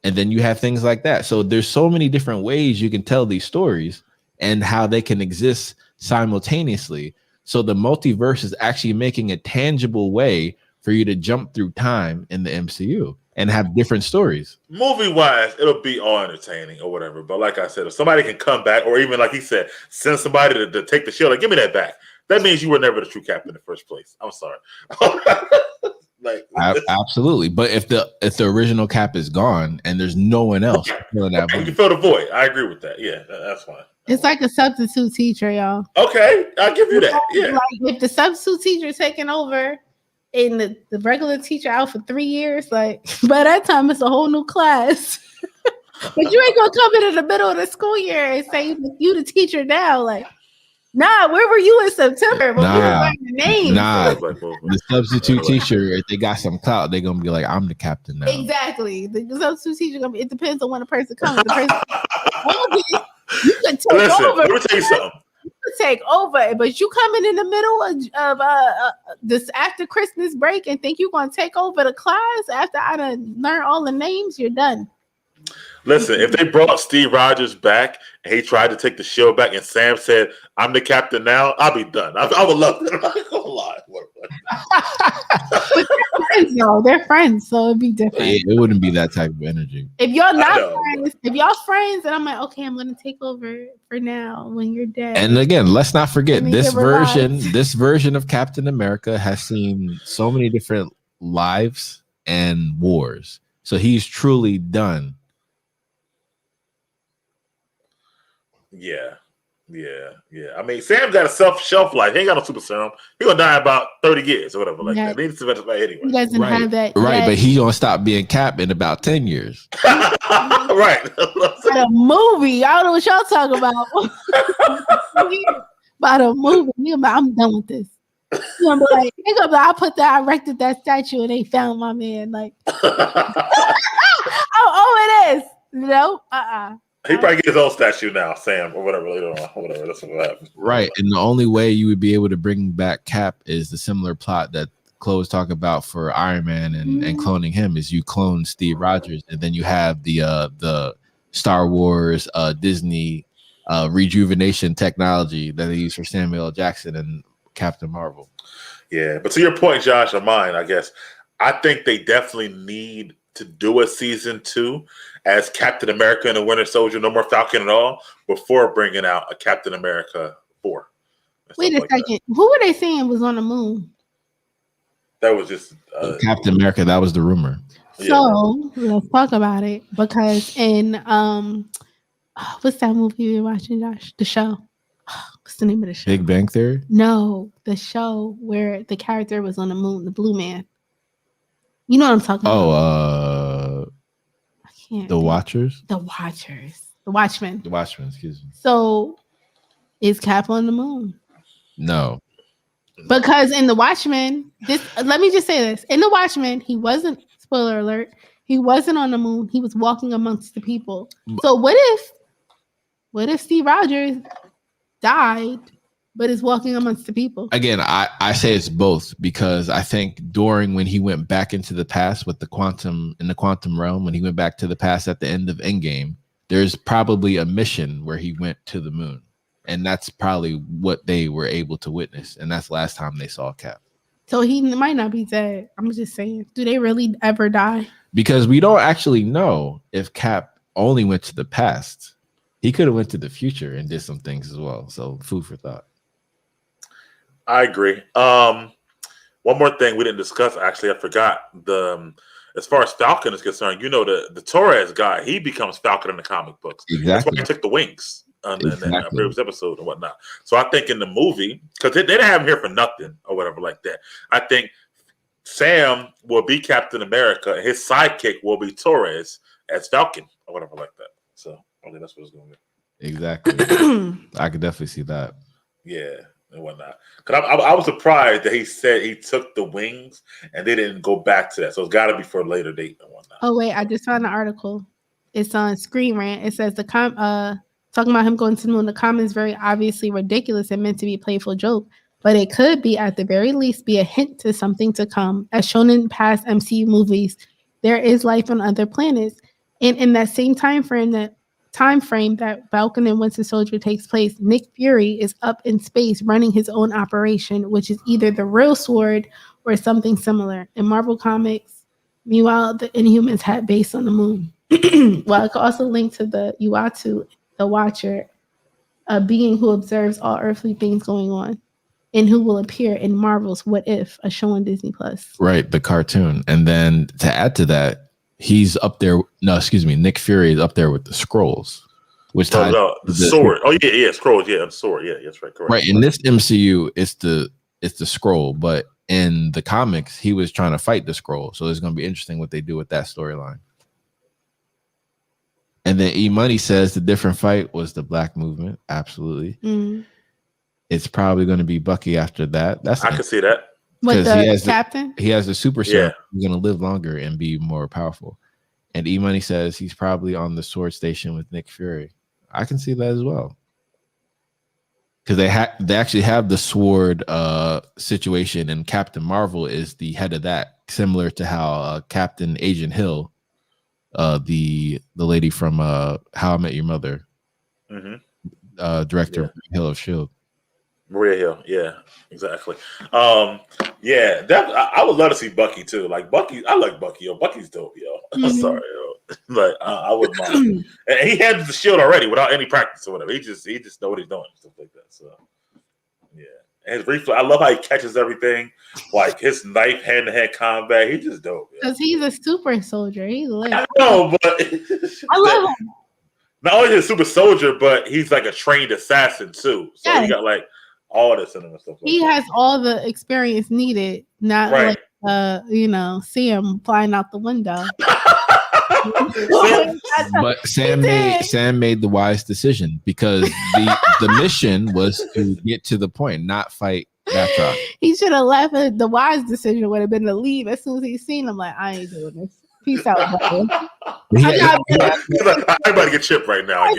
And then you have things like that. So there's so many different ways you can tell these stories and how they can exist simultaneously. So the multiverse is actually making a tangible way for you to jump through time in the MCU and have different stories. Movie-wise, it'll be all entertaining or whatever. But like I said, if somebody can come back, or even like he said, send somebody to take the shield, like, give me that back. That means you were never the true Cap in the first place. I'm sorry. Like Absolutely. But if the original Cap is gone and there's no one else filling that you void, can fill the void. I agree with that. Yeah, that's fine. It's like a substitute teacher, y'all. Okay, I'll give you that. Yeah. Like if the substitute teacher is taking over and the regular teacher out for 3 years, like by that time it's a whole new class. But you ain't gonna come in the middle of the school year and say you the teacher now. Like, nah, where were you in September when we were learning the names? Nah, the substitute teacher, if they got some clout, they're gonna be like, I'm the captain now. Exactly. The substitute teacher it depends on when the person comes. The person you can take over. Let me tell you something. You can take over, but you coming in the middle of this after Christmas break and think you're gonna take over the class after I done learned all the names, you're done. Listen, if they brought Steve Rogers back and he tried to take the show back and Sam said, I'm the captain now, I'll be done. I would love that. I'm not gonna lie. But they're friends, though. They're friends, so it'd be different. It wouldn't be that type of energy. If y'all not friends, if y'all friends, and I'm like, okay, I'm gonna take over for now when you're dead. And again, let's not forget this version of Captain America has seen so many different lives and wars. So he's truly done. Yeah. I mean, Sam got a shelf life. He ain't got no super serum. He gonna die in about 30 years or whatever. Like that. He needs to anyway. He doesn't have that. Right, but he gonna stop being Cap in about 10 years. Right. About a movie. I don't know what y'all talking about. About a movie. I'm done with this. You're gonna be like, I erected that statue and they found my man. Like, oh, it is. No, He probably get his own statue now, Sam, or whatever later on. Whatever. That's what happens. Right. And the only way you would be able to bring back Cap is the similar plot that Chloé was talking about for Iron Man and cloning him is you clone Steve Rogers, and then you have the Star Wars Disney rejuvenation technology that they use for Samuel L. Jackson and Captain Marvel. Yeah, but to your point, Josh, or mine, I guess, I think they definitely need to do a season 2 as Captain America and the Winter Soldier, no more Falcon at all, before bringing out a Captain America 4. Wait a second. Who were they saying was on the moon? That was just Captain America. That was the rumor. So let's talk about it because in what's that movie we were watching, Josh? The show. What's the name of the show? Big Bang Theory? No, the show where the character was on the moon, the blue man. You know what I'm talking about? I can't. The Watchers? The Watchers. The Watchmen. The Watchmen, excuse me. So is Cap on the moon? No. Because in the Watchmen, let me just say this. In the Watchmen, he wasn't, spoiler alert, he wasn't on the moon. He was walking amongst the people. So what if Steve Rogers died but is walking amongst the people? Again, I say it's both because I think during when he went back into the past with the quantum realm, when he went back to the past at the end of Endgame, there's probably a mission where he went to the moon. And that's probably what they were able to witness. And that's the last time they saw Cap. So he might not be dead. I'm just saying. Do they really ever die? Because we don't actually know if Cap only went to the past. He could have went to the future and did some things as well. So food for thought. I agree. One more thing we didn't discuss. Actually, I forgot as far as Falcon is concerned, you know, the Torres guy, he becomes Falcon in the comic books. Exactly. That's why he took the wings in that previous episode and whatnot. So I think in the movie, because they didn't have him here for nothing or whatever like that, I think Sam will be Captain America and his sidekick will be Torres as Falcon or whatever like that. So I think that's what it's going to be. Exactly. I could definitely see that. Yeah. And whatnot. Because I was surprised that he said he took the wings and they didn't go back to that. So it's got to be for a later date and whatnot. Oh wait, I just found an article. It's on Screen Rant. It says talking about him going to the moon. The comment is very obviously ridiculous and meant to be a playful joke, but it could be at the very least be a hint to something to come. As shown in past MCU movies, there is life on other planets, and in that same time frame that Falcon and Winter Soldier takes place, Nick Fury is up in space running his own operation, which is either the real sword or something similar. In Marvel Comics, meanwhile, the Inhumans had base on the moon. Well, I could also link to the Uatu, the Watcher, a being who observes all earthly things going on. and who will appear in Marvel's What If, a show on Disney Plus. Right, the cartoon. And then to add to that, he's up there. No, excuse me. Nick Fury is up there with the Scrolls, which ties the sword. Oh yeah, Scrolls. Yeah, sword. Yeah, that's right. Correct. Right. In this MCU, it's the Scroll, but in the comics, he was trying to fight the Scroll. So it's going to be interesting what they do with that storyline. And then E Money says the different fight was the Black Movement. Absolutely. Mm. It's probably going to be Bucky after that. I can see that. What, the captain? He has the super serum. Yeah. He's going to live longer and be more powerful. And E Money says he's probably on the sword station with Nick Fury. I can see that as well. Because they actually have the sword situation, and Captain Marvel is the head of that, similar to how Captain Agent Hill, the lady from How I Met Your Mother, director Hill of S.H.I.E.L.D. Maria Hill, yeah, exactly. I would love to see Bucky too. Like Bucky, I like Bucky. Yo, Bucky's dope, yo. I'm sorry, yo. Like I wouldn't mind. And he had the shield already without any practice or whatever. He just know what he's doing, stuff like that. So yeah, and his reflex. I love how he catches everything. Like his knife hand-to-hand combat. He's just dope. Because he's a super soldier. He's lit. I know, but I love him. Not only is he a super soldier, but he's like a trained assassin too. So he got like all this in him and stuff. Like he has all the experience needed, not like Sam flying out the window. But Sam made the wise decision, because the mission was to get to the point, not fight Batroc. He should have left. The wise decision would have been to leave as soon as he seen him. Like, I ain't doing this. Peace out, brother. Everybody get chipped right now.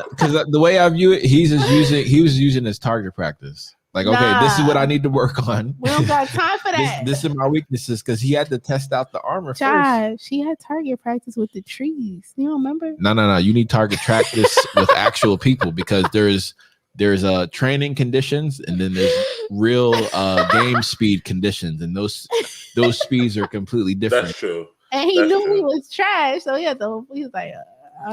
Because the way I view it, he was using his target practice. Like, okay, this is what I need to work on. We don't got time for that. This is my weaknesses, because he had to test out the armor first. He had target practice with the trees. You don't remember? No. You need target practice with actual people, because there's training conditions, and then there's real game speed conditions, and those speeds are completely different. That's true. And he knew he was trash, so he was like,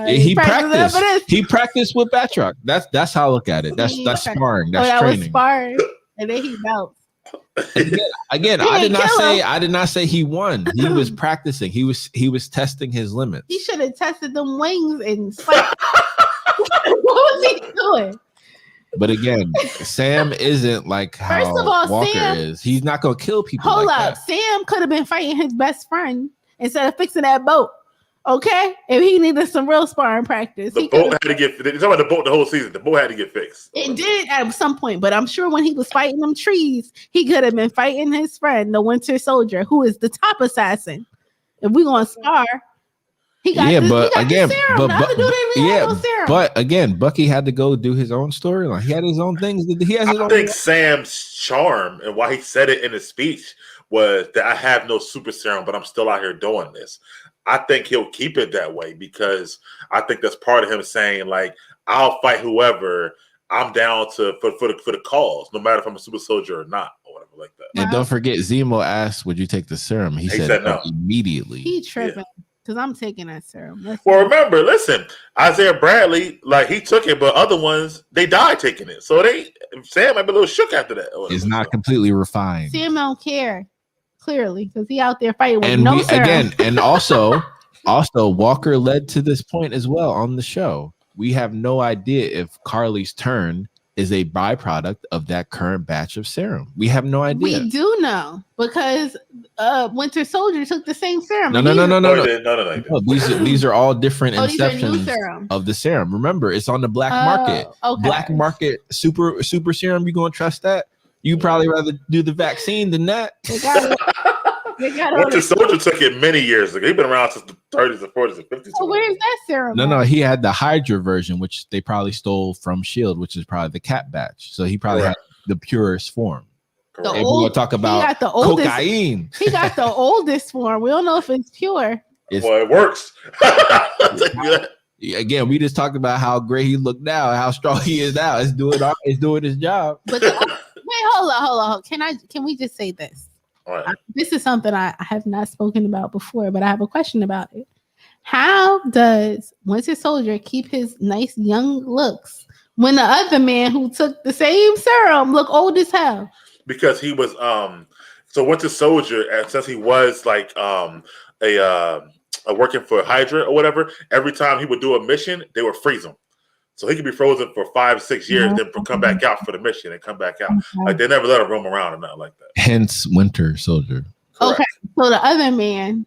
he practiced. He practiced with Batroc. That's how I look at it. That's sparring. That's training. Was sparring, and then he belts. Again, I did not say he won. He was practicing. He was testing his limits. He should have tested them wings and what was he doing? But again, Sam isn't like how First of all, Walker Sam is. He's not gonna kill people. Hold up, Sam could have been fighting his best friend instead of fixing that boat. Okay, if he needed some real sparring practice, the boat had to get. You're talking about the boat the whole season. The boat had to get fixed. It did at some point, but I'm sure when he was fighting them trees, he could have been fighting his friend, the Winter Soldier, who is the top assassin. If we're gonna spar, he got but again, Bucky had to go do his own storyline. He had his own things. I think Sam's charm and why he said it in his speech was that I have no super serum, but I'm still out here doing this. I think he'll keep it that way, because I think that's part of him saying, like, I'll fight whoever. I'm down for the cause, no matter if I'm a super soldier or not, or whatever like that. And don't forget, Zemo asked, "Would you take the serum?" He said no immediately. He tripping. Because I'm taking that serum. Remember, listen, Isaiah Bradley, like, he took it, but other ones, they died taking it. So Sam might be a little shook after that. It's not completely refined. Sam don't care, clearly, because he out there fighting with serum. Again, and also Walker led to this point as well on the show. We have no idea if Carly's turn is a byproduct of that current batch of serum. We have no idea. We do know, because Winter Soldier took the same serum. No. These are all different inceptions of the serum. Remember, it's on the black market. Okay. Black market super serum. You gonna trust that? You probably rather do the vaccine than that. Winter Soldier took it many years ago. He's been around since the 30s and 40s and 50s. So where's that serum? No, he had the Hydra version, which they probably stole from S.H.I.E.L.D., which is probably the Cap batch. So he probably had the purest form. If we're going to talk about cocaine. He got the oldest form. We don't know if it's pure. It works. Again, we just talked about how great he looked now, how strong he is now. It's doing his job. But wait, hold on. Can we just say this? Right. This is something I have not spoken about before, but I have a question about it. How does Winter Soldier keep his nice young looks When the other man who took the same serum look old as hell. Because he was so Winter Soldier, and since he was like a working for Hydra or whatever, every time he would do a mission, they would freeze him. So he could be frozen for 5-6 years, then come back out for the mission and come back out. Like they never let him roam around or nothing like that. Hence Winter Soldier. Correct. Okay, so the other man,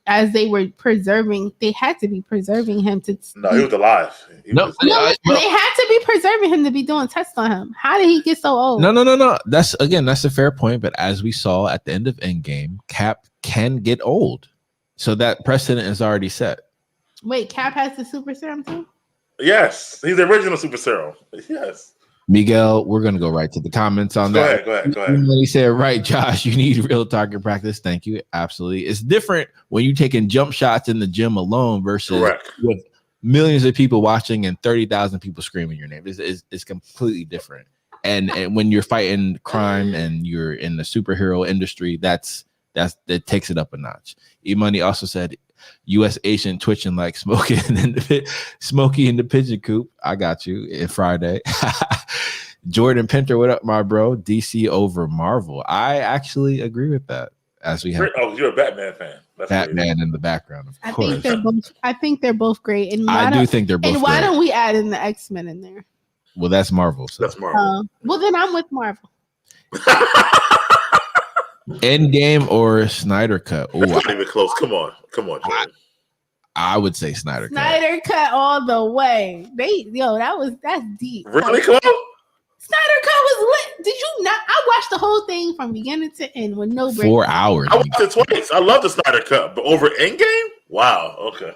as they were preserving, they had to be preserving him to. No, he was alive. They had to be preserving him to be doing tests on him. How did he get so old? No. That's a fair point. But as we saw at the end of Endgame, Cap can get old, so that precedent is already set. Wait, Cap has the super serum too? Yes, he's the original super serum. Yes. Miguel, we're going to go right to the comments on that. Go ahead. He said, right, Josh, you need real target practice. Thank you. Absolutely. It's different when you're taking jump shots in the gym alone versus with millions of people watching and 30,000 people screaming your name. It's completely different. And when you're fighting crime and you're in the superhero industry, that takes it up a notch. E-Money also said, U.S. agent twitching like Smokey in the pigeon coop. I got you. It's Friday. Jordan Pinter, what up, my bro? DC over Marvel. I actually agree with that. As we have, you're a Batman fan. That's Batman crazy. In the background, of course. I think they're both great. And I do think they're both. And why don't we add in the X-Men in there? Well, that's Marvel. So. That's Marvel. Well, then I'm with Marvel. Endgame or Snyder Cut? That's not even close. Come on, I would say Snyder Cut all the way. That's deep. Really close? Snyder Cut was lit. Did you not? I watched the whole thing from beginning to end with no break. 4 hours. I watched it twice. I love the Snyder Cut, but over Endgame? Wow. Okay.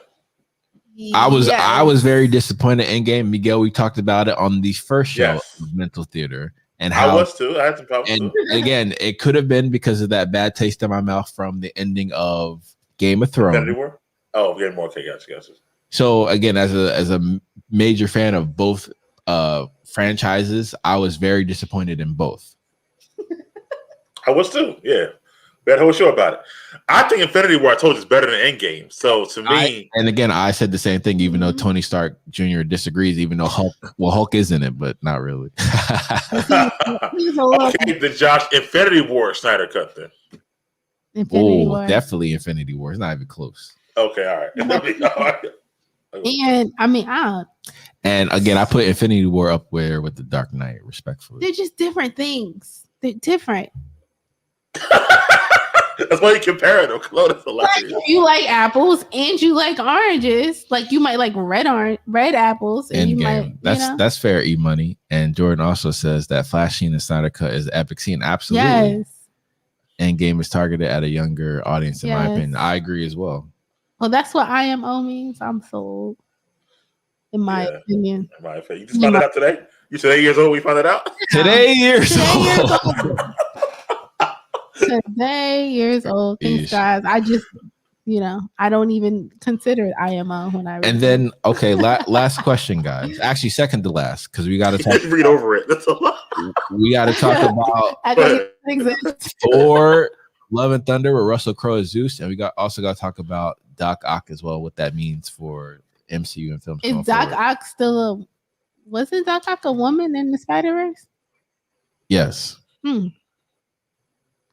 I was very disappointed in Endgame. Miguel, we talked about it on the first show of Mental Theater. And how I was too. I had some problems. And again, it could have been because of that bad taste in my mouth from the ending of Game of Thrones. Infinity War? Oh, Game War. Okay, gotcha. So again, as a major fan of both franchises, I was very disappointed in both. I was too. Yeah, we had a whole show about it. I think Infinity War, I told you, is better than Endgame. So to me, and again, I said the same thing, even though Tony Stark Jr. disagrees, even though Hulk is in it, but not really. Okay, then Josh, Infinity War, Snyder Cut then. Definitely Infinity War. It's not even close. Okay, all right. And I mean, and again, I put Infinity War up with the Dark Knight, respectfully. They're just different things. They're different. That's why you compare it. Like, you like apples and you like oranges. Like you might like red apples. And Endgame. That's fair. E-Money. And Jordan also says that Flash scene and Snyder Cut is epic scene. Absolutely. Yes. Endgame is targeted at a younger audience, in my opinion. I agree as well. Well, that's what IMO means. I'm sold. In my opinion. In my opinion. You just found it out today? You said 8 years old. We found it out today. Years old. Today, years old. Thanks, guys. I just, I don't even consider it IMO when I read And then, okay, last question, guys. Actually, second to last, because we got to talk. Read over it. That's a lot. We got to talk about Thor, Love and Thunder with Russell Crowe as Zeus, and we also got to talk about Doc Ock as well. What that means for MCU and films. Is Doc Ock still wasn't Doc Ock a woman in the Spider-Verse? Yes.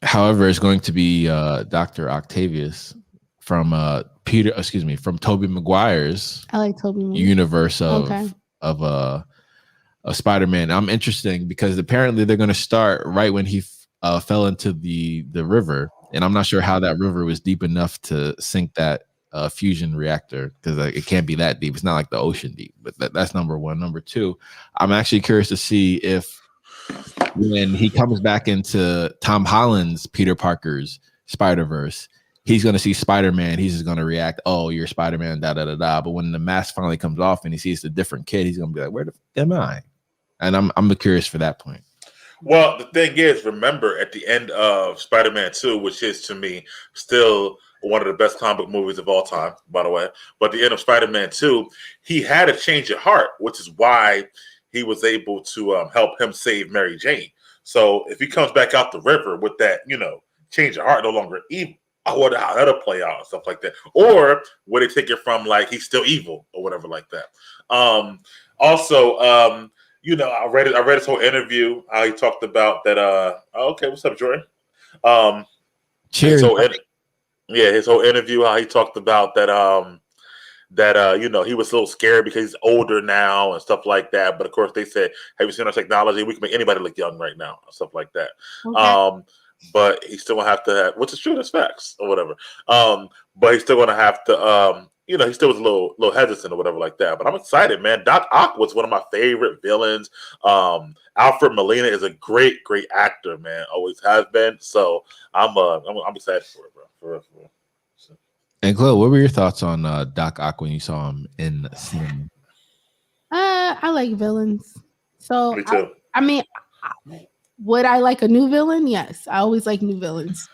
However, it's going to be Dr. Octavius from Tobey Maguire's universe of Spider-Man. I'm interested because apparently they're going to start right when he fell into the river, and I'm not sure how that river was deep enough to sink that fusion reactor, because it can't be that deep. It's not like the ocean deep. But that's number one. Number two, I'm actually curious to see if when he comes back into Tom Holland's Peter Parker's Spider-Verse, he's going to see Spider-Man. He's just going to react, oh, you're Spider-Man, da-da-da-da. But when the mask finally comes off and he sees a different kid, he's going to be like, where the f am I? And I'm curious for that point. Well, the thing is, remember, at the end of Spider-Man 2, which is, to me, still one of the best comic book movies of all time, by the way, but at the end of Spider-Man 2, he had a change of heart, which is why he was able to help him save Mary Jane. So if he comes back out the river with that, change of heart, no longer evil, I wonder how that'll play out and stuff like that. Or would it take it from like he's still evil or whatever like that? Also, I read it. I read his whole interview. How he talked about that. Okay, what's up, Jordan? Cheers. His whole interview. How he talked about that. He was a little scared because he's older now and stuff like that. But of course, they said, "Have you seen our technology? We can make anybody look young right now," and stuff like that. Okay. But he still gonna have to have, which is true, that's facts or whatever. But he's still gonna have to, he still was a little hesitant or whatever like that. But I'm excited, man. Doc Ock was one of my favorite villains. Alfred Molina is a great actor, man. Always has been. So I'm excited for it, bro. For real. So. And Chloe, what were your thoughts on Doc Ock when you saw him in cinema? I like villains. So me too. Would I like a new villain? Yes, I always like new villains.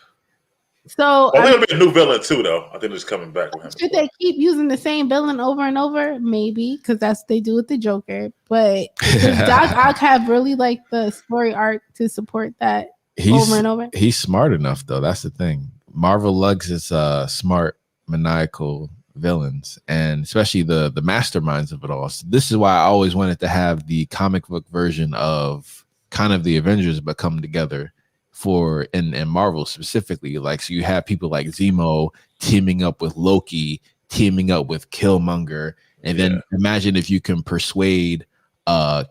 So we're gonna be a new villain too, though. I think it's coming back with him. Should they keep using the same villain over and over? Maybe, because that's what they do with the Joker. But does Doc Ock have really like the story arc to support that over and over? He's smart enough, though. That's the thing. Marvel lugs its smart, maniacal villains, and especially the masterminds of it all. So this is why I always wanted to have the comic book version of kind of the Avengers, but come together for in Marvel specifically. Like, so you have people like Zemo teaming up with Loki, teaming up with Killmonger, and then imagine if you can persuade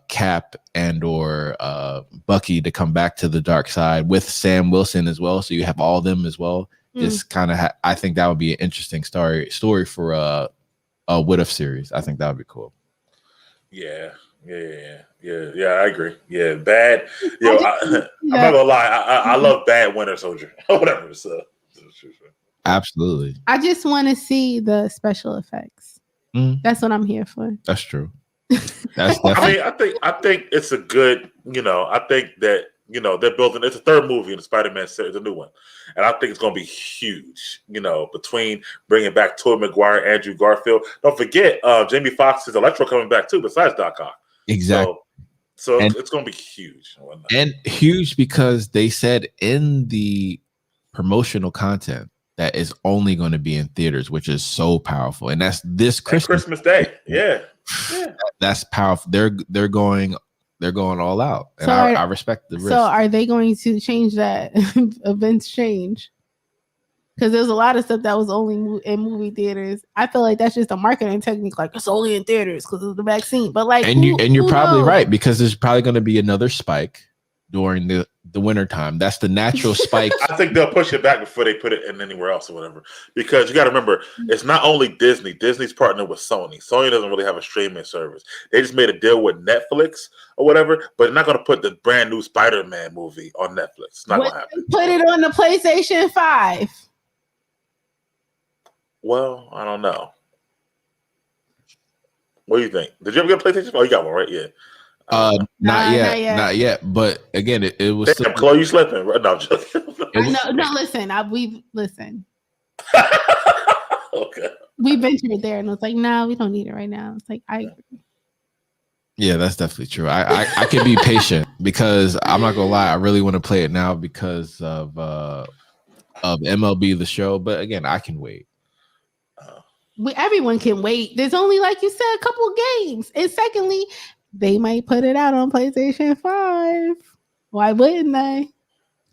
Cap and or Bucky to come back to the dark side with Sam Wilson as well. So you have all of them as well. Just kind of, I think that would be an interesting story for a What If series. I think that would be cool. Yeah, I agree. Yeah, bad. I'm not gonna lie. I love bad Winter Soldier. Whatever. So, absolutely. I just want to see the special effects. That's what I'm here for. That's true. That's definitely. I think it's a good. I think that they're building. It's a third movie in the Spider-Man series, a new one, and I think it's going to be huge. Between bringing back Tobey Maguire, Andrew Garfield. Don't forget, Jamie Foxx's Electro coming back too. Besides Doc Ock. Exactly. So it's going to be huge. And huge because they said in the promotional content that is only going to be in theaters, which is so powerful. And that's this Christmas Day. Yeah. That's powerful. They're going all out. And so I respect the risk. So are they going to change that? Events change? Because there's a lot of stuff that was only in movie theaters. I feel like that's just a marketing technique. Like, it's only in theaters because of the vaccine. But like, you're probably right, because there's probably going to be another spike during the winter time. That's the natural spike. I think they'll push it back before they put it in anywhere else or whatever. Because you got to remember, it's not only Disney. Disney's partnered with Sony. Sony doesn't really have a streaming service. They just made a deal with Netflix or whatever, but they're not going to put the brand new Spider-Man movie on Netflix. It's not going to happen. Put it on the PlayStation 5. Well, I don't know. What do you think? Did you ever get a PlayStation? Oh, you got one, right? Yeah. Not yet. But again, it was. Damn, Chloe, you slipping? No, I'm joking. Listen. Okay. We ventured there, and it's like, no, we don't need it right now. It's like, I agree. Yeah, that's definitely true. I can be patient because I'm not gonna lie, I really want to play it now because of MLB The Show. But again, I can wait. Everyone can wait. There's only, like you said, a couple of games. And secondly, they might put it out on PlayStation 5. Why wouldn't they?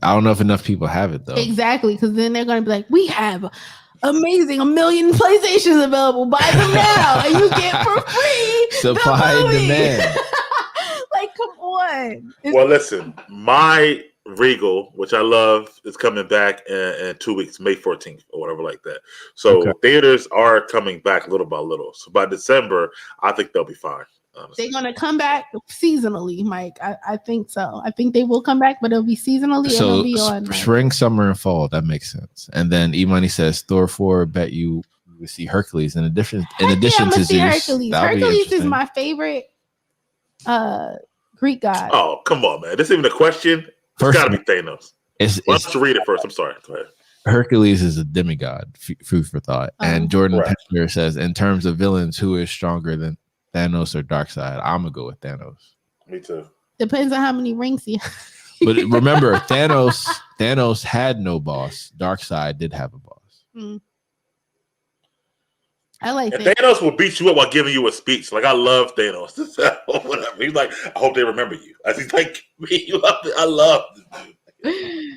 I don't know if enough people have it, though. Exactly, because then they're going to be like, we have amazing 1 million PlayStations available. Buy them now, and you get for free. Supply and demand. Like, come on. Well, listen, my Regal, which I love, is coming back in 2 weeks, May 14th or whatever like that. So theaters are coming back little by little. So by December, I think they'll be fine. Honestly. They're going to come back seasonally, Mike. I think so. I think they will come back, but it'll be seasonally. So and it'll be on spring, summer, and fall. That makes sense. And then Imani says Thor 4. Bet you will see Hercules in addition to Zeus. Hercules. Hercules is my favorite Greek god. Oh, come on, man! This isn't even a question. It's got to be Thanos. Why don't you read it first? I'm sorry. Go ahead. Hercules is a demigod. Food for thought. And Jordan Pester says, in terms of villains, who is stronger than Thanos or Darkseid? I'm gonna go with Thanos. Me too. Depends on how many rings he has. But remember, Thanos had no boss. Darkseid did have a boss. I like And that. Thanos will beat you up while giving you a speech. Like I love Thanos. Whatever. He's like, I hope they remember you. As he's like, I love this dude.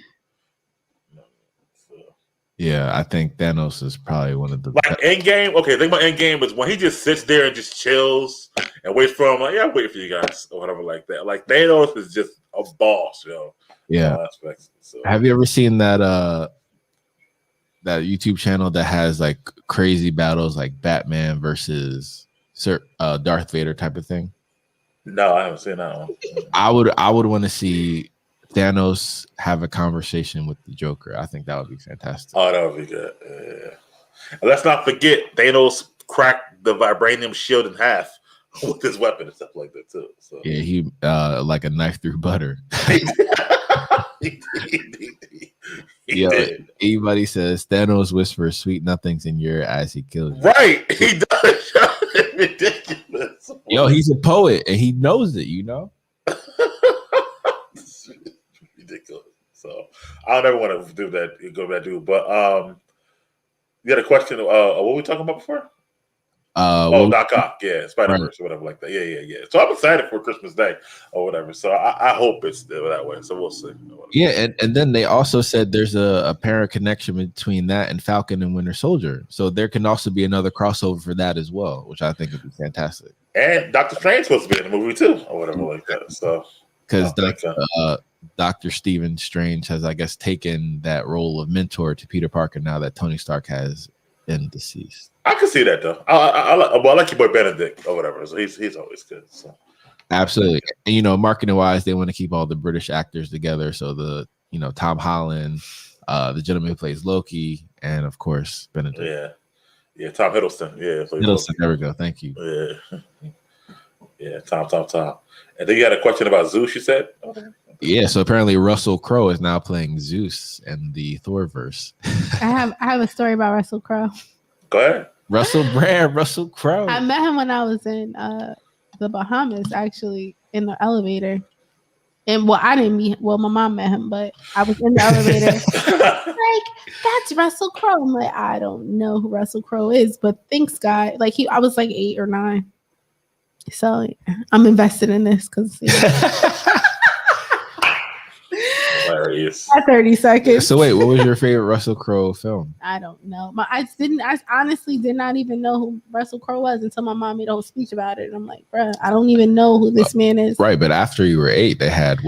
Yeah, I think Thanos is probably one of the like Endgame. Okay, the thing about Endgame is when he just sits there and just chills and waits for him. Like, yeah, I'm waiting for you guys or whatever like that. Like Thanos is just a boss, yo. Yeah. So. Have you ever seen that that YouTube channel that has like crazy battles like Batman versus Darth Vader type of thing? No, I haven't seen that one. I would want to see Thanos have a conversation with the Joker. I think that would be fantastic. Oh, that would be good. Yeah. Let's not forget Thanos cracked the vibranium shield in half with his weapon and stuff like that too. So. Yeah, he like a knife through butter. He did. Anybody says Thanos whispers sweet nothings in your ear as he kills you. Right, he does. Ridiculous. Yo, he's a poet and he knows it. You know. Ridiculous. So I don't ever want to do that. Go to that dude. But you had a question. What were we talking about before? Doc Ock, yeah, Spider-Verse or whatever like that. Yeah. So I'm excited for Christmas Day or whatever. So I hope it's that way. So we'll see. Yeah, and then they also said there's a apparent connection between that and Falcon and Winter Soldier. So there can also be another crossover for that as well, which I think would be fantastic. And Doctor Strange supposed to be in the movie too, or whatever like that. So because Dr. Stephen Strange has, I guess, taken that role of mentor to Peter Parker now that Tony Stark has been deceased. I can see that though. I like your boy Benedict or whatever. So he's always good. So absolutely, and marketing wise, they want to keep all the British actors together. So the Tom Holland, the gentleman who plays Loki, and of course Benedict. Yeah, Tom Hiddleston. Yeah, Hiddleston. There we go. Thank you. Yeah, Tom. And then you had a question about Zeus. You said. Okay. Yeah, so apparently Russell Crowe is now playing Zeus in the Thorverse. I have a story about Russell Crowe. Go ahead. Russell Crowe. I met him when I was in the Bahamas, actually, in the elevator. And I didn't meet him. Well, my mom met him, but I was in the elevator. Like, that's Russell Crowe. I'm like, I don't know who Russell Crowe is, but thanks, God. Like I was like 8 or 9. So I'm invested in this because hilarious. At 30 seconds. So wait, what was your favorite Russell Crowe film? I don't know. I honestly did not even know who Russell Crowe was until my mom made a whole speech about it. And I'm like, bruh, I don't even know who this man is. Right, but after you were 8, they had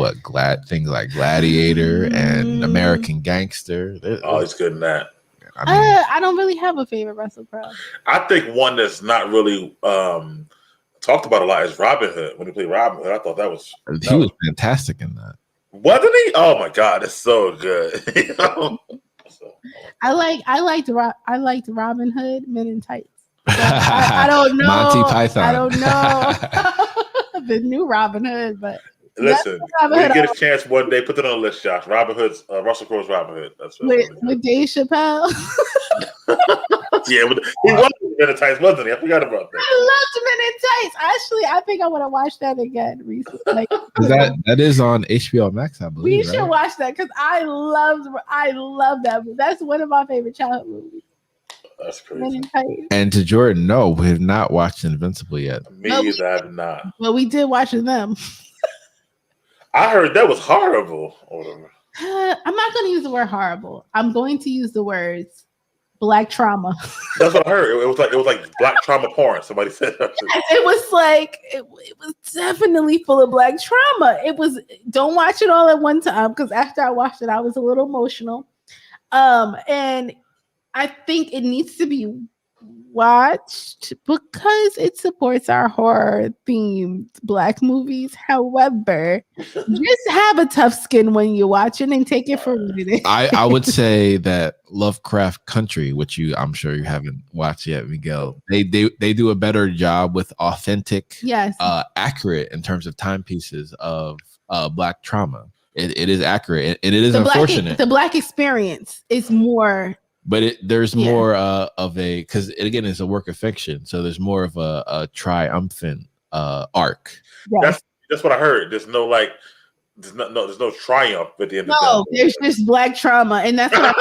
things like Gladiator and American Gangster. He's good in that. I don't really have a favorite Russell Crowe. I think one that's not really talked about a lot is Robin Hood. When he played Robin Hood, I thought he was fantastic in that. Wasn't he? Oh my God, it's so good. I liked Robin Hood, Men in Tights. So I don't know. Monty Python. I don't know the new Robin Hood, but listen, when you get a chance one day, put it on the list, Josh. Russell Crowe's Robin Hood. That's with Dave Chappelle. Yeah, he was Men in Tights, wasn't he? I forgot about that. I loved Men in Tights. Actually, I think I want to watch that again recently. That is on HBO Max, I believe. We should watch that because I love that movie. That's one of my favorite childhood movies. That's crazy. And to Jordan, no, we have not watched Invincible yet. Me either, I have not. Well, we did watch them. I heard that was horrible. I'm not going to use the word horrible. I'm going to use the words Black trauma. That's what I heard. It was like Black trauma porn. Somebody said that. It was like it was definitely full of Black trauma. It was. Don't watch it all at one time because after I watched it, I was a little emotional. And I think it needs to be watched because it supports our horror themed Black movies. However, just have a tough skin when you watch it and take it for what it is. I would say that Lovecraft Country, which I'm sure you haven't watched yet, Miguel, they do a better job with authentic, accurate in terms of timepieces of Black trauma. It is accurate and it is unfortunate. The Black experience is more. But there's more of a, because again, it's a work of fiction, so there's more of a triumphant arc. Yes. That's what I heard. There's no there's no triumph at the end of the day. No, there's just Black trauma, and that's what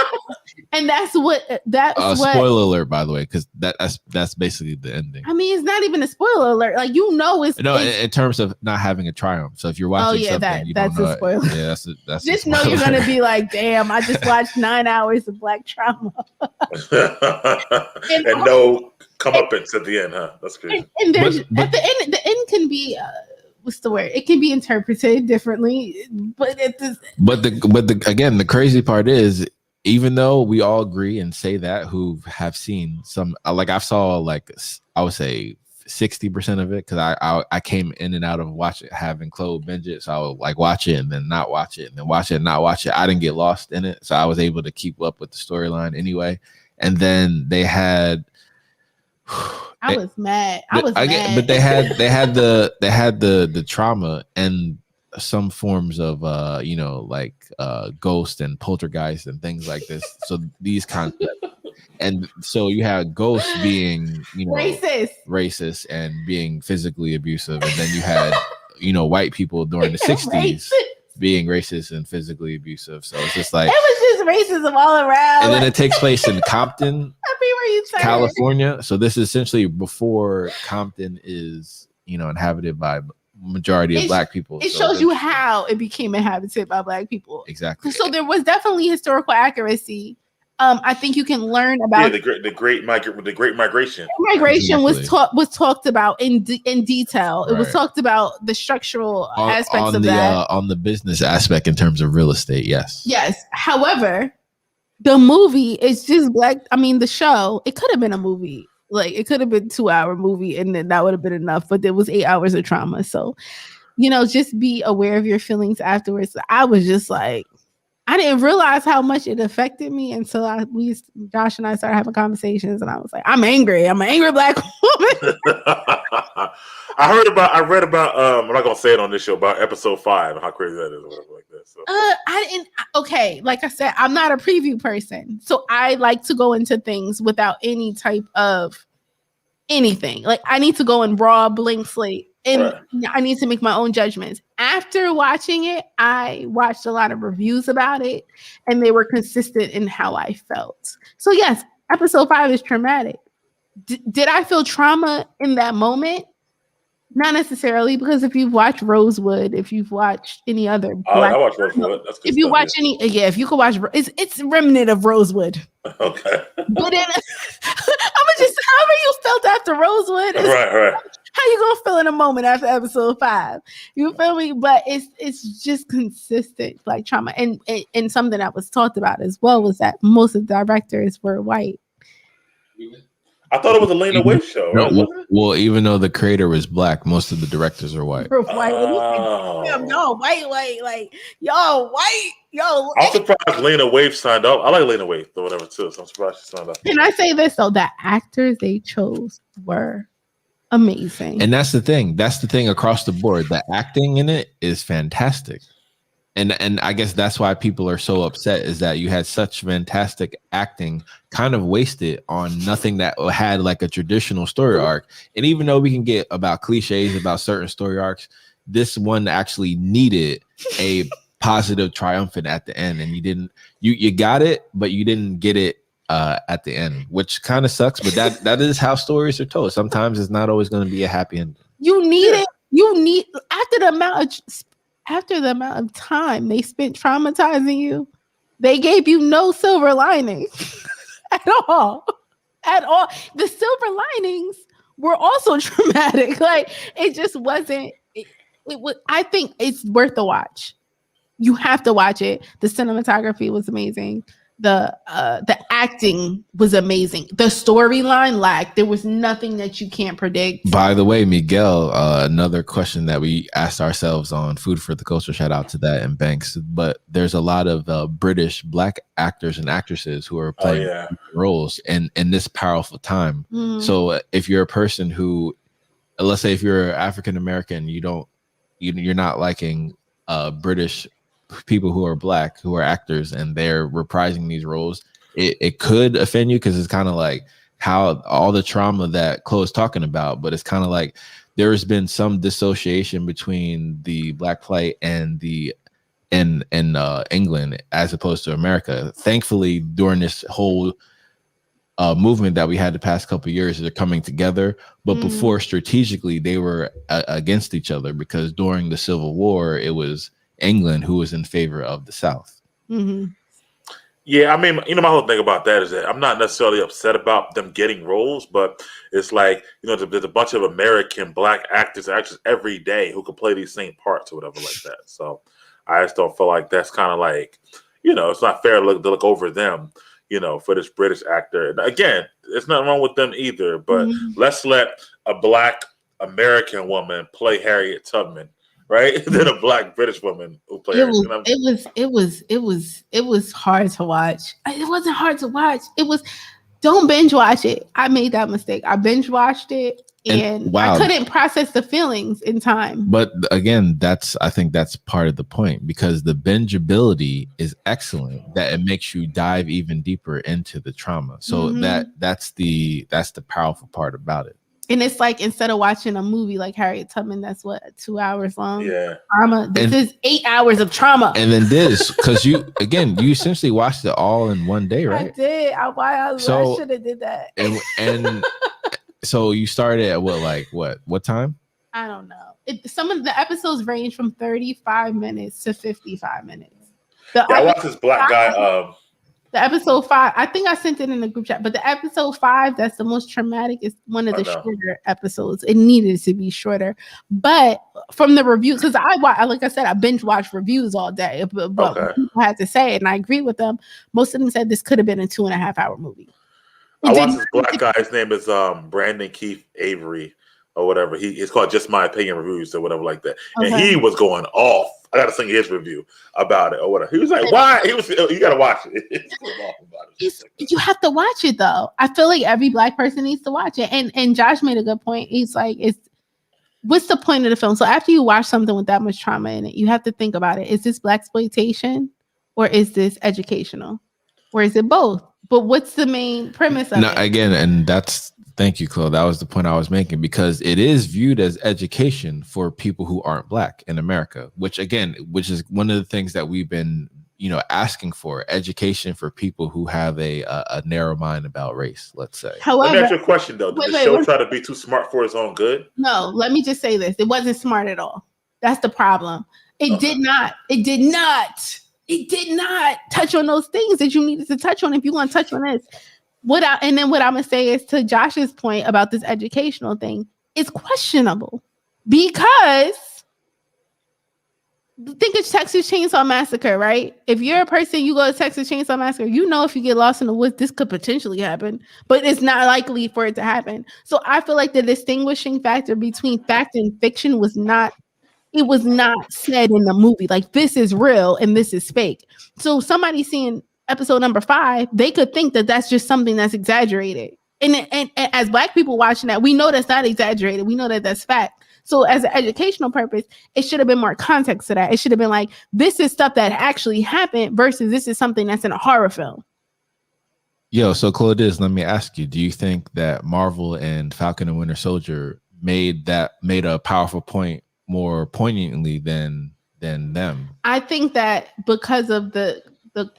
And that's what spoiler alert, by the way, because that's basically the ending. I mean, it's not even a spoiler alert. Like, you know, it's in terms of not having a triumph. So if you're watching something, you that's don't know a spoiler. Yeah, that's just know you're gonna be like, damn, I just watched 9 hours of black trauma. and no comeuppance at the end, huh? That's crazy. And there's at the end can be what's the word? It can be interpreted differently, but again, the crazy part is, even though we all agree and say that, who have seen some, like I saw, like I would say 60% of it, because I came in and out of having Chloé binge it, so I would like watch it and then not watch it and then watch it and not watch it. I didn't get lost in it, so I was able to keep up with the storyline anyway. And then they had, I was mad. But they had the trauma and some forms of ghost and poltergeist and things like this. So these concepts, and so you had ghosts being racist and being physically abusive, and then you had white people during the 60s being racist and physically abusive. So it's just like it was just racism all around. And then it takes place in Compton, California. So this is essentially before Compton is inhabited by majority of black people. It shows you how it became inhabited by black people. Exactly. So there was definitely historical accuracy. I think you can learn about the great migration. Migration was talked about in detail. It was talked about the structural aspects of that on the business aspect in terms of real estate. Yes. However, the movie is just black. I mean, the show, it could have been a movie. Like, it could have been a 2-hour movie and then that would have been enough, but there was 8 hours of trauma. So, just be aware of your feelings afterwards. I was just like, I didn't realize how much it affected me until Josh and I started having conversations, and I was like, I'm angry. I'm an angry black woman. I read about, I'm not going to say it on this show, about episode 5 and how crazy that is or whatever like that. So. Like I said, I'm not a preview person. So I like to go into things without any type of anything. Like, I need to go in raw, blank slate. And I need to make my own judgments. After watching it, I watched a lot of reviews about it, and they were consistent in how I felt. So yes, episode 5 is traumatic. Did I feel trauma in that moment? Not necessarily, because if you've watched Rosewood, if you've watched any other, I watched Rosewood. That's good if you watch if you could watch, it's a remnant of Rosewood. Okay. But then I'm just however you felt after Rosewood. Right. How you gonna feel in a moment after episode 5? You feel me? But it's just consistent, like trauma, and something that was talked about as well was that most of the directors were white. I thought it was a Lena Waithe show. Right? Well, even though the creator was black, most of the directors are white. White, like y'all white, yo. I'm surprised Lena Waithe signed up. I like Lena Waithe or whatever too. So I'm surprised she signed up. Can I say this though? The actors they chose were amazing. And that's the thing. That's the thing across the board. The acting in it is fantastic. And I guess that's why people are so upset, is that you had such fantastic acting kind of wasted on nothing that had like a traditional story arc. And even though we can get about cliches about certain story arcs, this one actually needed a positive triumphant at the end. And you got it, but you didn't get it at the end, which kind of sucks, but that is how stories are told. Sometimes it's not always going to be a happy ending. You need it. You need, after the amount of time they spent traumatizing you, they gave you no silver lining at all. The silver linings were also traumatic. Like, it just wasn't. It was. I think it's worth the watch. You have to watch it. The cinematography was amazing. The acting was amazing. The storyline lacked. There was nothing that you can't predict. By the way, Miguel, another question that we asked ourselves on Food for the Culture, shout out to that and Banks, but there's a lot of British black actors and actresses who are playing roles in this powerful time. So if you're a person who, let's say if you're African American, you're not liking British people who are black, who are actors, and they're reprising these roles, it could offend you, because it's kind of like how all the trauma that Chloe is talking about, but it's kind of like there's been some dissociation between the black plight and the in England as opposed to America. Thankfully, during this whole movement that we had the past couple of years, they're coming together. But before, strategically, they were against each other, because during the Civil War, it was England who was in favor of the South. Yeah, I mean, my whole thing about that is that I'm not necessarily upset about them getting roles, but it's like, there's a bunch of American Black actors every day who can play these same parts or whatever like that. So I just don't feel like that's kind of like, it's not fair to look over them, for this British actor. And again, there's nothing wrong with them either, but let's let a Black American woman play Harriet Tubman, right? Than a Black British woman who played. It was hard to watch. It wasn't hard to watch. Don't binge watch it. I made that mistake. I binge watched it and I couldn't process the feelings in time. But again, I think that's part of the point, because the bingeability is excellent, that it makes you dive even deeper into the trauma. So that's the powerful part about it. And it's like, instead of watching a movie like Harriet Tubman, that's 2 hours long. Yeah. Trauma. This is 8 hours of trauma. And then because you essentially watched it all in one day, right? I did. I should have did that. And so you started at what time? I don't know. Some of the episodes range from 35 minutes to 55 minutes. I watched this Black guy. The episode 5, I think I sent it in the group chat, but the episode 5, that's the most traumatic, is one of the shorter episodes. It needed to be shorter. But from the reviews, because like I said, I binge watch reviews all day, but people had to say it, and I agree with them. Most of them said this could have been a 2.5 hour movie. I watched this Black guy. His name is Brandon Keith Avery or whatever. It's called Just My Opinion Reviews or whatever like that. Okay. And he was going off. I got to sing his review about it or whatever. He was like, "Why?" You got to watch it. You have to watch it though. I feel like every Black person needs to watch it. And Josh made a good point. He's like, what's the point of the film? So after you watch something with that much trauma in it, you have to think about it. Is this Blaxploitation or is this educational? Or is it both? But what's the main premise of it? Again, and thank you, Chloe. That was the point I was making, because it is viewed as education for people who aren't Black in America, which is one of the things that we've been, asking for, education for people who have a narrow mind about race, let's say. However, let me ask you a question though. Did the show try to be too smart for its own good? No, let me just say this. It wasn't smart at all. That's the problem. It did not touch on those things that you needed to touch on if you want to touch on this. What I'm gonna say is, to Josh's point about this educational thing, it's questionable, because think of Texas Chainsaw Massacre, right? If you're a person, you go to Texas Chainsaw Massacre, if you get lost in the woods, this could potentially happen, but it's not likely for it to happen. So I feel like the distinguishing factor between fact and fiction was not said in the movie. Like, this is real and this is fake. So somebody seeing episode number 5, they could think that that's just something that's exaggerated. And as Black people watching that, we know that's not exaggerated. We know that that's fact. So as an educational purpose, it should have been more context to that. It should have been like, this is stuff that actually happened versus this is something that's in a horror film. So Claudius, let me ask you, do you think that Marvel and Falcon and Winter Soldier made a powerful point more poignantly than them? I think that because of the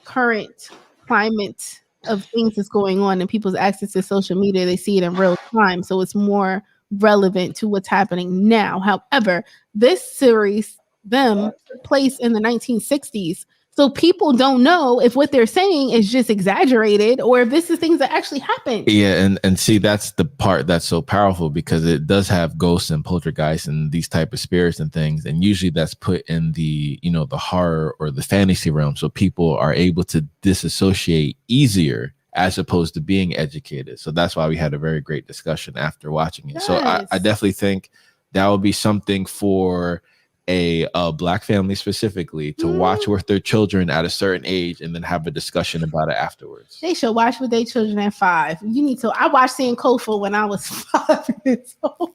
current climate of things that's going on and people's access to social media, they see it in real time. So it's more relevant to what's happening now. However, this series, took place in the 1960s. So people don't know if what they're saying is just exaggerated or if this is things that actually happened. Yeah, and see, that's the part that's so powerful, because it does have ghosts and poltergeists and these type of spirits and things, and usually that's put in the the horror or the fantasy realm, so people are able to disassociate easier as opposed to being educated. So that's why we had a very great discussion after watching it. Yes. So I definitely think that would be something for a Black family specifically to watch with their children at a certain age and then have a discussion about it afterwards. They should watch with their children at 5. You need to. I watched Sankofa when I was 5 years old.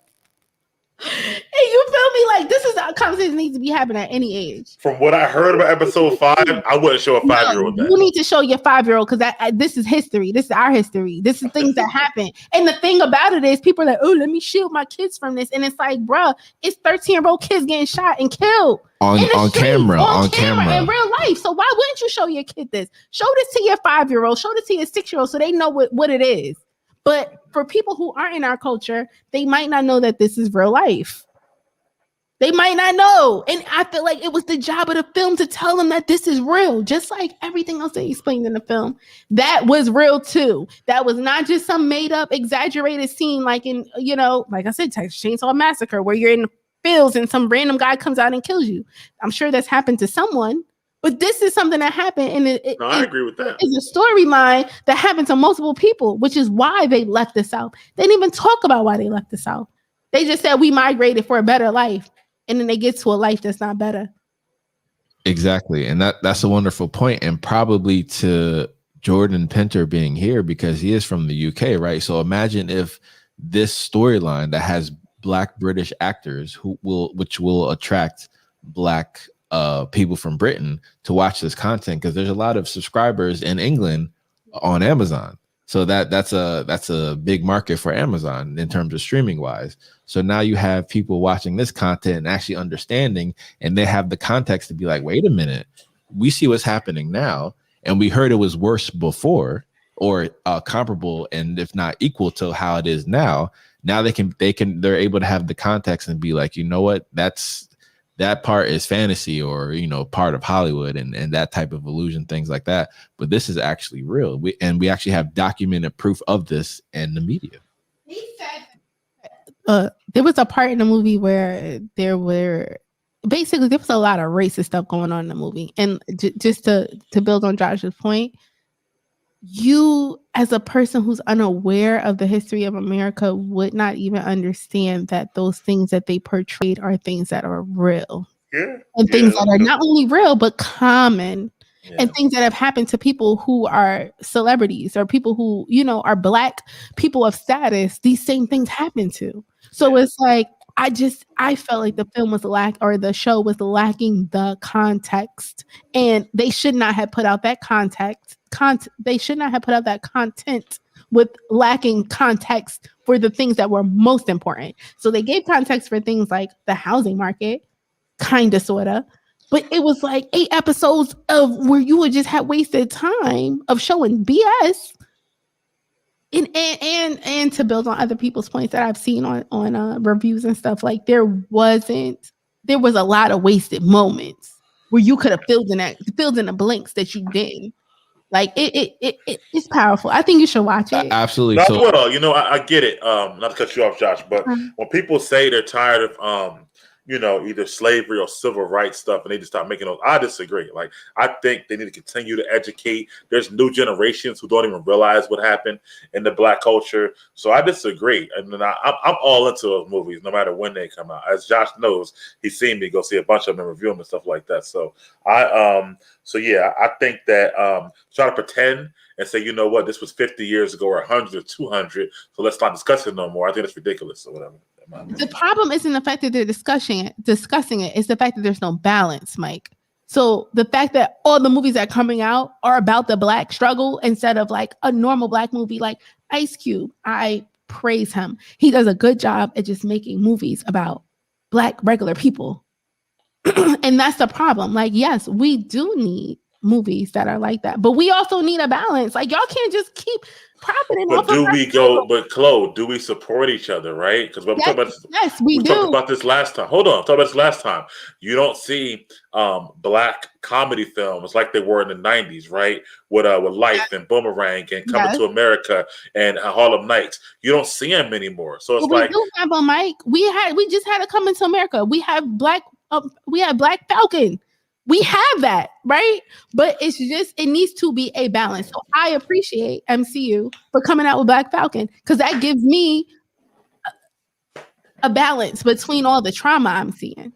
you feel me? Like, this is a conversation that needs to be happening at any age. From what I heard about episode 5, I wouldn't show a 5-year-old that. You need to show your 5-year-old because this is history. This is our history. This is things that happen. And the thing about it is people are like, oh, let me shield my kids from this. And it's like, bruh, it's 13-year-old kids getting shot and killed. On camera. In real life. So why wouldn't you show your kid this? Show this to your 5-year-old. Show this to your 6-year-old so they know what it is. But for people who aren't in our culture, they might not know that this is real life. They might not know. And I feel like it was the job of the film to tell them that this is real. Just like everything else they explained in the film. That was real too. That was not just some made up, exaggerated scene like in, like I said, Texas Chainsaw Massacre, where you're in the fields and some random guy comes out and kills you. I'm sure that's happened to someone. But this is something that happened, and I agree with that. It's a storyline that happened to multiple people, which is why they left the South. They didn't even talk about why they left the South. They just said we migrated for a better life, and then they get to a life that's not better. Exactly, and that's a wonderful point, and probably to Jordan Pinter being here because he is from the UK, right? So imagine if this storyline that has Black British actors which will attract Black people from Britain to watch this content, because there's a lot of subscribers in England on Amazon. So that's a big market for Amazon in terms of streaming wise. So now you have people watching this content and actually understanding, and they have the context to be like, wait a minute, we see what's happening now, and we heard it was worse before, or comparable, and if not equal to how it is now. Now they're able to have the context and be like, you know what, that part is fantasy, or part of Hollywood and that type of illusion, things like that. But this is actually real. We actually have documented proof of this in the media. He said there was a part in the movie where there was a lot of racist stuff going on in the movie. And just to build on Josh's point, you as a person who's unaware of the history of America would not even understand that those things that they portrayed are things that are real. And things that are not only real but common. And things that have happened to people who are celebrities or people who are Black people of status. These same things happen to. So it's like I felt like the film was the show was lacking the context, and they should not have put out that they should not have put out that content with lacking context for the things that were most important. So they gave context for things like the housing market, kind of, sort of, but it was like 8 episodes of where you would just have wasted time of showing BS. And to build on other people's points that I've seen on reviews and stuff, like there was a lot of wasted moments where you could have filled in the blanks that you didn't. Like it's powerful. I think you should watch it. Absolutely. I get it. Not to cut you off, Josh, but when people say they're tired of either slavery or civil rights stuff, and they just start making those, I disagree. Like, I think they need to continue to educate. There's new generations who don't even realize what happened in the Black culture. So I disagree. And I'm all into those movies, no matter when they come out. As Josh knows, he's seen me go see a bunch of them and review them and stuff like that. So I think that try to pretend and say, you know what, this was 50 years ago or 100 or 200, so let's not discuss it no more. I think it's ridiculous or whatever. The problem isn't the fact that they're discussing it. It's the fact that there's no balance, Mike. So the fact that all the movies that are coming out are about the Black struggle instead of like a normal Black movie, like Ice Cube, I praise him. He does a good job at just making movies about Black regular people. And that's the problem. Like, yes, we do need movies that are like that, but we also need a balance. Like, y'all can't just keep profiting. But Chloe, do we support each other, right? Because we talked about this last time. Hold on, talked about this last time. You don't see Black comedy films like they were in the 90s, right? With Life and Boomerang and Coming to America and Harlem Nights. You don't see them anymore. So it's we do have a Mike. We just had a Coming to America. We have Black Falcon. We have that, right? But it's just, it needs to be a balance. So I appreciate MCU for coming out with Black Falcon, because that gives me a balance between all the trauma I'm seeing.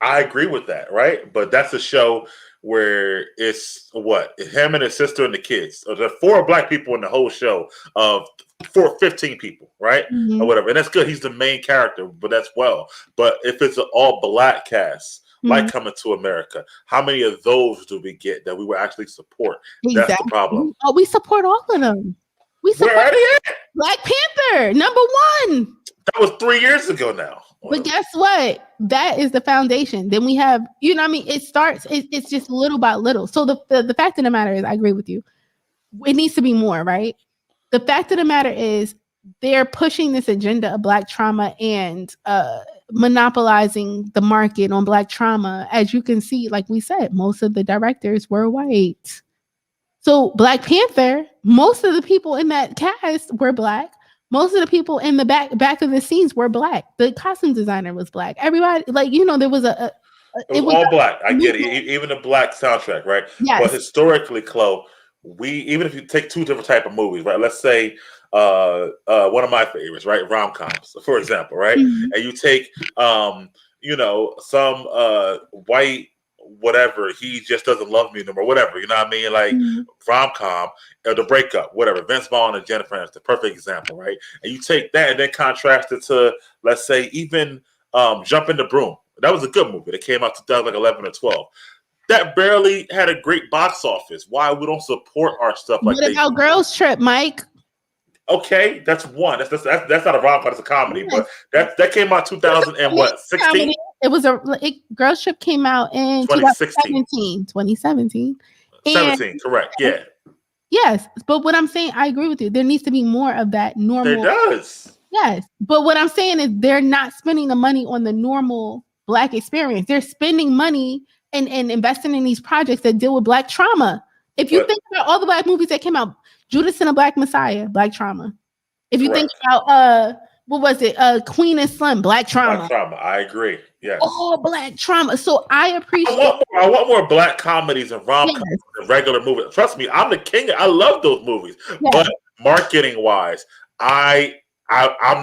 I agree with that, right? But that's a show where it's what him and his sister and the kids. So there are 4 black people in the whole show of 15 people, right? Mhm. Or whatever. And that's good. He's the main character, but that's well. But if it's an all black cast, like Coming to America, how many of those do we get that we will actually support? Exactly. That's the problem. Oh, we support all of them. We support Where are they at? Black Panther, number 1. That was 3 years ago now. But guess what? That is the foundation. Then we have, you know what I mean? It starts, it's just little by little. So the fact of the matter is, I agree with you. It needs to be more, right? The fact of the matter is they're pushing this agenda of Black trauma and monopolizing the market on Black trauma. As you can see, like we said, most of the directors were white. So Black Panther, most of the people in that cast were Black. Most of the people in the back of the scenes were Black. The costume designer was Black. Everybody, like, you know, there was it was all Black. I get it. Even the Black soundtrack, right? Yes. But historically, Chloe, even if you take 2 different type of movies, right? Let's say one of my favorites, right? Rom-coms, for example, right? And you take you know, some white whatever, he just doesn't love me no more, whatever, you know what I mean? Like rom-com or The Breakup, whatever. Vince Vaughn and Jennifer Aniston, the perfect example, right? And you take that and then contrast it to, let's say, even Jump in the Broom. That was a good movie that came out 2011 or 12. That barely had a great box office. Why we don't support our stuff like that? What about Girls Trip, Mike? Okay, that's one. That's not a rom-com, it's a comedy. But that came out 2016? It was Girls Trip came out in 2017. 2017. 17, correct. Yeah. Yes, but what I'm saying, I agree with you. There needs to be more of that normal. There does. Yes, but what I'm saying is they're not spending the money on the normal Black experience. They're spending money and investing in these projects that deal with Black trauma. If you think about all the Black movies that came out, Judas and the Black Messiah, Black trauma. If you think about what was it? Queen and Slim, Black trauma. Black trauma. I agree. Yes. All Black trauma. So I appreciate. I want more Black comedies and rom-coms and regular movies. Trust me, I'm the king. I love those movies. Yes. But marketing wise, I'm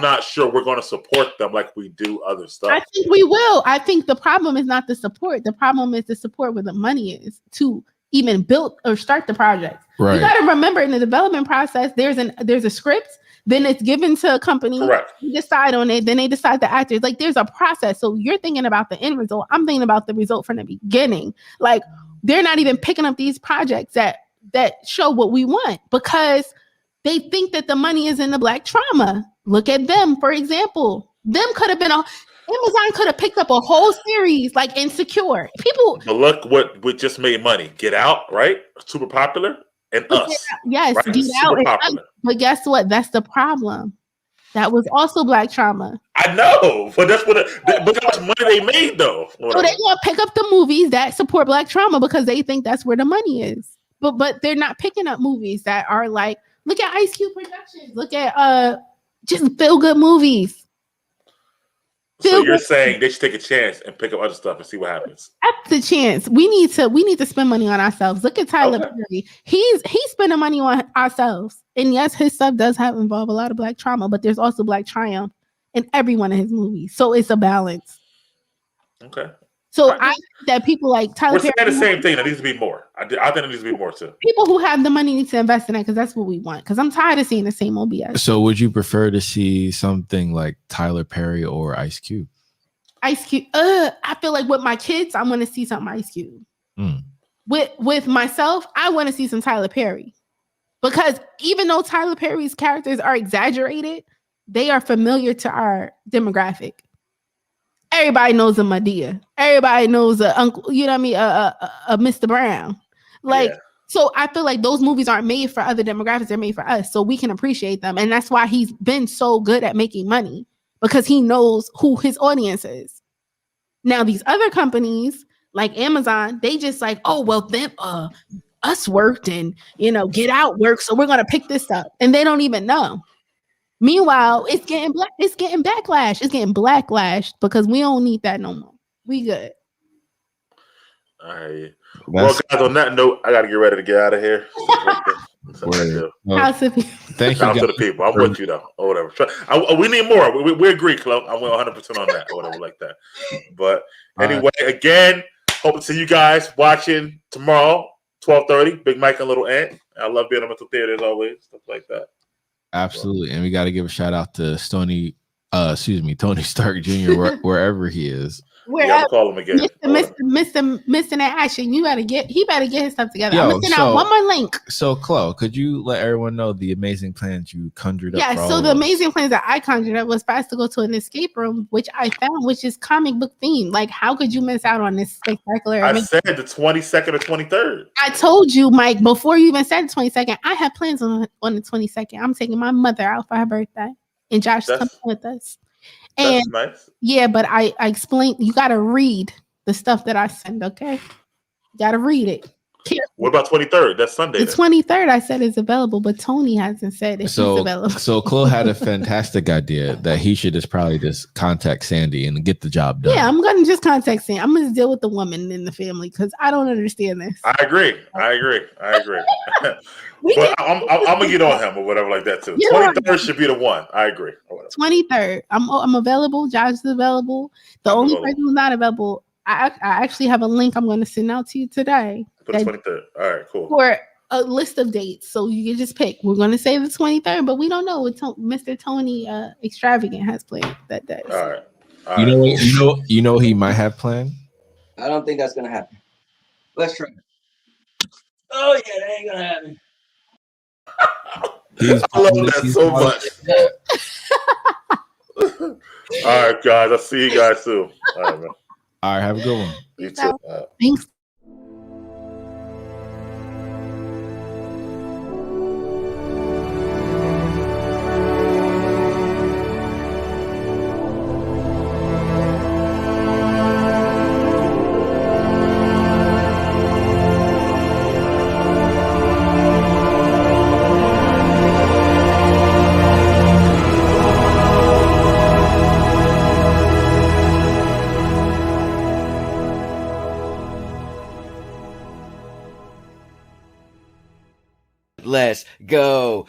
not sure we're going to support them like we do other stuff. I think we will. I think the problem is not the support. The problem is the support where the money is to even build or start the project. Right. You got to remember, in the development process, there's a script. Then it's given to a company. Correct. You decide on it. Then they decide the actors. Like, there's a process. So you're thinking about the end result. I'm thinking about the result from the beginning. Like, they're not even picking up these projects that show what we want because they think that the money is in the Black trauma. Look at them, for example. Them could have been Amazon could have picked up a whole series like Insecure. People. But look what just made money. Get Out, right? Super popular. And Us. Yes, right? Get Out. But guess what? That's the problem. That was also Black trauma. I know, but that's but how much money they made though. So they're gonna pick up the movies that support Black trauma because they think that's where the money is. But they're not picking up movies that are like, look at Ice Cube Productions. Look at just feel good movies. So you're saying they should take a chance and pick up other stuff and see what happens. That's the chance. We need to spend money on ourselves. Look at Tyler Perry. He's spending money on ourselves. And yes, his stuff does involve a lot of Black trauma, but there's also Black triumph in every one of his movies. So it's a balance. Okay. So I think that people like Tyler Perry. We're saying the same thing. There needs to be more. I think there needs to be more too. People who have the money need to invest in it because that's what we want. Because I'm tired of seeing the same old BS. So would you prefer to see something like Tyler Perry or Ice Cube? Ice Cube. I feel like with my kids, I want to see something Ice Cube. With myself, I want to see some Tyler Perry. Because even though Tyler Perry's characters are exaggerated, they are familiar to our demographic. Everybody knows a Madea. Everybody knows a Uncle, you know what I mean? A Mr. Brown. Like, so I feel like those movies aren't made for other demographics. They're made for us. So we can appreciate them. And that's why he's been so good at making money because he knows who his audience is. Now, these other companies like Amazon, they just like, oh, well, them, us worked and, Get Out worked. So we're going to pick this up. And they don't even know. Meanwhile, it's getting backlash. It's getting blacklashed because we don't need that no more. We good. All right. Well, guys, on that note, I got to get ready to get out of here. Thank Shout you, out to guys. the people. I'm with you though, or whatever. We need more. We agree, Chloe. I'm 100% on that, or whatever like that. But anyway, again, hope to see you guys watching tomorrow, 12:30. Big Mike and Little Ant. I love being in the theater as always, stuff like that. Absolutely, and we got to give a shout out to Tony Stark Jr. wherever he is. Yeah, I'm call him again. Mr. Action, he better get his stuff together. Yo, I'm gonna send out one more link. So, Chloe, could you let everyone know the amazing plans you conjured up? Yeah, so the amazing plans that I conjured up was for us to go to an escape room, which I found, which is comic book themed. Like, how could you miss out on this spectacular? I said the 22nd or 23rd. I told you, Mike, before you even said the 22nd. I have plans on the 22nd. I'm taking my mother out for her birthday, and Josh is coming with us. And that's nice. Yeah, but I explained, you got to read the stuff that I send, okay? You got to read it. What about 23rd? That's Sunday. The 23rd I said is available, but Tony hasn't said if he's available. So Chloe had a fantastic idea that he should probably just contact Sandy and get the job done. Yeah, I'm going to just contact Sandy. I'm going to deal with the woman in the family because I don't understand this. I agree. But I'm going to get on him or whatever like that too. 23rd should be the one. I agree. 23rd. I'm available. Josh is available. The only person who's not available, I actually have a link I'm going to send out to you today. For the 23rd. All right, cool. For a list of dates. So you can just pick. We're going to say the 23rd, but we don't know what Mr. Tony Extravagant has planned that day. All right. You know he might have planned? I don't think that's going to happen. Let's try it. Oh, yeah, that ain't going to happen. I love that so much. All right, guys. I'll see you guys soon. All right, man. All right, have a good one. You too. Thanks. Let's go.